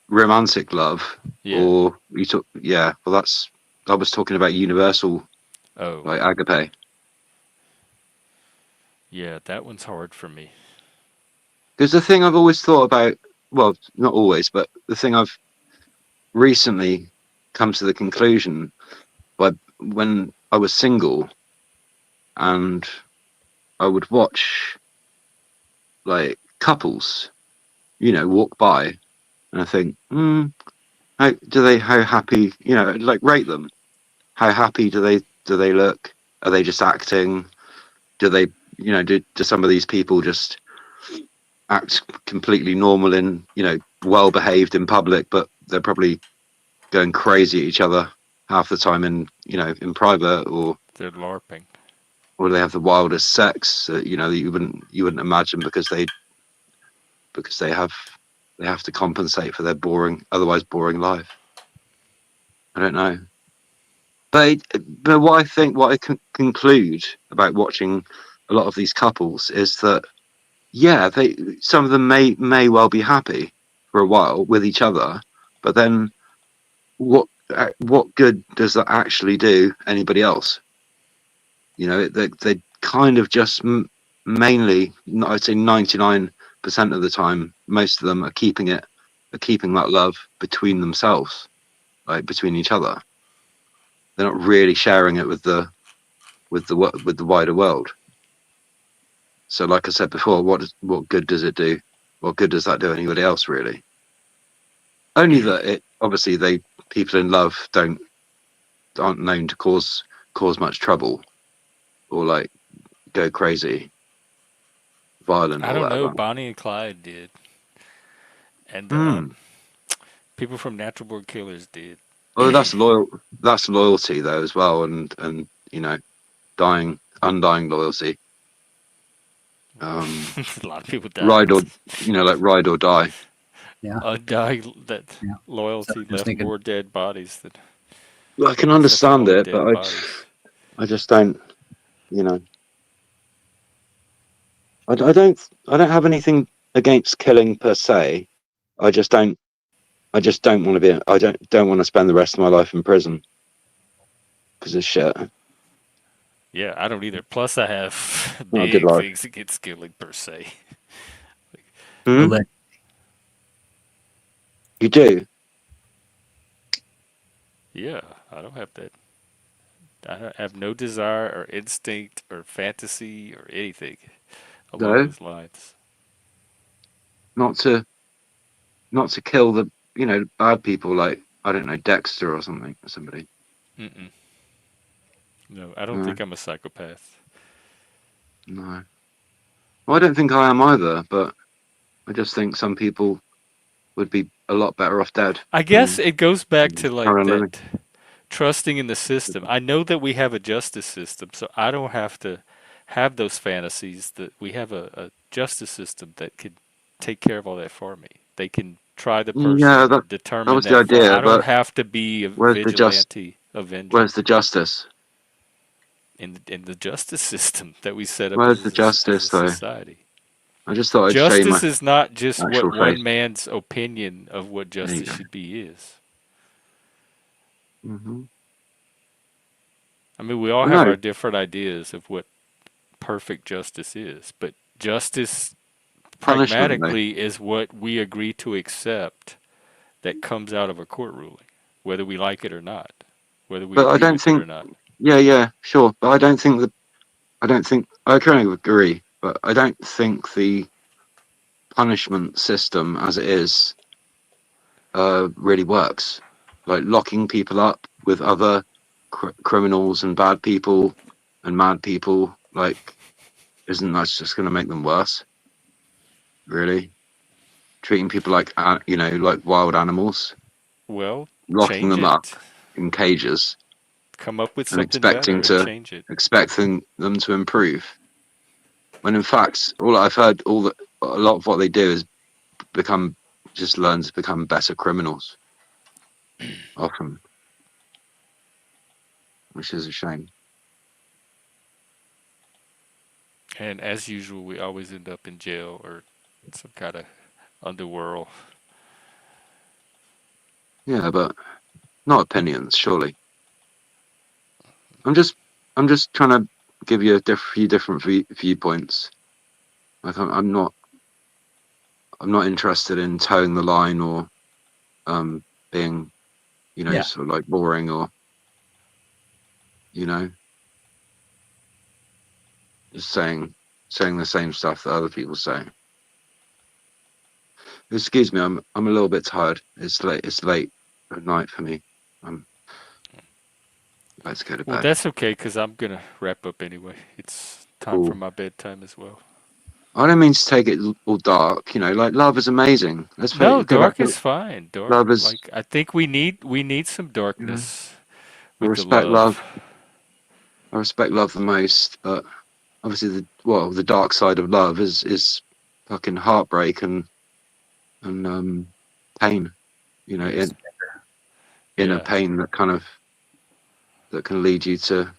romantic love, Yeah. or you talk, yeah. Well, that's I was talking about universal, Oh, like agape. yeah, that one's hard for me. Because the thing I've always thought about, well, not always, but the thing I've recently come to the conclusion by when I was single and I would watch like couples, walk by, and I think, how happy, like rate them. How happy do they look? Are they just acting? Do they, do some of these people just act completely normal and, well behaved in public, but they're probably going crazy at each other half the time in private, They're LARPing. or they have the wildest sex, that you wouldn't imagine because they have to compensate for their otherwise boring life. I don't know. But what I conclude about watching a lot of these couples is that, yeah, some of them may well be happy for a while with each other, but then what good does that actually do anybody else? They kind of just mainly, I'd say 99% of the time, most of them are keeping that love between themselves, like between each other. They're not really sharing it with the wider world. So, like I said before, what good does it do? What good does that do anybody else, really? Only that it obviously people in love aren't known to cause much trouble or like go crazy, violent I or don't know. whatever. Bonnie and Clyde did, and Hmm. people from Natural Born Killers did. Well, that's loyal. That's loyalty though as well, and undying loyalty. Um, A lot of people died. ride or like ride or die. Yeah. That Yeah. So loyalty I'm just left thinking, more dead bodies than Well, I can such understand more it, dead but bodies. I just don't. You know, I don't have anything against killing per se. I just don't. I just don't want to be. I don't want to spend the rest of my life in prison because of shit. Yeah, I don't either. Plus, I have Not a good big life. things against killing per se. Hmm? Alleg- You do? Yeah, I don't have that. I have no desire or instinct or fantasy or anything along No? those lines. Not to kill the bad people like I don't know Dexter or something or somebody. Mm-mm. No, I don't No, think I'm a psychopath. no. Well, I don't think I am either, but I just think some people would be a lot better off dead I guess than it goes back to like current living. that trusting in the system. I know that we have a justice system, so I don't have to have those fantasies that we have a justice system that could take care of all that for me. They can try the Yeah, person or that determine was the that for. idea, I don't but have to be a where's the just vigilante avenger where's the justice? in the justice system that we set up Where's the as a justice though? society. I just thought I'd show you my Justice is not just what actual face. one man's opinion of what There you justice go. should be is. Hmm. I mean, we all I have know. our different ideas of what perfect justice is, but justice Punishment though. pragmatically is what we agree to accept that comes out of a court ruling, whether we like it or not, whether we But I agree don't with it or think. not. Yeah, sure. But I don't think I kind of agree, but I don't think the punishment system as it is really works. Like locking people up with other criminals and bad people and mad people, like, isn't that just going to make them worse? Really? Treating people like, like wild animals, Well, locking change them up it. in cages Come up with and something better and change it. expecting them to improve. When in fact, all I've heard, a lot of what they do is learn to become better criminals often, which is a shame. And as usual, we always end up in jail or some kind of underworld. Yeah, but not opinions, surely. I'm just trying to give you a few different viewpoints. Like I'm not interested in towing the line or being, Yeah. sort of like boring or, you know, just saying the same stuff that other people say. Excuse me, I'm a little bit tired. It's late at night for me. Let's go to Well, bed. that's okay because I'm going to wrap up anyway. It's time for Cool. my bedtime as well. I don't mean to take it all dark, like love is amazing. Let's No, go back dark to is fine. Dark, love is, like I think we need some you know, darkness I with the respect love. love. I respect love the most, but obviously the dark side of love is fucking heartbreak and pain, Yes. inner Yeah. pain that can lead you to,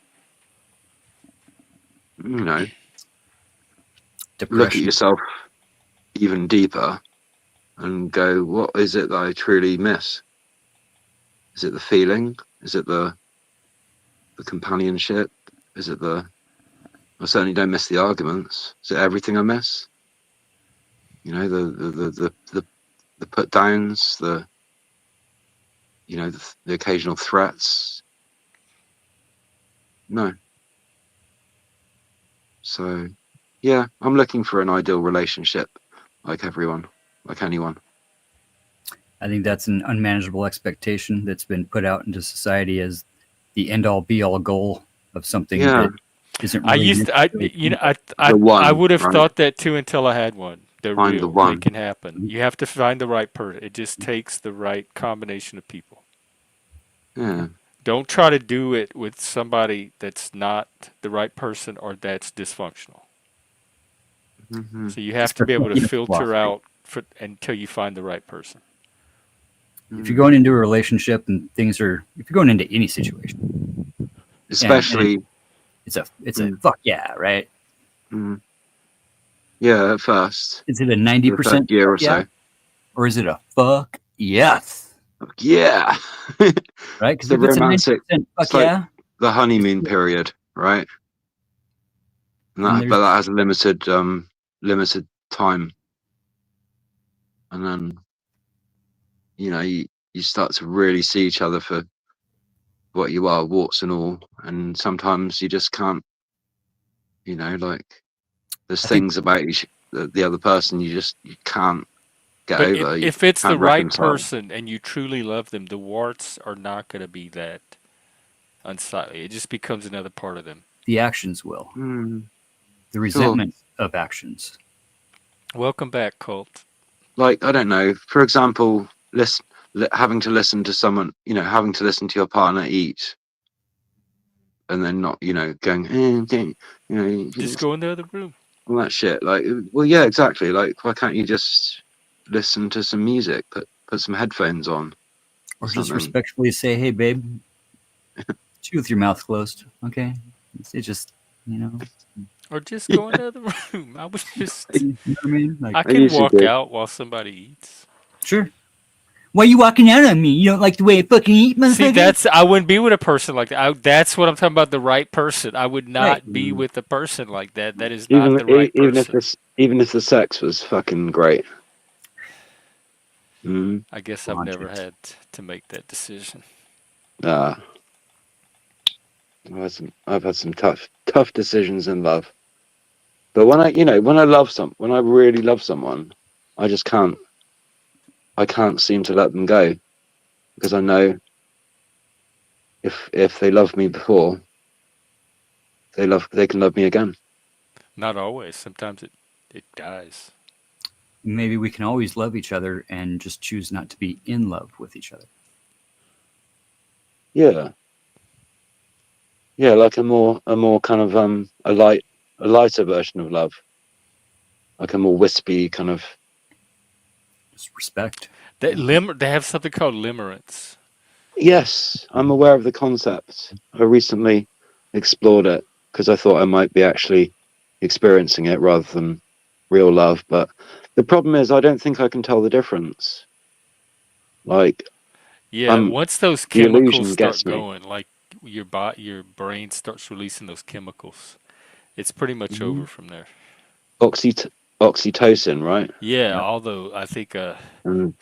look at Depression. yourself even deeper and go, what is it that I truly miss? Is it the feeling? Is it the companionship? Is it I certainly don't miss the arguments. Is it everything I miss? The put downs, the occasional threats. No. So yeah, I'm looking for an ideal relationship, like everyone, like anyone. I think that's an unmanageable expectation that's been put out into society as the end all be all goal of something Yeah, that isn't I really used to, I necessarily you know feasible. I the one, I would have right? thought that too until I had one. They're Find the real. They one. can happen. You have to find the right person. It just takes the right combination of people. Yeah. Don't try to do it with somebody that's not the right person or that's dysfunctional. Hmm. So you have It's to be able to Freudian filter philosophy. out until you find the right person. If you're going into a relationship and if you're going into any situation, Especially, it's a mm, fuck yeah, right? mm, yeah, at first, Is it a for the 90% first year fuck or yeah, so. or is it a fuck yes? Yeah. Right? It's Because the if it's a romantic. 90% fuck It's like yeah, the honeymoon period, right? And But there's that has a limited time, and then you start to really see each other for what you are, warts and all, and sometimes you just can't, like there's I think things about the other person you can't get But over, you if it's the can't right reconcile. person and you truly love them, the warts are not going to be that unsightly. It just becomes another part of them. the actions will, Mm, the sure. resentment of actions. Welcome back, Colt. Like, I don't know, for example, having to listen to someone, having to listen to your partner eat, and then not, going, okay, Just go in the other room. all that shit. Like, well, yeah, exactly. Like, why can't you just listen to some music, put some headphones on or Or just something? respectfully say, "Hey, babe, chew with your mouth closed." Okay, it's just Or just Yeah, go in the other room. I was just. you know what I mean? Like, I I can usually walk do. out while somebody eats. sure. Why are you walking out on me? You don't like the way I fucking eat, See, motherfucker? I wouldn't be with a person like that. That's what I'm talking about. The right person. I would Right. not be Mm. with a person like that. That is not the right person. Even if the sex was fucking great. Mm. I guess I've never Conscious. had to make that decision. Uh, I've had some tough decisions in love. But when I really love someone, I just I can't seem to let them go because I know if they loved me before, they can love me again. Not always. Sometimes it dies. Maybe we can always love each other and just choose not to be in love with each other. Yeah, yeah, like a more kind of a lighter version of love, like a more wispy kind of. Just respect. They have something called limerence. Yes, I'm aware of the concept. I recently explored it because I thought I might be actually experiencing it rather than real love. But the problem is, I don't think I can tell the difference. Like, Yeah, once those the chemicals illusion start gets me. going, like your brain starts releasing those chemicals, it's pretty much over Mhm. from there. Oxyt- Oxytocin, right? Yeah, Yep. although I think And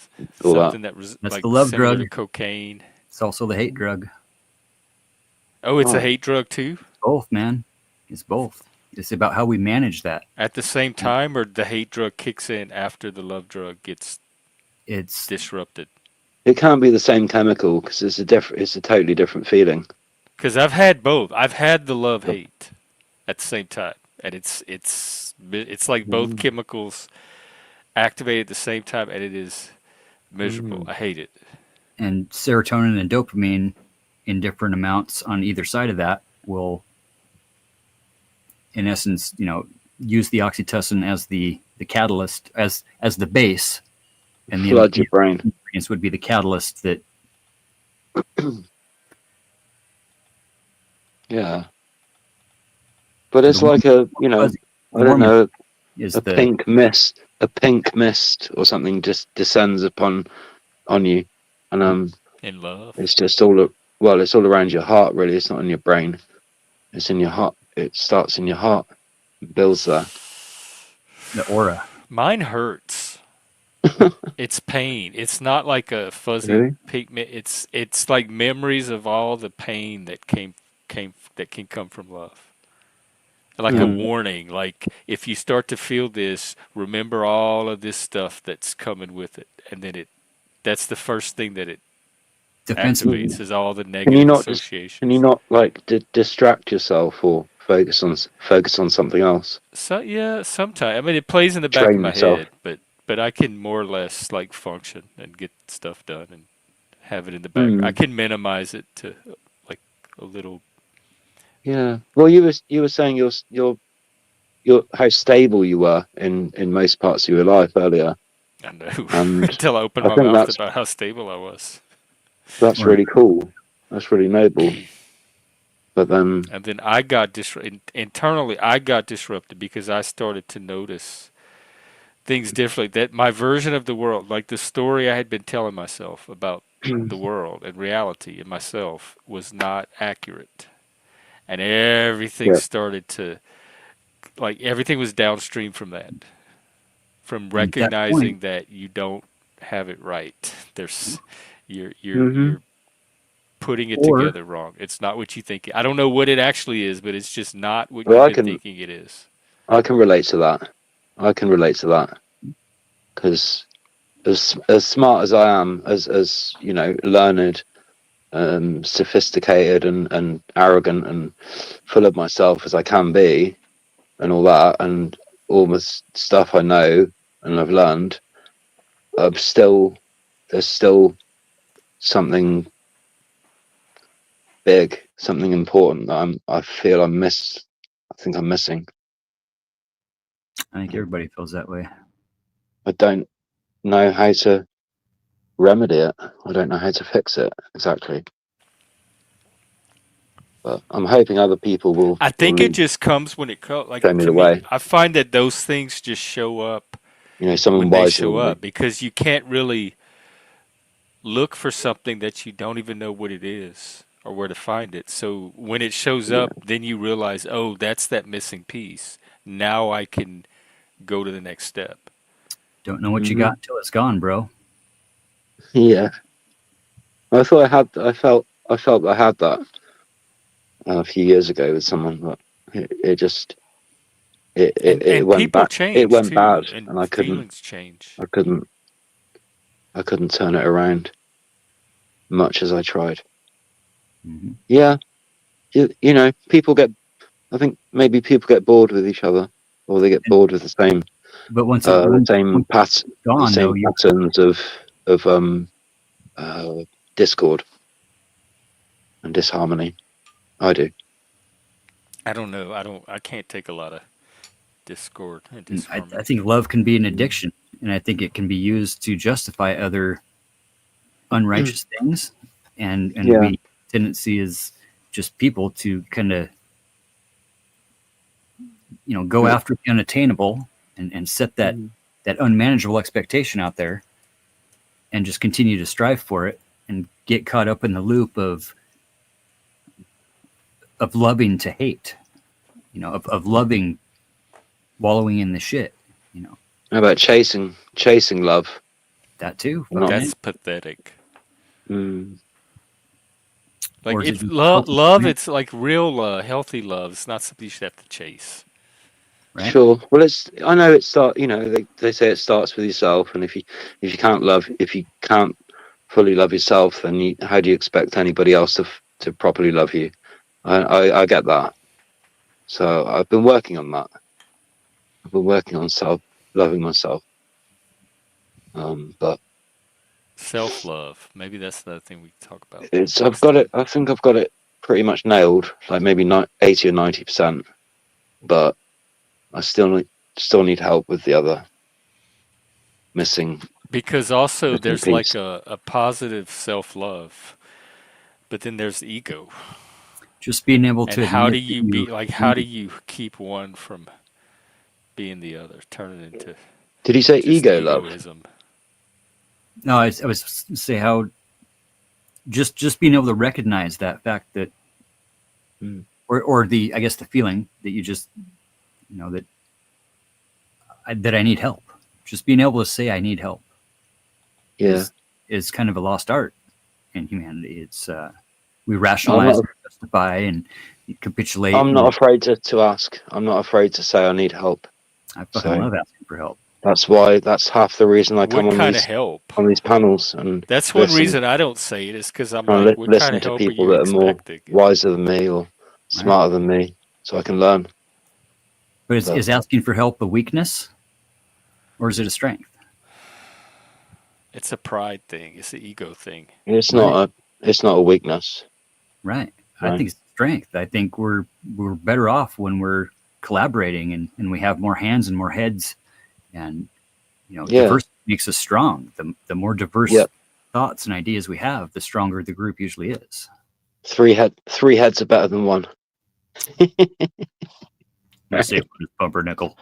all that. something that was That's the like love similar drug. to cocaine. It's also the hate drug. Oh, it's a Oh, hate drug too. Both, man. It's both. It's about how we manage that. At the same time, or the hate drug kicks in after the love drug gets It's disrupted. it can't be the same chemical because it's a totally different feeling. Because I've had both. I've had the love hate at the same time, and it's like both Mm, chemicals activate at the same time, and it is miserable. mm. I hate it. and serotonin and dopamine in different amounts on either side of that will, in essence, use the oxytocin as the catalyst, as the base, and Flood the your brain. ingredients would be the catalyst that Yeah, but the it's like fuzzy, I don't warm know, is the a pink mist or something just descends on you, and In love. it's just well, it's all around your heart, really. It's not in your brain. It's in your heart. It starts in your heart, builds there. the aura. Mine hurts. It's pain. It's not like a fuzzy Really? pigment. It's like memories of all the pain that came that can come from love. Like a Yeah. warning, like if you start to feel this, remember all of this stuff that's coming with it, and then that's the first thing that it Defensive. activates is all the Can you negative not just can you associations. not like distract yourself or focus on something else? So yeah, sometimes I mean it plays in the back of Train my yourself. head, but I can more or less like function and get stuff done and have it in the back. I Hmm. can minimize it to like a little. Yeah. Well, you were saying your how stable you were in most parts of your life earlier, I know and until I opened I my think mouth about how stable I was, that's Or really cool. That's really noble. But then, and then internally. I got disrupted because I started to notice things differently. That my version of the world, like the story I had been telling myself about the world and reality and myself, was not accurate. and everything Yeah. started to, like, everything was downstream from that, from And at that point, recognizing that you don't have it right. There's Hmm. you're putting it or together wrong. It's not what you think. I don't know what it actually is, but it's just not what Well, you've been thinking it is. I can relate to that. I can relate to that because as smart as I am, as you know, learned, sophisticated, and arrogant, and full of myself as I can be, and all that, and all the stuff I know and I've learned, I'm still there's still something big, something important that I feel I think I'm missing. I think everybody feels that way. I don't know how to remedy it. I don't know how to fix it exactly. But I'm hoping other people I will think it just comes when it comes. show Like me to the me, way. I find that those things just show up You know, someone when they wiser show than me. up because you can't really look for something that you don't even know what it is or where to find it. So when it shows Yeah. up, then you realize, oh, that's that missing piece. Now I can go to the next step. Don't know what you Hmm. got until it's gone, bro. Yeah. I thought I had. I felt I had that a few years ago with someone, but it just it And went people back. It change went bad, too, and and feelings change. I couldn't. I couldn't turn it around much as I tried. Hmm. Yeah. You know, people get. I think maybe people get bored with each other, or they get bored with But the once it's gone, though, same you patterns of uh, discord and disharmony. I do. I don't know. I can't take a lot of discord and I disharmony. think love can be an addiction, and I think it can be used to justify other unrighteous things, and Yeah. we tendency is just people to kind of go Yeah. after the unattainable and set that unmanageable expectation out there and just continue to strive for it and get caught up in the loop of loving to hate, of loving wallowing in the shit, you know How about chasing love? that too, Not. fucking it. That's pathetic. Mm, Like Or is it it's just healthy love. romance, It's like real healthy love. It's not something you should have to chase. right? sure. Well, it's. I know it start. You know, they say it starts with yourself, and if you can't love, if you can't fully love yourself, then how do you expect anybody else to properly love you? I get that. So I've been working on that. I've been working on self loving myself. But Self love. Maybe that's another thing we can talk about it's. I've next got it. time. I think I've got it pretty much nailed. Like maybe 80 or 90%. But I still need help with the other missing Because also missing there's like piece. a positive self love, but then there's ego. Just being able And to how do admit that you you be like? How do need. you keep one from being the other, turning into Did he say just ego love? egoism? No, I was say how just being able to recognize that fact that, Mm. or the I guess the feeling that you just that that I need help. Just being able to say I need help Yeah. is kind of a lost art in humanity. It's we I'm rationalize, not. and justify, and capitulate, I'm not and afraid to ask. I'm not afraid to say I need help. I fucking So love asking for help. that's why. That's half the reason I come What kind of help? on these panels and That's one listen. reason I don't say it is because I'm Trying like, to what kind listen of to help are people you that are more expecting? wiser than me or Right? smarter than me, so I can learn. But But is asking for help a weakness or is it a strength? It's a pride thing. It's an ego thing. it's Right. not a. It's not a weakness. Right. I Right. think it's strength. I think we're better off when we're collaborating and we have more hands and more heads, and Yeah. diversity makes us strong. The more diverse Yeah. thoughts and ideas we have, the stronger the group usually is. Three heads are better than one. You say one is pumpernickel.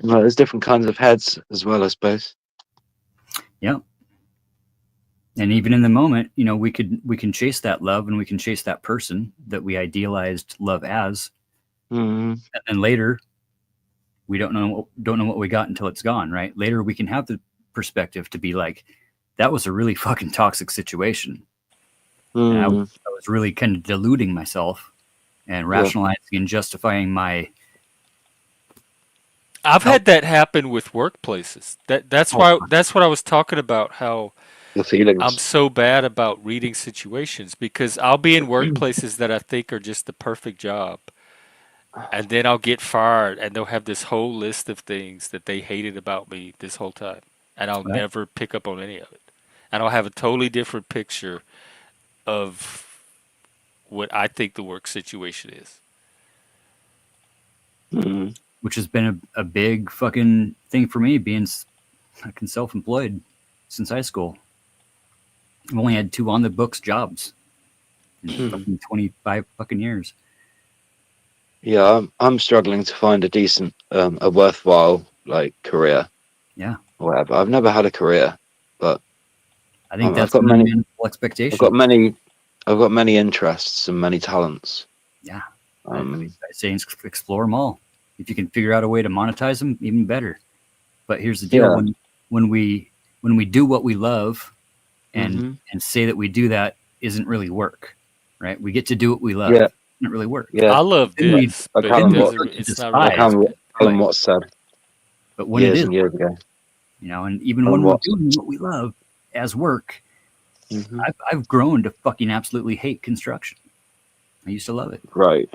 Well, there's different kinds of heads as well, I suppose. Yeah. And even in the moment, you know, we can chase that love and we can chase that person that we idealized love as, Mm, and then later we don't know what we got until it's gone, right? Later we can have the perspective to be like, that was a really fucking toxic situation, and I mm, was really kind of deluding myself and yeah. rationalizing and justifying my I've help. had that happen with workplaces. That's what I was talking about. How The I'm feelings. so bad about reading situations because I'll be in workplaces that I think are just the perfect job, and then I'll get fired, and they'll have this whole list of things that they hated about me this whole time, and I'll Right? never pick up on any of it, and I'll have a totally different picture of what I think the work situation is. Mm, Which has been a big fucking thing for me, being fucking self-employed since high school. I've only had 2 on the books jobs in mm. fucking 25 fucking years. Yeah, I'm struggling to find a decent, a worthwhile like career Yeah. or whatever. I've never had a career, but I think I've that's got an many. unmanageable I've expectation. got many. I've got many interests and many talents. Yeah. Um, I say explore them all. If you can figure out a way to monetize them, even better. But here's the deal: yeah. when we do what we love, and Hmm. say that we do that isn't really work, right? We get to do what we love. Yeah. It doesn't really work. Yeah. I love Then we this, Like but it then we What? doesn't. start to It's not really Like despise work. what we're Alan doing. Watts said But when it years is and years work, ago. you know, and even Alan when we're Watts. doing what we love as work, Hmm. I've grown to fucking absolutely hate construction. I used to love it. Right.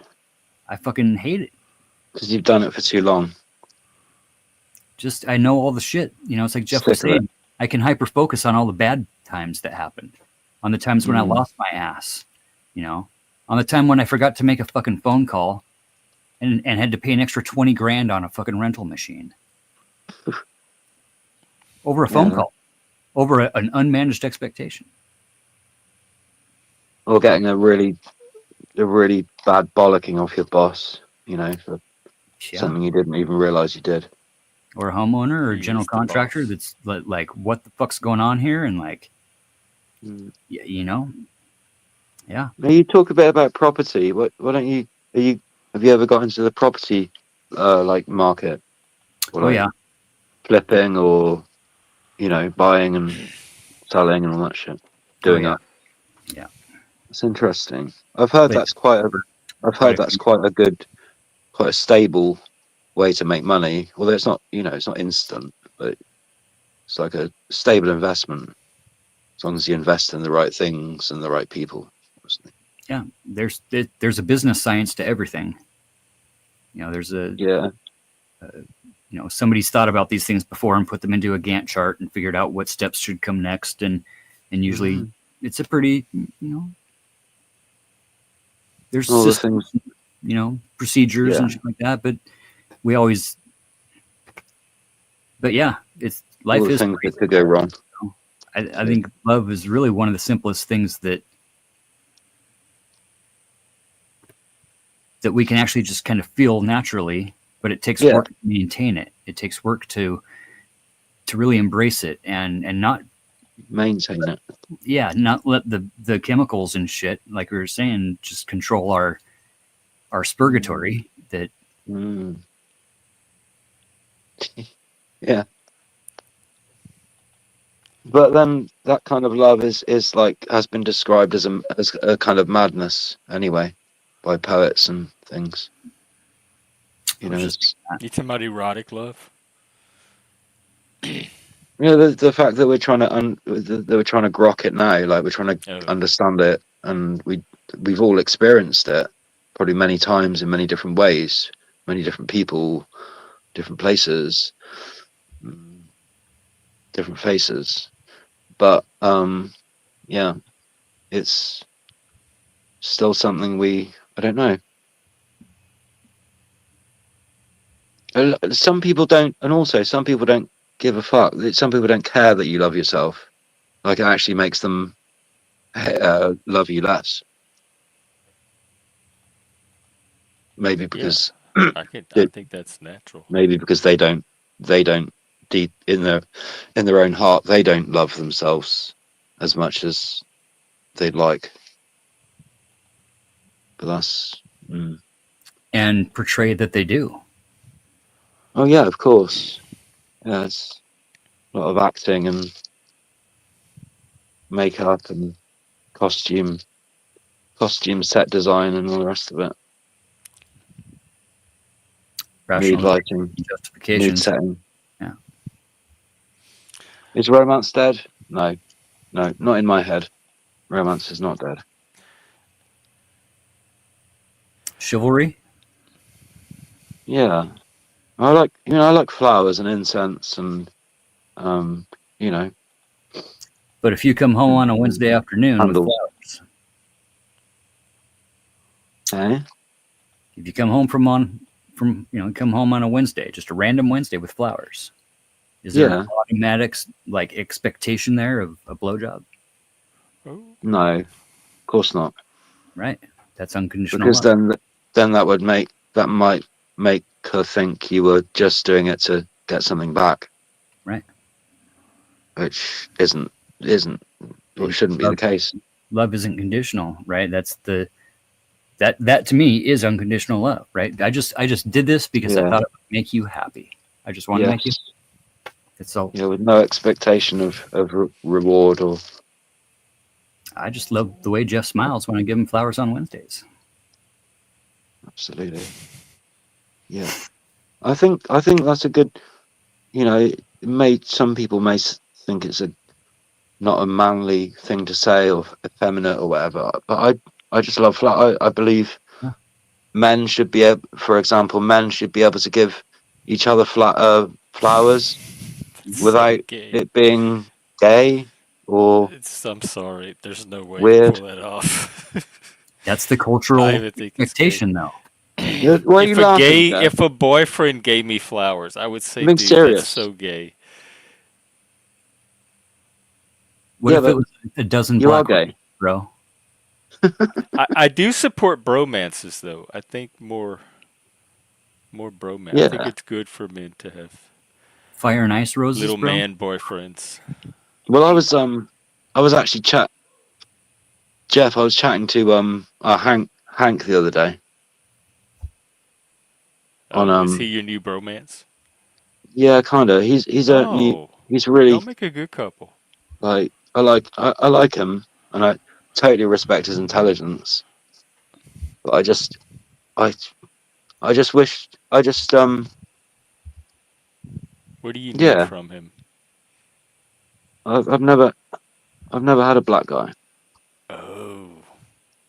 I fucking hate it. Because you've done it for too long. Just I know all the shit. You know, it's like Jeff was Sick of it. saying. I can hyper focus on all the bad times that happened, on the times when I Mm. lost my ass, you know, on the time when I forgot to make a fucking phone call and had to pay an extra 20 grand on a fucking rental machine over a phone Yeah. call, over an unmanaged expectation. Or getting a really bad bollocking off your boss. You know, for Yeah. something you didn't even realize you did. Or a homeowner or a He general is the contractor boss. that's like, what the fuck's going on here? And like, Mm. you know, yeah. Now you talk a bit about property. Why don't you? Have you ever got into the property like market or Oh, like yeah. flipping or buying and selling and all that shit? Oh, Doing yeah. that. Yeah. It's interesting. I've heard But that's quite a. I've quite heard a that's few. quite a good, quite a stable way to make money. Although it's not, it's not instant, but it's like a stable investment as long as you invest in the right things and the right people. Obviously. Yeah. There's a business science to everything. You know, there's a, Yeah. you know, somebody's thought about these things before and put them into a Gantt chart and figured out what steps should come next. And usually Mhm. it's a pretty, you know, there's All the systems, things. you know, procedures Yeah. and shit like that. But we always, but yeah, it's All life the is things crazy. that could go wrong. I think love is really one of the simplest things that we can actually just kind of feel naturally, but it takes Yeah. work to maintain it. It takes work to really embrace it and not, Maintain it. yeah, not let the chemicals and shit, like we were saying, just control our spurgatory. That Mm. Yeah. But then that kind of love is like has been described as a kind of madness anyway by poets and things. I was just It's, You talking about erotic love? the fact that we're trying to that we're trying to grok it now, like we're trying to Oh, understand it, and we've all experienced it probably many times in many different ways, many different people, different places, mm, different faces. But yeah, it's still something I don't know. Some people don't, and also some people don't give a fuck. Some people don't care that you love yourself. Like it actually makes them love you less. Maybe yeah. because I it, think that's natural. maybe because they don't deep in their own heart they don't love themselves as much as they'd like. But that's and portray that they do. oh yeah, of course. Yeah, it's a lot of acting and makeup and costume set design and all the rest of it. Mood Rational lighting, mood justifications. setting. Yeah. Is romance dead? No, not in my head. Romance is not dead. Chivalry. Yeah, I like flowers and incense and you know, But if you come home on a Wednesday afternoon with candles. flowers, Eh? if you come home come home on a Wednesday, just a random Wednesday with flowers, is there Yeah. an automatic like expectation there of a blowjob? Oh, No, of course not. Right. That's unconditional Because love. then that might make her think you were just doing it to get something back. Right. Which isn't or shouldn't be the case. Love isn't conditional, right? That's that to me is unconditional love, right? I just did this because I Yeah. thought it would make you happy. I just want to make you. It's so. Yeah, with no expectation of reward or. I just love the way Jeff smiles when I give him flowers on Wednesdays. Absolutely. Yeah, I think that's a good. You know, some people may think it's not a manly thing to say or effeminate or whatever, but I just love flower. I believe Yeah. men should be able, for example, men should be able to give each other flowers it's without so gay. it being gay or I'm sorry. There's no way weird. to pull that off. That's the cultural I even think it's expectation, though. Yeah, why are you laughing, Jeff? If a boyfriend gave me flowers, I would say, I'm being dude, serious. that's so gay. What Yeah, if it was a dozen you are black gay. bro? I do support bromances, though. I think more bromance. Yeah. I think it's good for men to have Fire and ice roses, little bro? man boyfriends. Well, I was actually Jeff. I was chatting to Hank the other day. Is he your new bromance? Yeah, kind of. He's really Y'all make a good couple. like I like him, and I totally respect his intelligence. But I just wish What do you need yeah. from him? I've never had a black guy. Oh,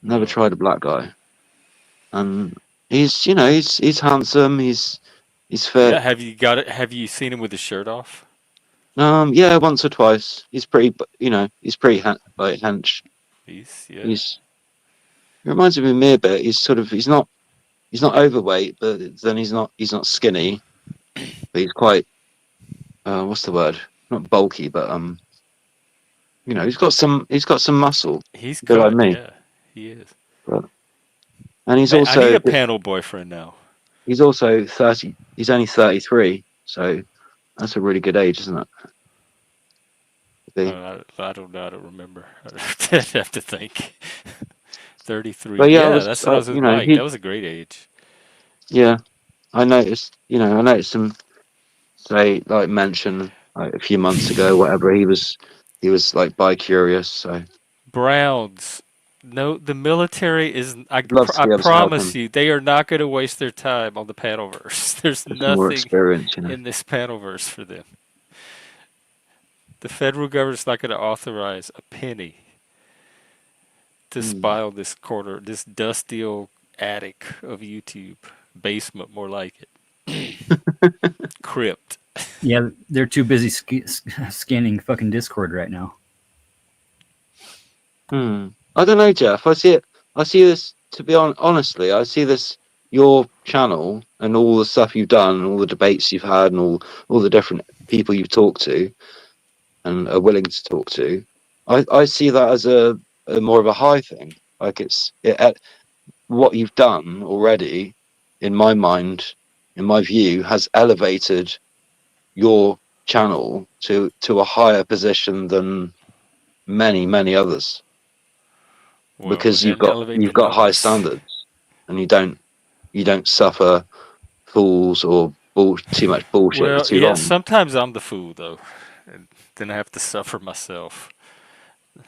Never no. tried a black guy, and he's handsome. He's fit. Yeah, have you seen him with his shirt off? Yeah, once or twice. He's pretty, like hench. Yeah. He reminds me a bit. He's not overweight, but then he's not skinny. But he's quite what's the word? Not bulky, but he's got some muscle. He's a bit like cut. me. Yeah, he is. And he's I also need a panel boyfriend now. he's also 30. He's only 33, so that's a really good age, isn't it? I don't know. I don't remember. I'd have to think. 33. But yeah, That's what I was like. That was a great age. Yeah, I noticed. I noticed him mention like a few months ago, whatever. He was like bi-curious. So Browns. No, the military is. I Love to be able to help promise him. you, they are not going to waste their time on the panelverse. There's With more nothing experience, in this panelverse for them. The federal government's not going to authorize a penny to spy on this dusty old attic of YouTube. Basement, more like it. Crypt. Yeah, they're too busy scanning fucking Discord right now. I don't know, Jeff. I see this. To be honestly, I see this. Your channel and all the stuff you've done, and all the debates you've had, and all the different people you've talked to, and are willing to talk to. I see that as a more of a high thing. Like what you've done already, in my mind, in my view, has elevated your channel to a higher position than many others Well, because and elevate the you've got high numbers. standards, and you don't suffer fools or too much bullshit for Well, too yeah, long. sometimes I'm the fool though, and then I have to suffer myself.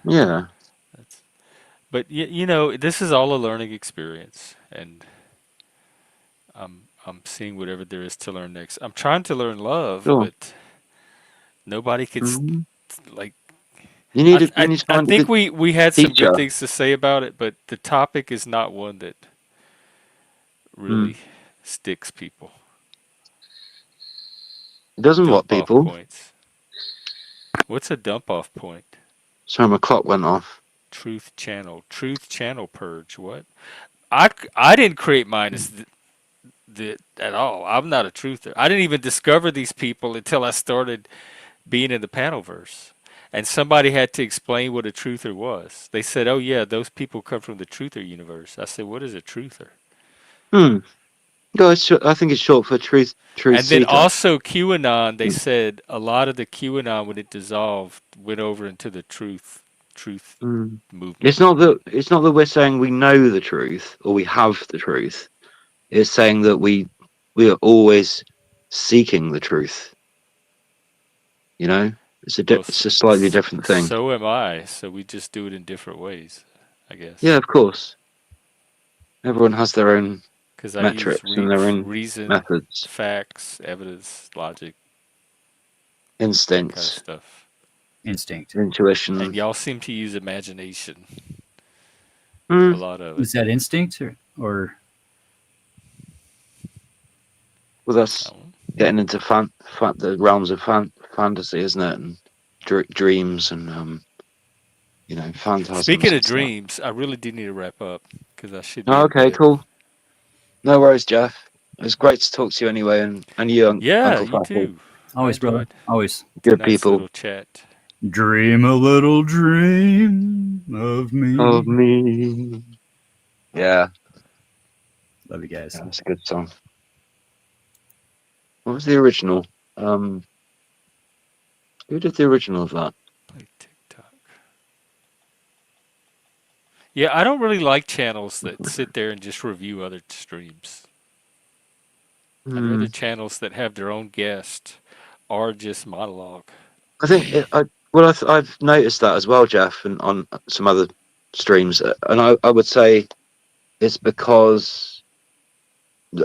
Yeah, That's, but you know, this is all a learning experience, and I'm seeing whatever there is to learn next. I'm trying to learn love, sure. but nobody could Mhm. like. You need to I find a think good we had some good teacher. things to say about it, but the topic is not one that Mm. really sticks people. It doesn't what Dump off people. points. What's a dump off point? Sorry, my clock went off. Truth channel. Truth channel purge. What? I didn't create mine as at all. I'm not a truther. I didn't even discover these people until I started being in the panelverse. And somebody had to explain what a truther was. They said, "Oh yeah, those people come from the truther universe." I said, "What is a truther?" Hmm. No, I think it's short for truth And then seeker. also QAnon, they said a lot of the QAnon when it dissolved went over into the truth Mm. movement. It's not that we're saying we know the truth or we have the truth. It's saying that we are always seeking the truth. You know, Well, it's a slightly different thing. so am I. So we just do it in different ways, I Yeah, guess. of course. Everyone has their own Because I use metrics and their own reason, methods, facts, evidence, logic, that kind of instincts, stuff. Instinct. And intuition. y'all seem to use imagination, a Mm. lot of it. Is that instinct or Well, that's Um, getting into the realms of fantasy, isn't it? And dreams and phantasms Speaking of and stuff. dreams, I really do need to wrap up because I should be Oh, in okay, bed. cool. No worries, Jeff. It was great to talk to you anyway, and you, Yeah, Uncle you Fatty. too. I always, brother? enjoyed Always. Good tonight's people. little chat. Dream a little dream of Of me. me. Yeah, Love you guys. that's a good song. What was the original? Who did the original of that? Play TikTok. Yeah, I don't really like channels that sit there and just review other streams. I'd Hmm. rather channels that have their own guest or just monologue. I think I've noticed that as well, Jeff, and on some other streams, and I would say it's because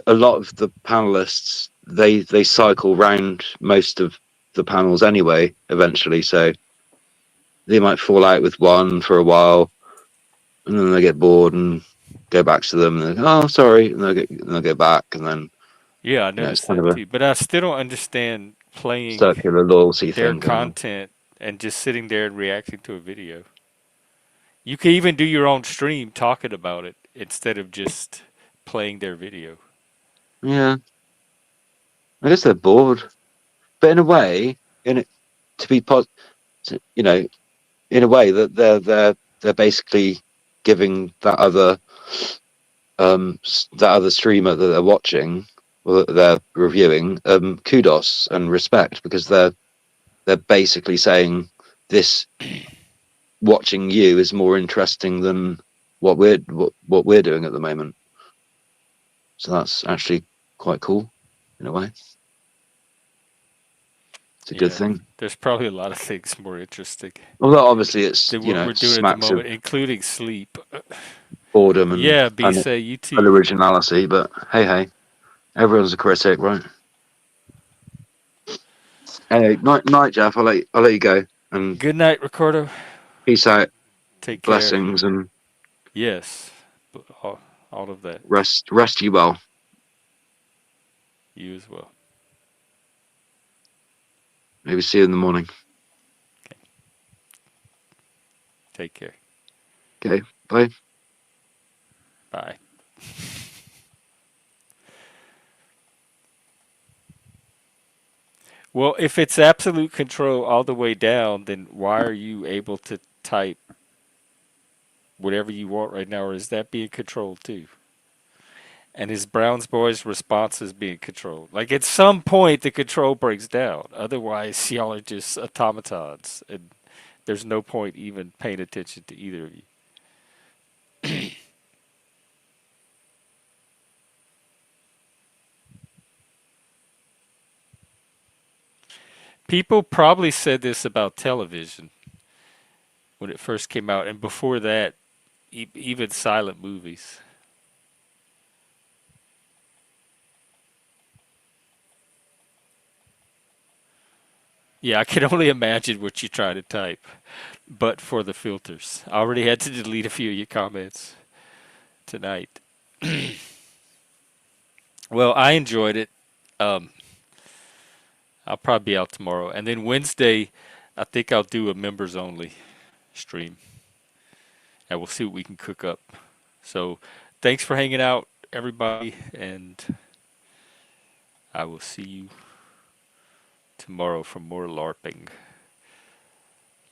a lot of the panelists they cycle round most of the panels anyway. Eventually, so they might fall out with one for a while, and then they get bored and go back to them. And oh, sorry, and they'll go back, and then Yeah, I it's noticed kind of that a too. But I still don't understand playing circular loyalty their thing going on. content and just sitting there and reacting to a video. You can even do your own stream talking about it instead of just playing their video. Yeah, I guess they're bored, but in a way, in it to be you know, in a way that they're basically giving that other streamer that they're watching or that they're reviewing kudos and respect because they're basically saying this watching you is more interesting than what we're doing at the moment. So that's actually quite cool in a way. It's a good Yeah, thing. there's probably a lot of things more interesting Although obviously it's than what we're doing at the smacks of moment, including sleep. boredom and Yeah, B say you too. unoriginality, but hey, everyone's a critic, right? Hey, night, Jeff. I'll let you go and Good night, Ricardo. peace out, Take care. blessings, and Yes, all of that. rest you well. You as well. Maybe see you in the morning. Take care. Okay, bye. Bye. Well, if it's absolute control all the way down, then why are you able to type whatever you want right now, or is that being controlled too? And is Brown's Boys' responses being controlled? Like at some point, the control breaks down. Otherwise, y'all are just automatons, and there's no point even paying attention to either of you. People probably said this about television when it first came out, and before that, even silent movies. Yeah, I can only imagine what you try to type, but for the filters. I already had to delete a few of your comments tonight. Well, I enjoyed it. Um, I'll probably be out tomorrow. And then Wednesday, I think I'll do a members only stream. And we'll see what we can cook up. So thanks for hanging out, everybody. And I will see you tomorrow for more LARPing.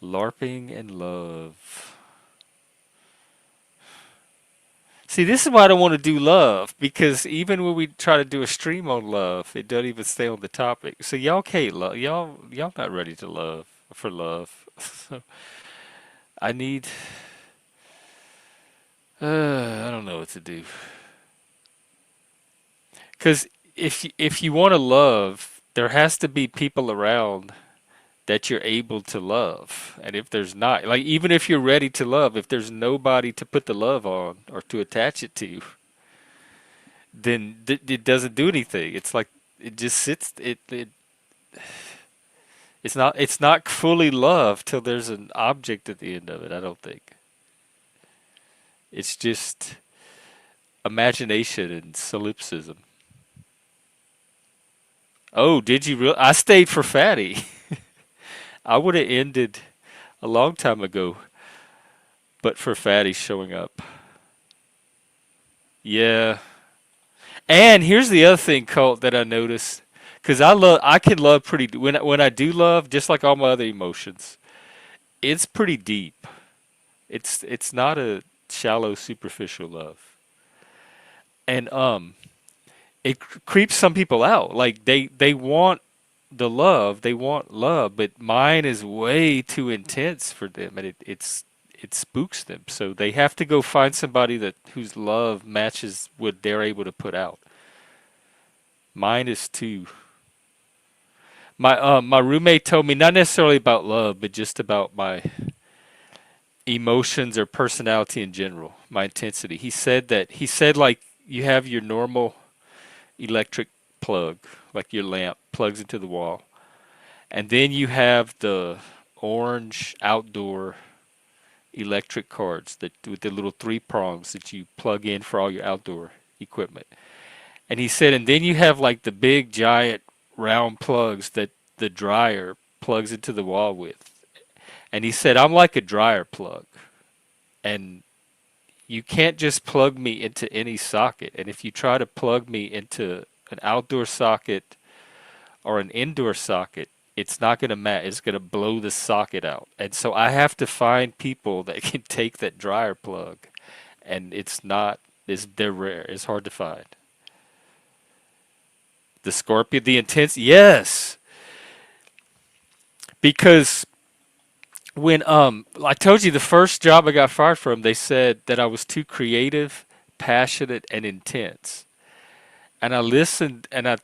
LARPing and love. See, this is why I don't want to do love, because even when we try to do a stream on love, it doesn't even stay on the topic. So y'all can't love. Y'all not ready to love for love. So I need. I don't know what to do. Because if you want to love, there has to be people around that you're able to love. And if there's not, like even if you're ready to love, if there's nobody to put the love on or to attach it to, then it doesn't do anything. It's like it just sits. It's not fully love till there's an object at the end of it. I don't think. It's just imagination and solipsism. Oh, did you I stayed for Fatty. I would have ended a long time ago, but for Fatty showing up. Yeah. And here's the other thing, Colt, that I noticed, because I can love pretty when I do love, just like all my other emotions, it's pretty deep. It's not a shallow, superficial love, and it creeps some people out. Like they want they want love, but mine is way too intense for them, and it spooks them. So they have to go find somebody whose love matches what they're able to put out. Mine is too. My roommate told me not necessarily about love, but just about my emotions or personality in general, my intensity. He said like you have your normal electric plug, like your lamp plugs into the wall, and then you have the orange outdoor electric cords that with the little three prongs that you plug in for all your outdoor equipment. And he said, and then you have like the big giant round plugs that the dryer plugs into the wall with. And he said, I'm like a dryer plug. And you can't just plug me into any socket. And if you try to plug me into an outdoor socket or an indoor socket, it's not going to match. It's going to blow the socket out. And so I have to find people that can take that dryer plug. And they're rare. It's hard to find. The Scorpio, the intense, yes. Because when I told you the first job I got fired from, they said that I was too creative, passionate, and intense. And I listened, and I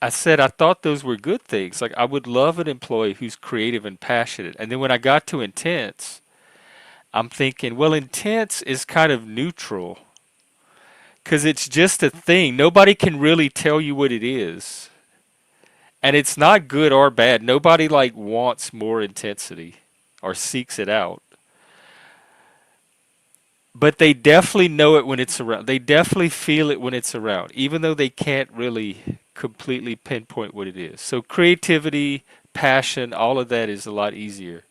said I thought those were good things. Like I would love an employee who's creative and passionate. And then when I got to intense, I'm thinking, well, intense is kind of neutral. Because it's just a thing. Nobody can really tell you what it is. And it's not good or bad. Nobody like wants more intensity or seeks it out. But they definitely know it when it's around. They definitely feel it when it's around, even though they can't really completely pinpoint what it is. So creativity, passion, all of that is a lot easier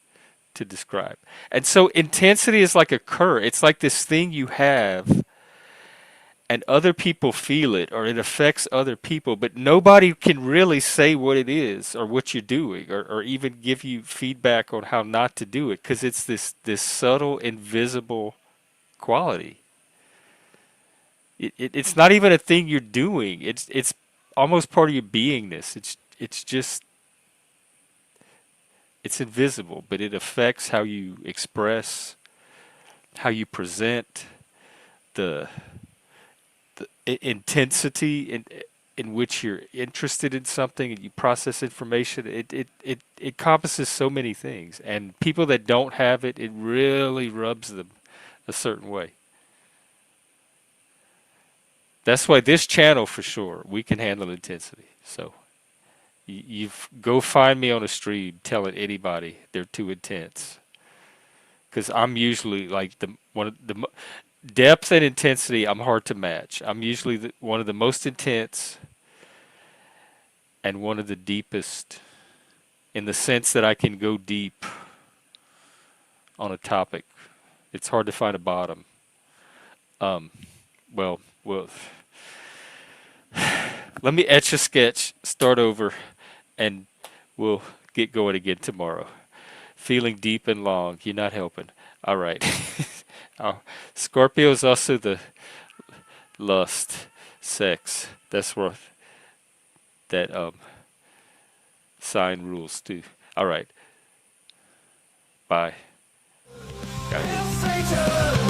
to describe. And so intensity is like a current. It's like this thing you have and other people feel it or it affects other people, but nobody can really say what it is or what you're doing or even give you feedback on how not to do it because it's this subtle, invisible quality. It's not even a thing you're doing. It's almost part of your beingness. It's just It's invisible, but it affects how you express, how you present, the intensity in which you're interested in something and you process information. It encompasses so many things, and people that don't have it, it really rubs them a certain way. That's why this channel, for sure, we can handle intensity. So you've go find me on a stream telling anybody they're too intense, because I'm usually like the one of the depth and intensity. I'm hard to match. I'm usually one of the most intense and one of the deepest, in the sense that I can go deep on a topic. It's hard to find a bottom. Um, well, let me etch a sketch, start over, and we'll get going again tomorrow. Feeling deep and long. You're not helping. All right. Scorpio is also the lust, sex. That's what that sign rules too. All right. Bye. Guys. Satan.